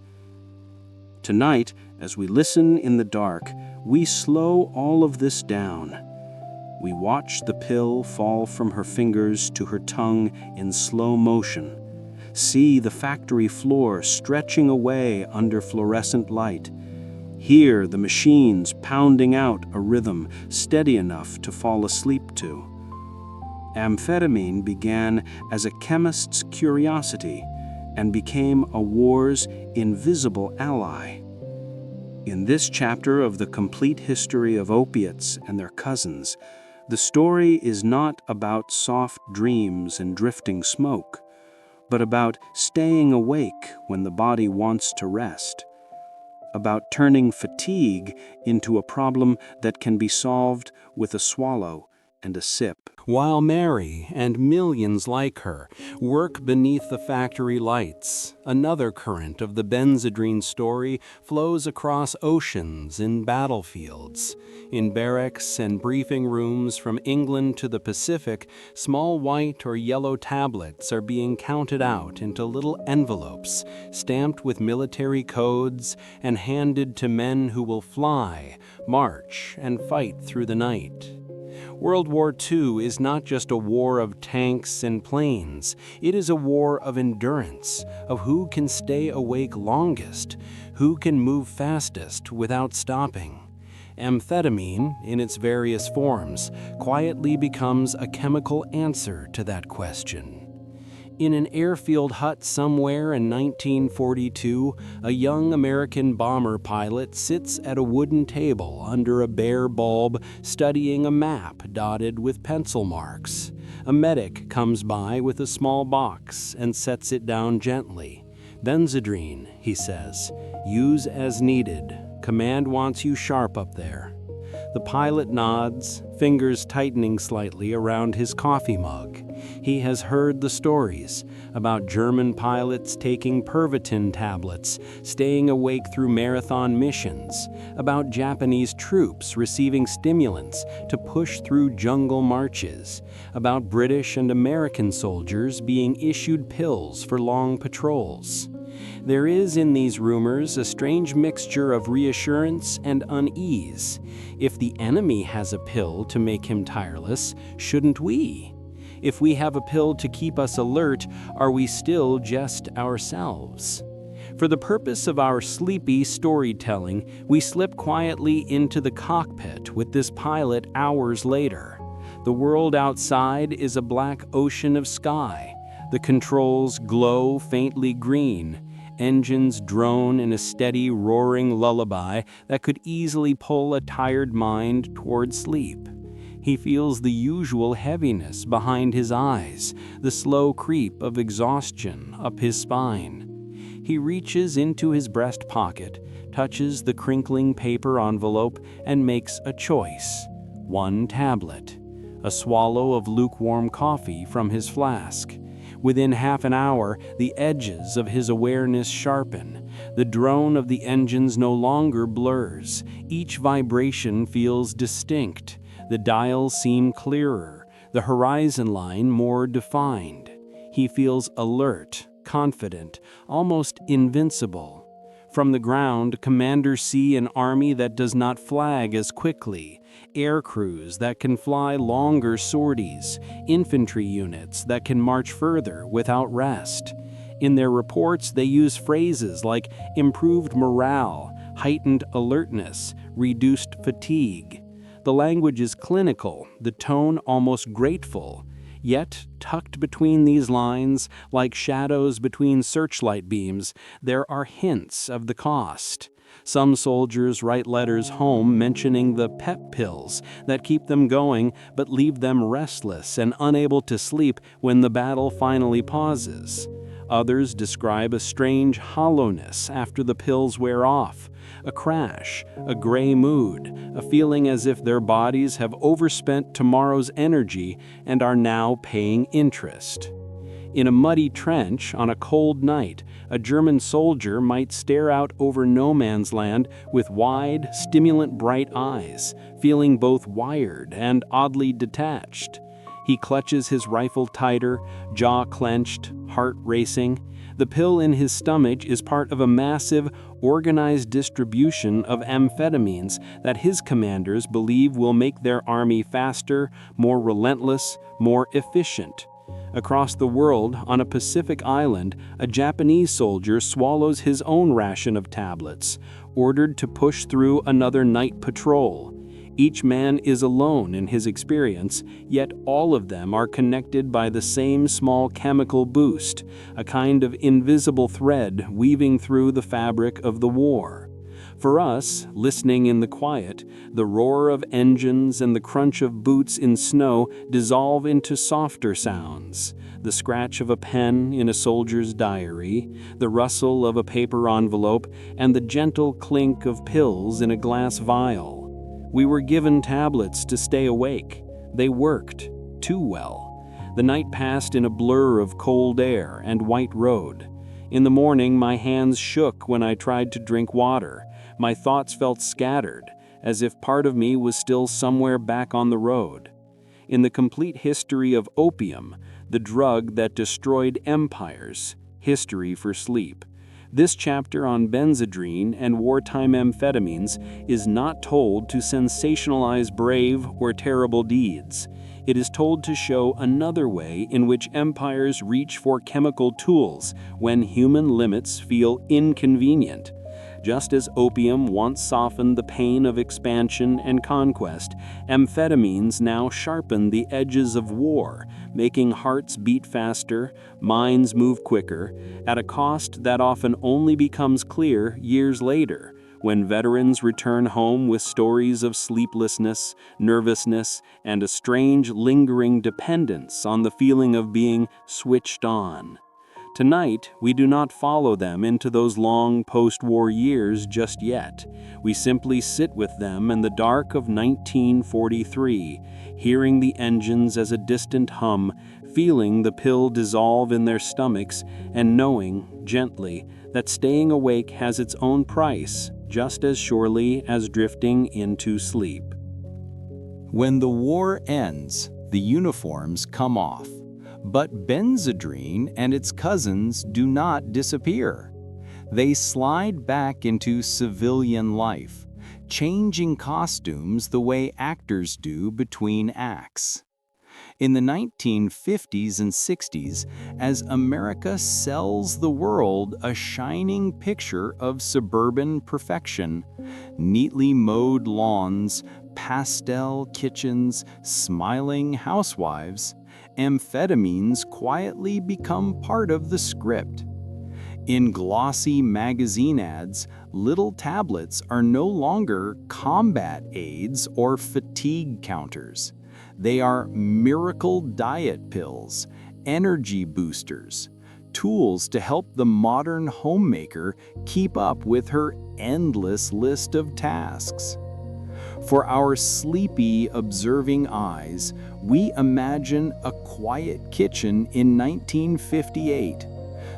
Tonight, as we listen in the dark, we slow all of this down. We watch the pill fall from her fingers to her tongue in slow motion, see the factory floor stretching away under fluorescent light, hear the machines pounding out a rhythm steady enough to fall asleep to. Amphetamine began as a chemist's curiosity and became a war's invisible ally. In this chapter of the Complete History of Opiates and Their Cousins, the story is not about soft dreams and drifting smoke, but about staying awake when the body wants to rest, about turning fatigue into a problem that can be solved with a swallow and a sip. While Mary and millions like her work beneath the factory lights, another current of the Benzedrine story flows across oceans in battlefields. In barracks and briefing rooms from England to the Pacific, small white or yellow tablets are being counted out into little envelopes, stamped with military codes and handed to men who will fly, march, and fight through the night. World War II is not just a war of tanks and planes. It is a war of endurance, of who can stay awake longest, who can move fastest without stopping. Amphetamine, in its various forms, quietly becomes a chemical answer to that question. In an airfield hut somewhere in 1942, a young American bomber pilot sits at a wooden table under a bare bulb studying a map dotted with pencil marks. A medic comes by with a small box and sets it down gently. "Benzedrine," he says. "Use as needed. Command wants you sharp up there." The pilot nods, fingers tightening slightly around his coffee mug. He has heard the stories about German pilots taking Pervitin tablets, staying awake through marathon missions, about Japanese troops receiving stimulants to push through jungle marches, about British and American soldiers being issued pills for long patrols. There is in these rumors a strange mixture of reassurance and unease. If the enemy has a pill to make him tireless, shouldn't we? If we have a pill to keep us alert, are we still just ourselves? For the purpose of our sleepy storytelling, we slip quietly into the cockpit with this pilot hours later. The world outside is a black ocean of sky. The controls glow faintly green. Engines drone in a steady, roaring lullaby that could easily pull a tired mind toward sleep. He feels the usual heaviness behind his eyes, the slow creep of exhaustion up his spine. He reaches into his breast pocket, touches the crinkling paper envelope, and makes a choice. One tablet. A swallow of lukewarm coffee from his flask. Within half an hour, the edges of his awareness sharpen. The drone of the engines no longer blurs. Each vibration feels distinct. The dials seem clearer, the horizon line more defined. He feels alert, confident, almost invincible. From the ground, commanders see an army that does not flag as quickly, air crews that can fly longer sorties, infantry units that can march further without rest. In their reports, they use phrases like improved morale, heightened alertness, reduced fatigue. The language is clinical, the tone almost grateful. Yet, tucked between these lines, like shadows between searchlight beams, there are hints of the cost. Some soldiers write letters home mentioning the pep pills that keep them going but leave them restless and unable to sleep when the battle finally pauses. Others describe a strange hollowness after the pills wear off, a crash, a gray mood, a feeling as if their bodies have overspent tomorrow's energy and are now paying interest. In a muddy trench on a cold night, a German soldier might stare out over no man's land with wide, stimulant-bright eyes, feeling both wired and oddly detached. He clutches his rifle tighter, jaw clenched, heart racing. The pill in his stomach is part of a massive, organized distribution of amphetamines that his commanders believe will make their army faster, more relentless, more efficient. Across the world, on a Pacific island, a Japanese soldier swallows his own ration of tablets, ordered to push through another night patrol. Each man is alone in his experience, yet all of them are connected by the same small chemical boost, a kind of invisible thread weaving through the fabric of the war. For us, listening in the quiet, the roar of engines and the crunch of boots in snow dissolve into softer sounds. The scratch of a pen in a soldier's diary, the rustle of a paper envelope, and the gentle clink of pills in a glass vial. We were given tablets to stay awake. They worked, too well. The night passed in a blur of cold air and white road. In the morning, my hands shook when I tried to drink water. My thoughts felt scattered, as if part of me was still somewhere back on the road. In the Complete History of Opium, the drug that destroyed empires, history for sleep, this chapter on Benzedrine and wartime amphetamines is not told to sensationalize brave or terrible deeds. It is told to show another way in which empires reach for chemical tools when human limits feel inconvenient. Just as opium once softened the pain of expansion and conquest, amphetamines now sharpen the edges of war, making hearts beat faster, minds move quicker, at a cost that often only becomes clear years later, when veterans return home with stories of sleeplessness, nervousness, and a strange lingering dependence on the feeling of being switched on. Tonight, we do not follow them into those long post-war years just yet. We simply sit with them in the dark of 1943, hearing the engines as a distant hum, feeling the pill dissolve in their stomachs, and knowing, gently, that staying awake has its own price, just as surely as drifting into sleep. When the war ends, the uniforms come off. But Benzedrine and its cousins do not disappear. They slide back into civilian life, changing costumes the way actors do between acts. In the 1950s and 60s, as America sells the world a shining picture of suburban perfection, neatly mowed lawns, pastel kitchens, smiling housewives, amphetamines quietly become part of the script. In glossy magazine ads, little tablets are no longer combat aids or fatigue counters. They are miracle diet pills, energy boosters, tools to help the modern homemaker keep up with her endless list of tasks. For our sleepy, observing eyes, we imagine a quiet kitchen in 1958.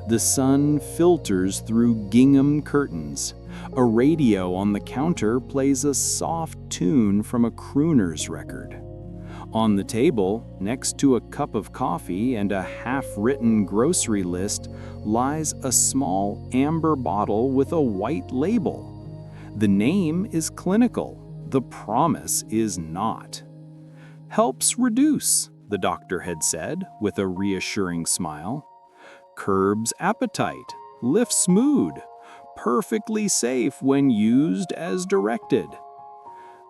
The sun filters through gingham curtains. A radio on the counter plays a soft tune from a crooner's record. On the table, next to a cup of coffee and a half-written grocery list, lies a small amber bottle with a white label. The name is clinical, the promise is not. "Helps reduce," the doctor had said with a reassuring smile. "Curbs appetite, lifts mood, perfectly safe when used as directed."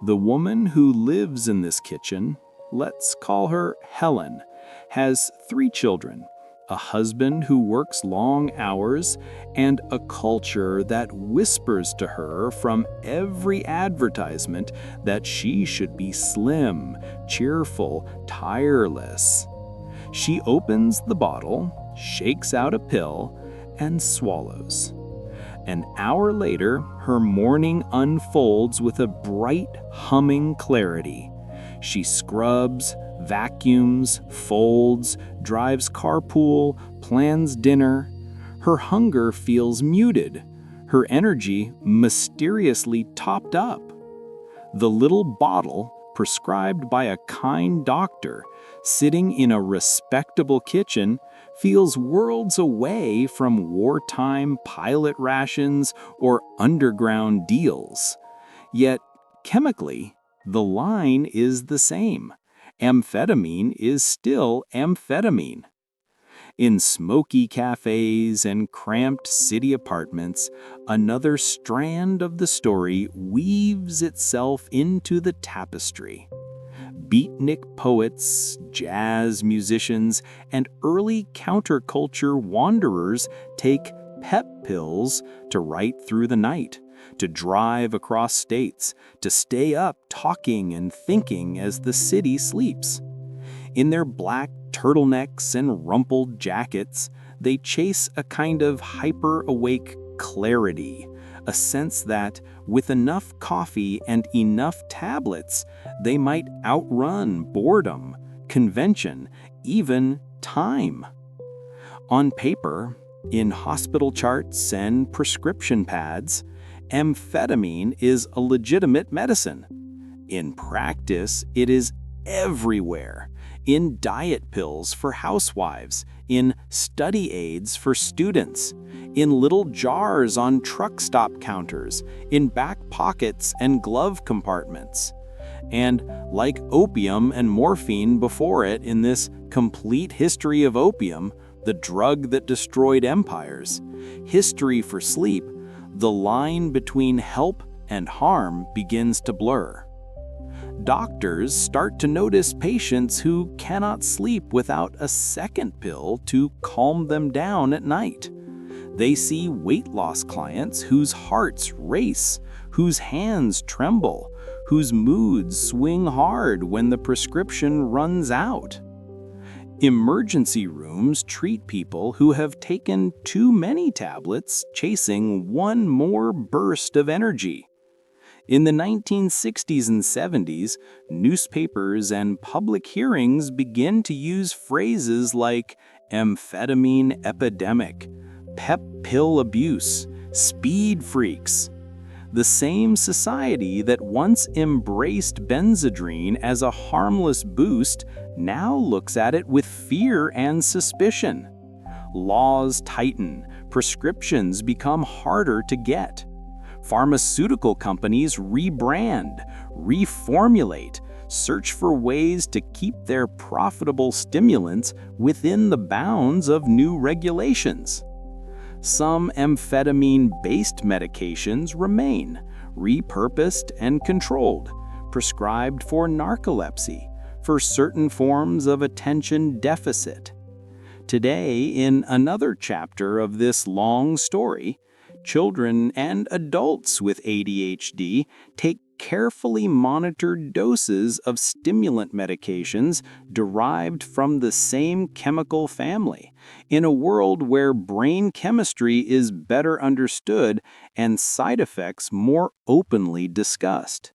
The woman who lives in this kitchen, let's call her Helen, has 3 children, a husband who works long hours, and a culture that whispers to her from every advertisement that she should be slim, cheerful, tireless. She opens the bottle, shakes out a pill, and swallows. An hour later, her morning unfolds with a bright, humming clarity. She scrubs, vacuums, folds, drives carpool, plans dinner. Her hunger feels muted, her energy mysteriously topped up. The little bottle, prescribed by a kind doctor, sitting in a respectable kitchen, feels worlds away from wartime pilot rations or underground deals. Yet, chemically, the line is the same. Amphetamine is still amphetamine. In smoky cafes and cramped city apartments, another strand of the story weaves itself into the tapestry. Beatnik poets, jazz musicians, and early counterculture wanderers take pep pills to write through the night, to drive across states, to stay up talking and thinking as the city sleeps. In their black turtlenecks and rumpled jackets, they chase a kind of hyper-awake clarity, a sense that, with enough coffee and enough tablets, they might outrun boredom, convention, even time. On paper, in hospital charts and prescription pads, amphetamine is a legitimate medicine. In practice, it is everywhere. In diet pills for housewives, in study aids for students, in little jars on truck stop counters, in back pockets and glove compartments. And like opium and morphine before it in this Complete History of Opium, the drug that destroyed empires, history for sleep, the line between help and harm begins to blur. Doctors start to notice patients who cannot sleep without a second pill to calm them down at night. They see weight loss clients whose hearts race, whose hands tremble, whose moods swing hard when the prescription runs out. Emergency rooms treat people who have taken too many tablets, chasing one more burst of energy. In the 1960s and 70s, newspapers and public hearings begin to use phrases like amphetamine epidemic, pep pill abuse, speed freaks. The same society that once embraced Benzedrine as a harmless boost now looks at it with fear and suspicion. Laws tighten, prescriptions become harder to get. Pharmaceutical companies rebrand, reformulate, search for ways to keep their profitable stimulants within the bounds of new regulations. Some amphetamine-based medications remain, repurposed and controlled, prescribed for narcolepsy, for certain forms of attention deficit. Today, in another chapter of this long story, children and adults with ADHD take carefully monitored doses of stimulant medications derived from the same chemical family, in a world where brain chemistry is better understood and side effects more openly discussed.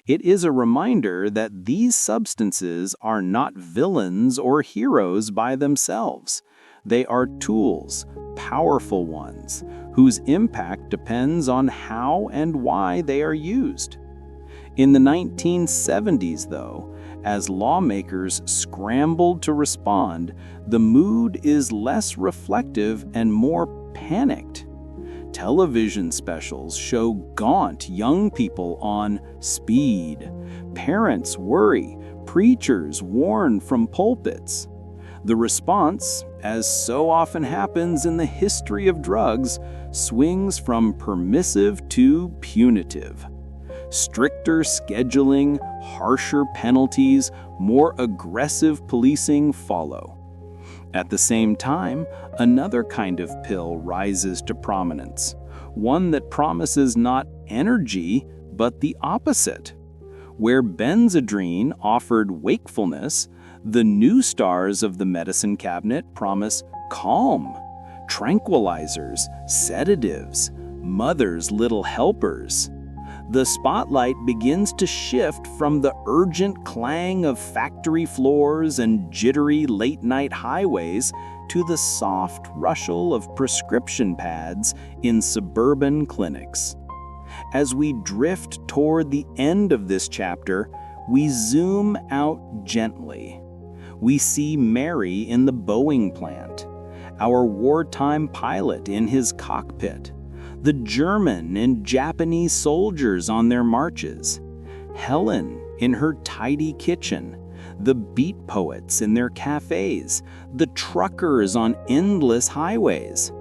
It is a reminder that these substances are not villains or heroes by themselves. They are tools, powerful ones, whose impact depends on how and why they are used. In the 1970s, though, As lawmakers scrambled to respond, the mood is less reflective and more panicked. Television specials show gaunt young people on speed. Parents worry, preachers warn from pulpits. The response, as so often happens in the history of drugs, swings from permissive to punitive. Stricter scheduling, harsher penalties, more aggressive policing follow. At the same time, another kind of pill rises to prominence, one that promises not energy, but the opposite. Where Benzedrine offered wakefulness, the new stars of the medicine cabinet promise calm. Tranquilizers, sedatives, mother's little helpers. The spotlight begins to shift from the urgent clang of factory floors and jittery late-night highways to the soft rustle of prescription pads in suburban clinics. As we drift toward the end of this chapter, we zoom out gently. We see Mary in the Boeing plant, our wartime pilot in his cockpit, the German and Japanese soldiers on their marches, Helen in her tidy kitchen, the beat poets in their cafes, the truckers on endless highways.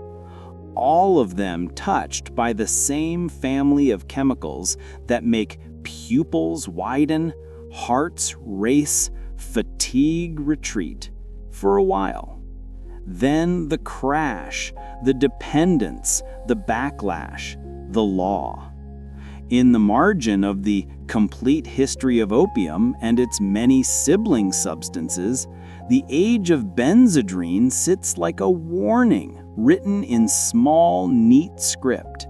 All of them touched by the same family of chemicals that make pupils widen, hearts race, fatigue retreat for a while. Then the crash, the dependence, the backlash, the law. In the margin of the Complete History of Opium and its many sibling substances, the age of Benzedrine sits like a warning written in small, neat script.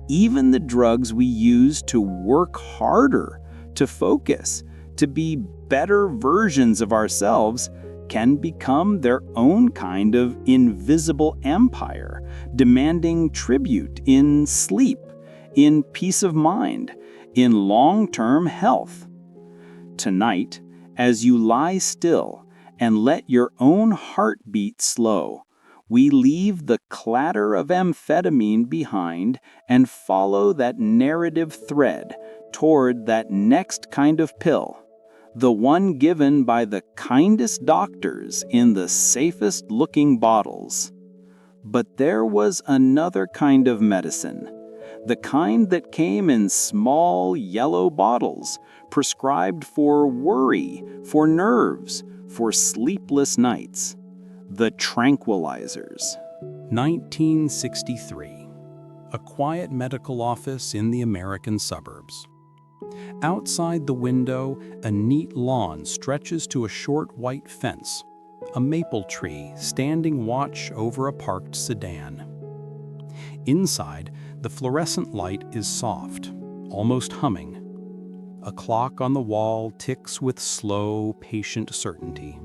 Even the drugs we use to work harder, to focus, to be better versions of ourselves can become their own kind of invisible empire, demanding tribute in sleep, in peace of mind, in long-term health. Tonight, as you lie still and let your own heart beat slow, we leave the clatter of amphetamine behind and follow that narrative thread toward that next kind of pill, the one given by the kindest doctors in the safest-looking bottles. But there was another kind of medicine, the kind that came in small yellow bottles, prescribed for worry, for nerves, for sleepless nights. The tranquilizers. 1963. A quiet medical office in the American suburbs. Outside the window, a neat lawn stretches to a short white fence, a maple tree standing watch over a parked sedan. Inside, the fluorescent light is soft, almost humming. A clock on the wall ticks with slow, patient certainty.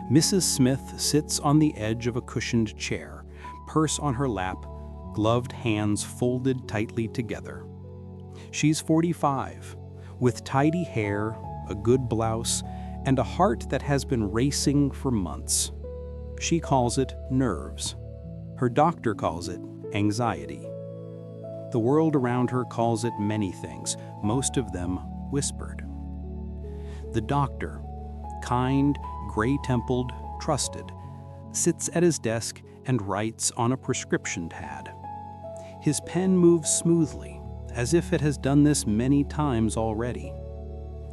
Mrs. Smith sits on the edge of a cushioned chair, purse on her lap, gloved hands folded tightly together. She's 45, with tidy hair, a good blouse, and a heart that has been racing for months. She calls it nerves. Her doctor calls it anxiety. The world around her calls it many things, most of them whispered. The doctor, kind, gray-templed, trusted, sits at his desk and writes on a prescription pad. His pen moves smoothly, as if it has done this many times already.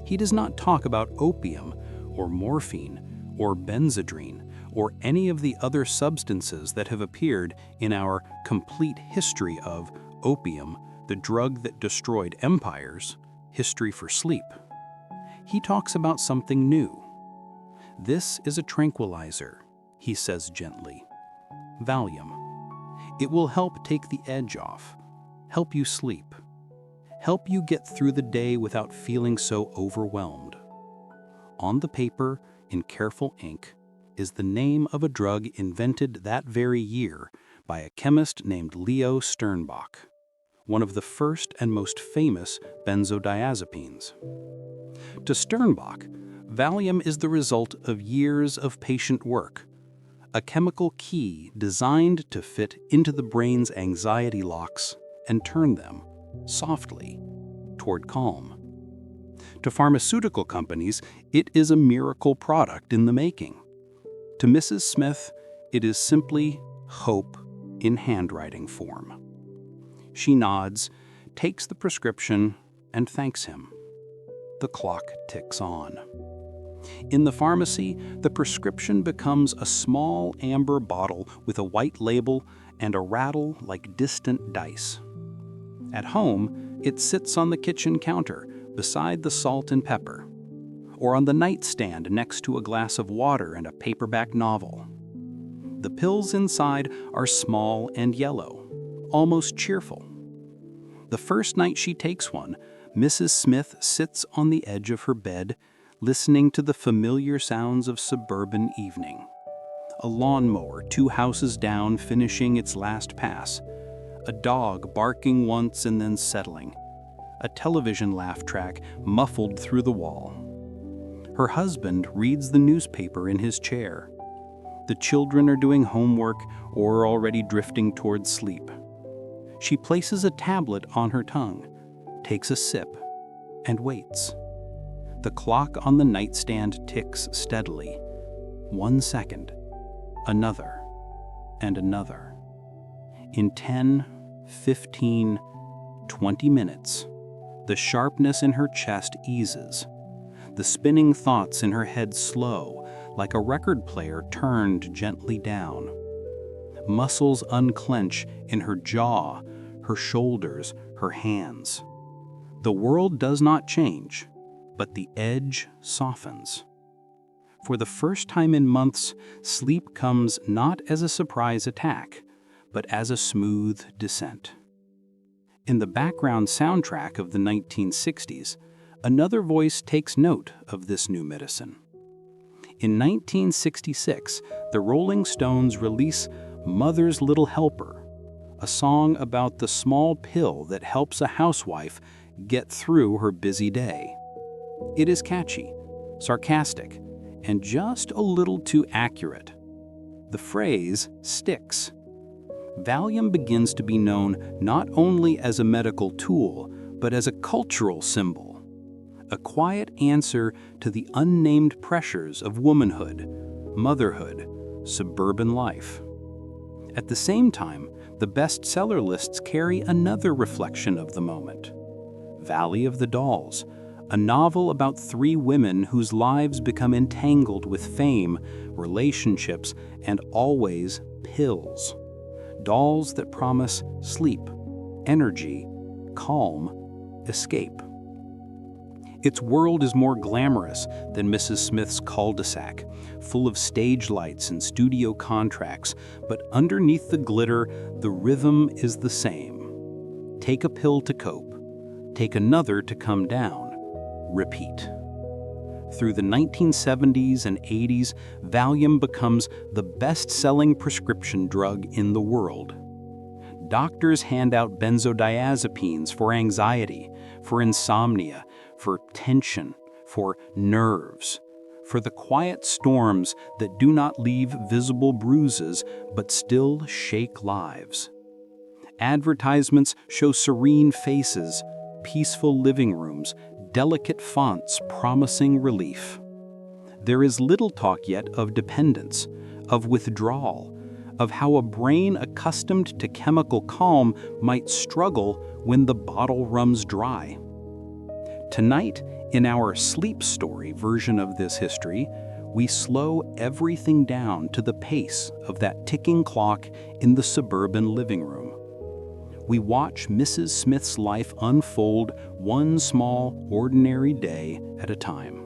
He does not talk about opium, or morphine, or Benzedrine, or any of the other substances that have appeared in our Complete History of Opium, the drug that destroyed empires, History for Sleep. He talks about something new. This is a tranquilizer, he says gently. Valium. It will help take the edge off, help you sleep, help you get through the day without feeling so overwhelmed. On the paper, in careful ink, is the name of a drug invented that very year by a chemist named Leo Sternbach, one of the first and most famous benzodiazepines. To Sternbach, Valium is the result of years of patient work, a chemical key designed to fit into the brain's anxiety locks and turn them, softly, toward calm. To pharmaceutical companies, it is a miracle product in the making. To Mrs. Smith, it is simply hope in handwriting form. She nods, takes the prescription, and thanks him. The clock ticks on. In the pharmacy, the prescription becomes a small amber bottle with a white label and a rattle like distant dice. At home, it sits on the kitchen counter beside the salt and pepper, or on the nightstand next to a glass of water and a paperback novel. The pills inside are small and yellow, almost cheerful. The first night she takes one, Mrs. Smith sits on the edge of her bed, listening to the familiar sounds of suburban evening. A lawnmower 2 houses down finishing its last pass, a dog barking once and then settling, a television laugh track muffled through the wall. Her husband reads the newspaper in his chair. The children are doing homework or already drifting towards sleep. She places a tablet on her tongue, takes a sip, and waits. The clock on the nightstand ticks steadily. 1 second, another, and another. In 10, 15, 20 minutes, the sharpness in her chest eases. The spinning thoughts in her head slow, like a record player turned gently down. Muscles unclench in her jaw, her shoulders, her hands. The world does not change, but the edge softens. For the first time in months, sleep comes not as a surprise attack, but as a smooth descent. In the background soundtrack of the 1960s, another voice takes note of this new medicine. In 1966, the Rolling Stones release Mother's Little Helper, a song about the small pill that helps a housewife get through her busy day. It is catchy, sarcastic, and just a little too accurate. The phrase sticks. Valium begins to be known not only as a medical tool, but as a cultural symbol, a quiet answer to the unnamed pressures of womanhood, motherhood, suburban life. At the same time, the bestseller lists carry another reflection of the moment. Valley of the Dolls, a novel about 3 women whose lives become entangled with fame, relationships, and always pills. Dolls that promise sleep, energy, calm, escape. Its world is more glamorous than Mrs. Smith's cul-de-sac, full of stage lights and studio contracts, but underneath the glitter, the rhythm is the same. Take a pill to cope, take another to come down, repeat. Through the 1970s and 80s, Valium becomes the best-selling prescription drug in the world. Doctors hand out benzodiazepines for anxiety, for insomnia, for tension, for nerves, for the quiet storms that do not leave visible bruises but still shake lives. Advertisements show serene faces, peaceful living rooms, delicate fonts promising relief. There is little talk yet of dependence, of withdrawal, of how a brain accustomed to chemical calm might struggle when the bottle runs dry. Tonight, in our sleep story version of this history, we slow everything down to the pace of that ticking clock in the suburban living room. We watch Mrs. Smith's life unfold one small, ordinary day at a time.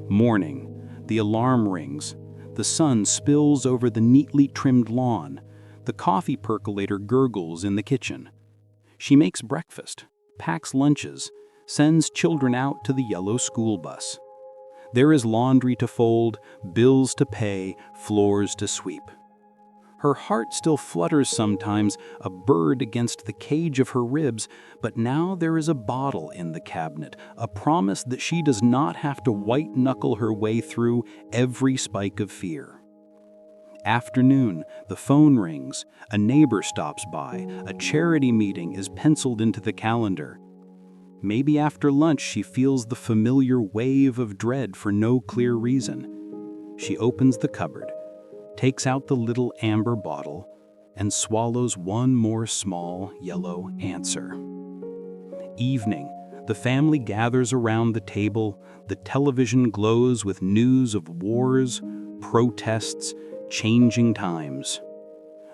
Morning, the alarm rings, the sun spills over the neatly trimmed lawn, the coffee percolator gurgles in the kitchen. She makes breakfast, packs lunches, sends children out to the yellow school bus. There is laundry to fold, bills to pay, floors to sweep. Her heart still flutters sometimes, a bird against the cage of her ribs, but now there is a bottle in the cabinet, a promise that she does not have to white-knuckle her way through every spike of fear. Afternoon, the phone rings, a neighbor stops by, a charity meeting is penciled into the calendar. Maybe after lunch she feels the familiar wave of dread for no clear reason. She opens the cupboard, takes out the little amber bottle, and swallows one more small yellow answer. Evening, the family gathers around the table, the television glows with news of wars, protests, changing times.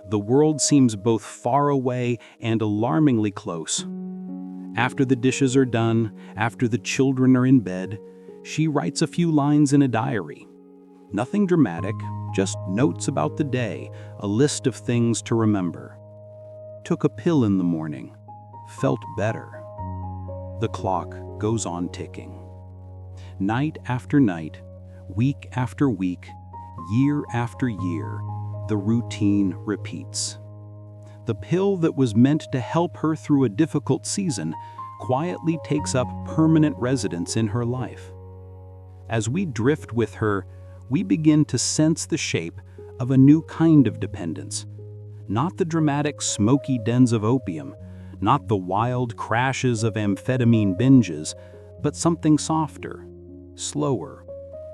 The world seems both far away and alarmingly close. After the dishes are done, after the children are in bed, she writes a few lines in a diary. Nothing dramatic, just notes about the day, a list of things to remember. Took a pill in the morning, felt better. The clock goes on ticking. Night after night, week after week, year after year, the routine repeats. The pill that was meant to help her through a difficult season quietly takes up permanent residence in her life. As we drift with her, we begin to sense the shape of a new kind of dependence. Not the dramatic smoky dens of opium, not the wild crashes of amphetamine binges, but something softer, slower,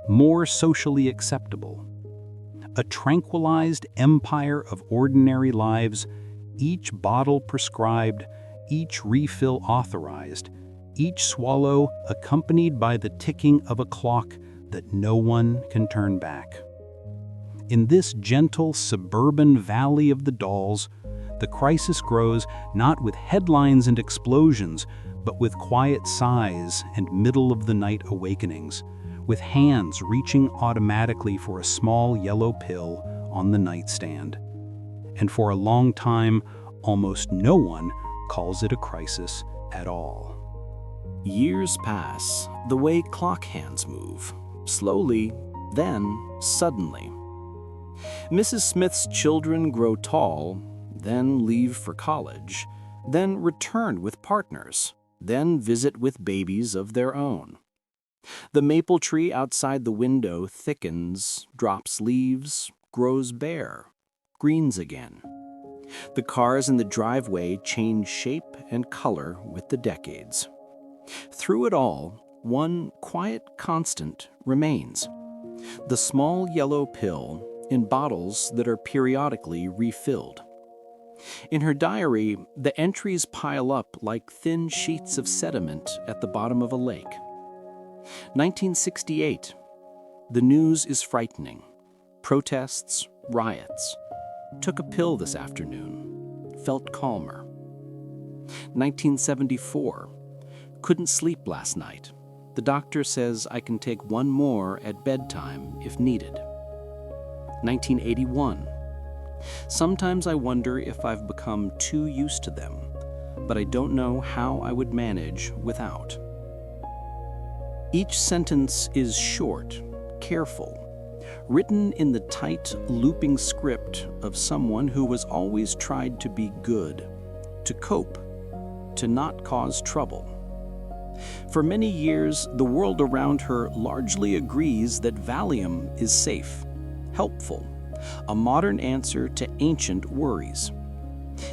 more socially acceptable. A tranquilized empire of ordinary lives, each bottle prescribed, each refill authorized, each swallow accompanied by the ticking of a clock that no one can turn back. In this gentle suburban valley of the dolls, the crisis grows not with headlines and explosions, but with quiet sighs and middle-of-the-night awakenings, with hands reaching automatically for a small yellow pill on the nightstand. And for a long time, almost no one calls it a crisis at all. Years pass the way clock hands move, slowly, then suddenly. Mrs. Smith's children grow tall, then leave for college, then return with partners, then visit with babies of their own. The maple tree outside the window thickens, drops leaves, grows bare, greens again. The cars in the driveway change shape and color with the decades. Through it all, one quiet constant remains: the small yellow pill in bottles that are periodically refilled. In her diary, the entries pile up like thin sheets of sediment at the bottom of a lake. 1968. The news is frightening. Protests, riots. Took a pill this afternoon. Felt calmer. 1974. Couldn't sleep last night. The doctor says I can take one more at bedtime if needed. 1981. Sometimes I wonder if I've become too used to them, but I don't know how I would manage without. Each sentence is short, careful, written in the tight, looping script of someone who has always tried to be good, to cope, to not cause trouble. For many years, the world around her largely agrees that Valium is safe, helpful, a modern answer to ancient worries.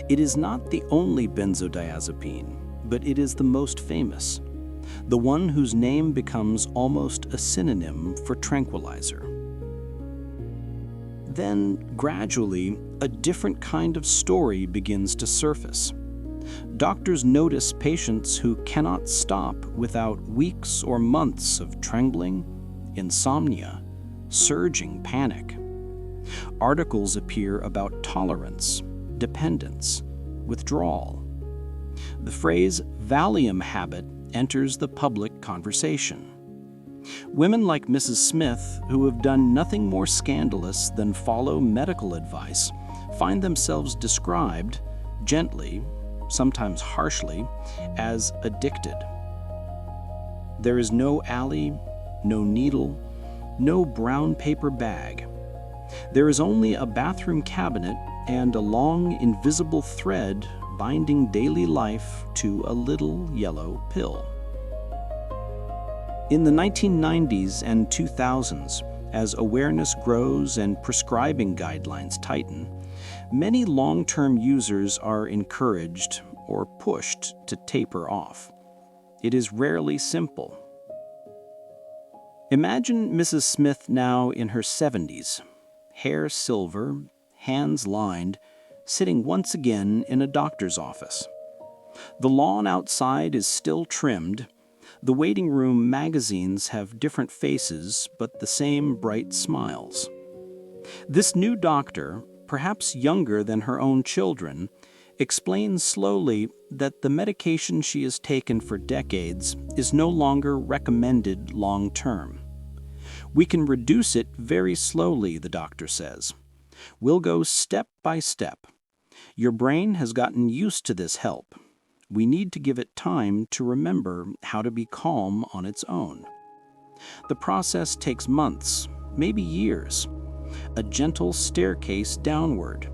It is not the only benzodiazepine, but it is the most famous, the one whose name becomes almost a synonym for tranquilizer. Then, gradually, a different kind of story begins to surface. Doctors notice patients who cannot stop without weeks or months of trembling, insomnia, surging panic. Articles appear about tolerance, dependence, withdrawal. The phrase Valium habit enters the public conversation. Women like Mrs. Smith, who have done nothing more scandalous than follow medical advice, find themselves described, gently, sometimes harshly, as addicted. There is no alley, no needle, no brown paper bag. There is only a bathroom cabinet and a long, invisible thread binding daily life to a little yellow pill. In the 1990s and 2000s, as awareness grows and prescribing guidelines tighten, many long-term users are encouraged or pushed to taper off. It is rarely simple. Imagine Mrs. Smith now in her 70s, hair silver, hands lined, sitting once again in a doctor's office. The lawn outside is still trimmed. The waiting room magazines have different faces, but the same bright smiles. This new doctor, perhaps younger than her own children, explains slowly that the medication she has taken for decades is no longer recommended long-term. We can reduce it very slowly, the doctor says. We'll go step by step. Your brain has gotten used to this help. We need to give it time to remember how to be calm on its own. The process takes months, maybe years. A gentle staircase downward,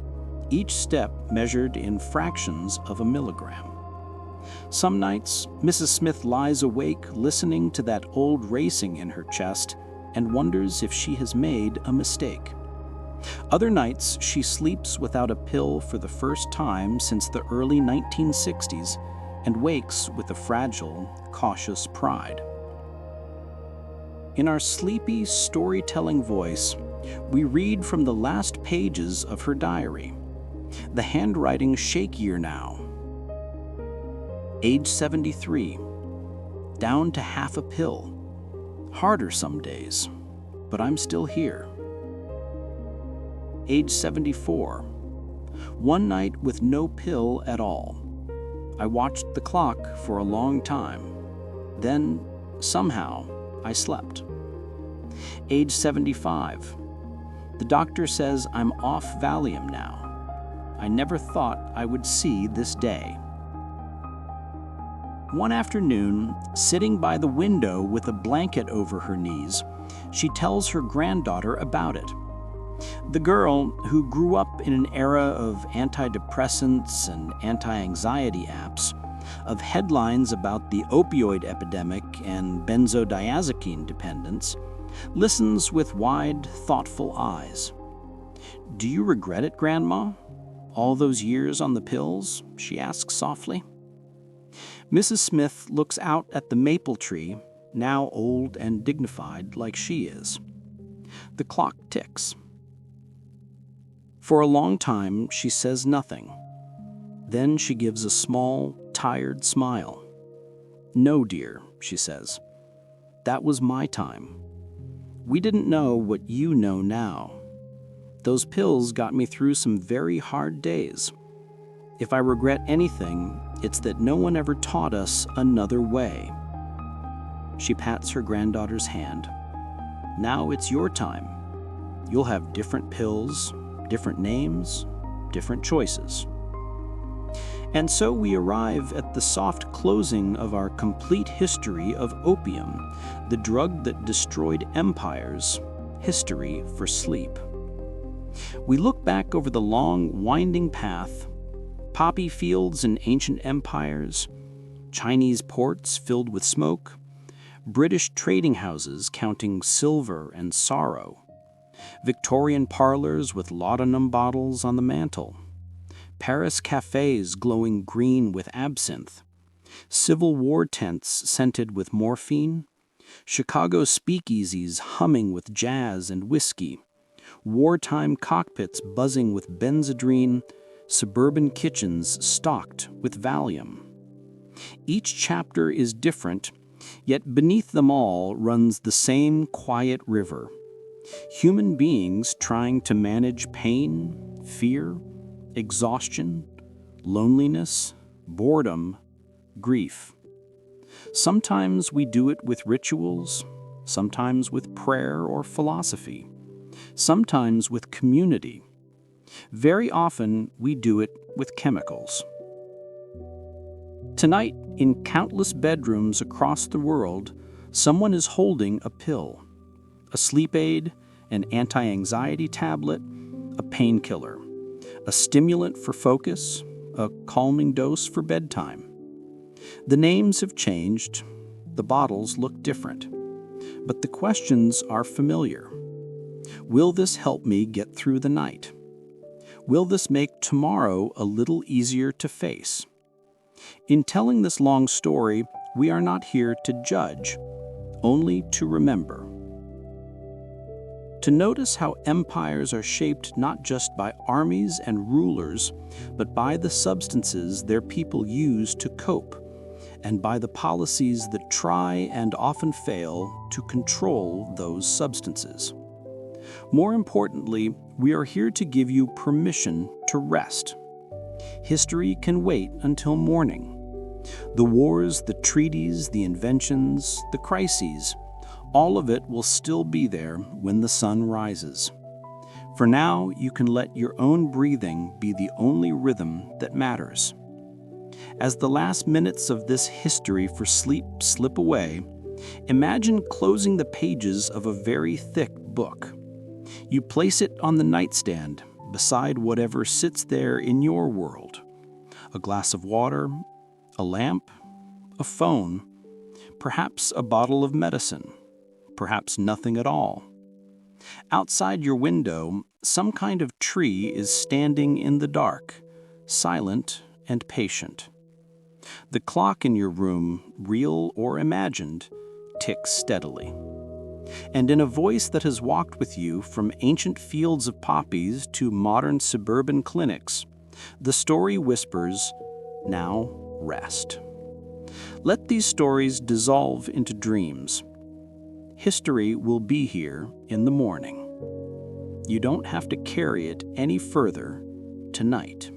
each step measured in fractions of a milligram. Some nights, Mrs. Smith lies awake listening to that old racing in her chest and wonders if she has made a mistake. Other nights, she sleeps without a pill for the first time since the early 1960s and wakes with a fragile, cautious pride. In our sleepy, storytelling voice, we read from the last pages of her diary. The handwriting shakier now. Age 73, down to half a pill. Harder some days, but I'm still here. Age 74, one night with no pill at all. I watched the clock for a long time. Then, somehow, I slept. Age 75, the doctor says I'm off Valium now. I never thought I would see this day. One afternoon, sitting by the window with a blanket over her knees, she tells her granddaughter about it. The girl, who grew up in an era of antidepressants and anti-anxiety apps, of headlines about the opioid epidemic and benzodiazepine dependence, listens with wide, thoughtful eyes. "Do you regret it, Grandma? All those years on the pills?" she asks softly. Mrs. Smith looks out at the maple tree, now old and dignified like she is. The clock ticks. For a long time, she says nothing. Then she gives a small, tired smile. "No, dear," she says. "That was my time. We didn't know what you know now. Those pills got me through some very hard days. If I regret anything, it's that no one ever taught us another way." She pats her granddaughter's hand. "Now it's your time. You'll have different pills, different names, different choices." And so we arrive at the soft closing of our complete history of opium, the drug that destroyed empires, history for sleep. We look back over the long, winding path, poppy fields in ancient empires, Chinese ports filled with smoke, British trading houses counting silver and sorrow, Victorian parlors with laudanum bottles on the mantel, Paris cafes glowing green with absinthe, Civil War tents scented with morphine, Chicago speakeasies humming with jazz and whiskey, wartime cockpits buzzing with Benzedrine, suburban kitchens stocked with Valium. Each chapter is different, yet beneath them all runs the same quiet river. Human beings trying to manage pain, fear, exhaustion, loneliness, boredom, grief. Sometimes we do it with rituals, sometimes with prayer or philosophy, sometimes with community. Very often we do it with chemicals. Tonight, in countless bedrooms across the world, someone is holding a pill, a sleep aid, an anti-anxiety tablet, a painkiller, a stimulant for focus, a calming dose for bedtime. The names have changed, the bottles look different, but the questions are familiar. Will this help me get through the night? Will this make tomorrow a little easier to face? In telling this long story, we are not here to judge, only to remember. To notice how empires are shaped not just by armies and rulers, but by the substances their people use to cope, and by the policies that try and often fail to control those substances. More importantly, we are here to give you permission to rest. History can wait until morning. The wars, the treaties, the inventions, the crises, all of it will still be there when the sun rises. For now, you can let your own breathing be the only rhythm that matters. As the last minutes of this history for sleep slip away, imagine closing the pages of a very thick book. You place it on the nightstand beside whatever sits there in your world. A glass of water, a lamp, a phone, perhaps a bottle of medicine, perhaps nothing at all. Outside your window, some kind of tree is standing in the dark, silent and patient. The clock in your room, real or imagined, ticks steadily. And in a voice that has walked with you from ancient fields of poppies to modern suburban clinics, the story whispers, "Now rest." Let these stories dissolve into dreams. History will be here in the morning. You don't have to carry it any further tonight.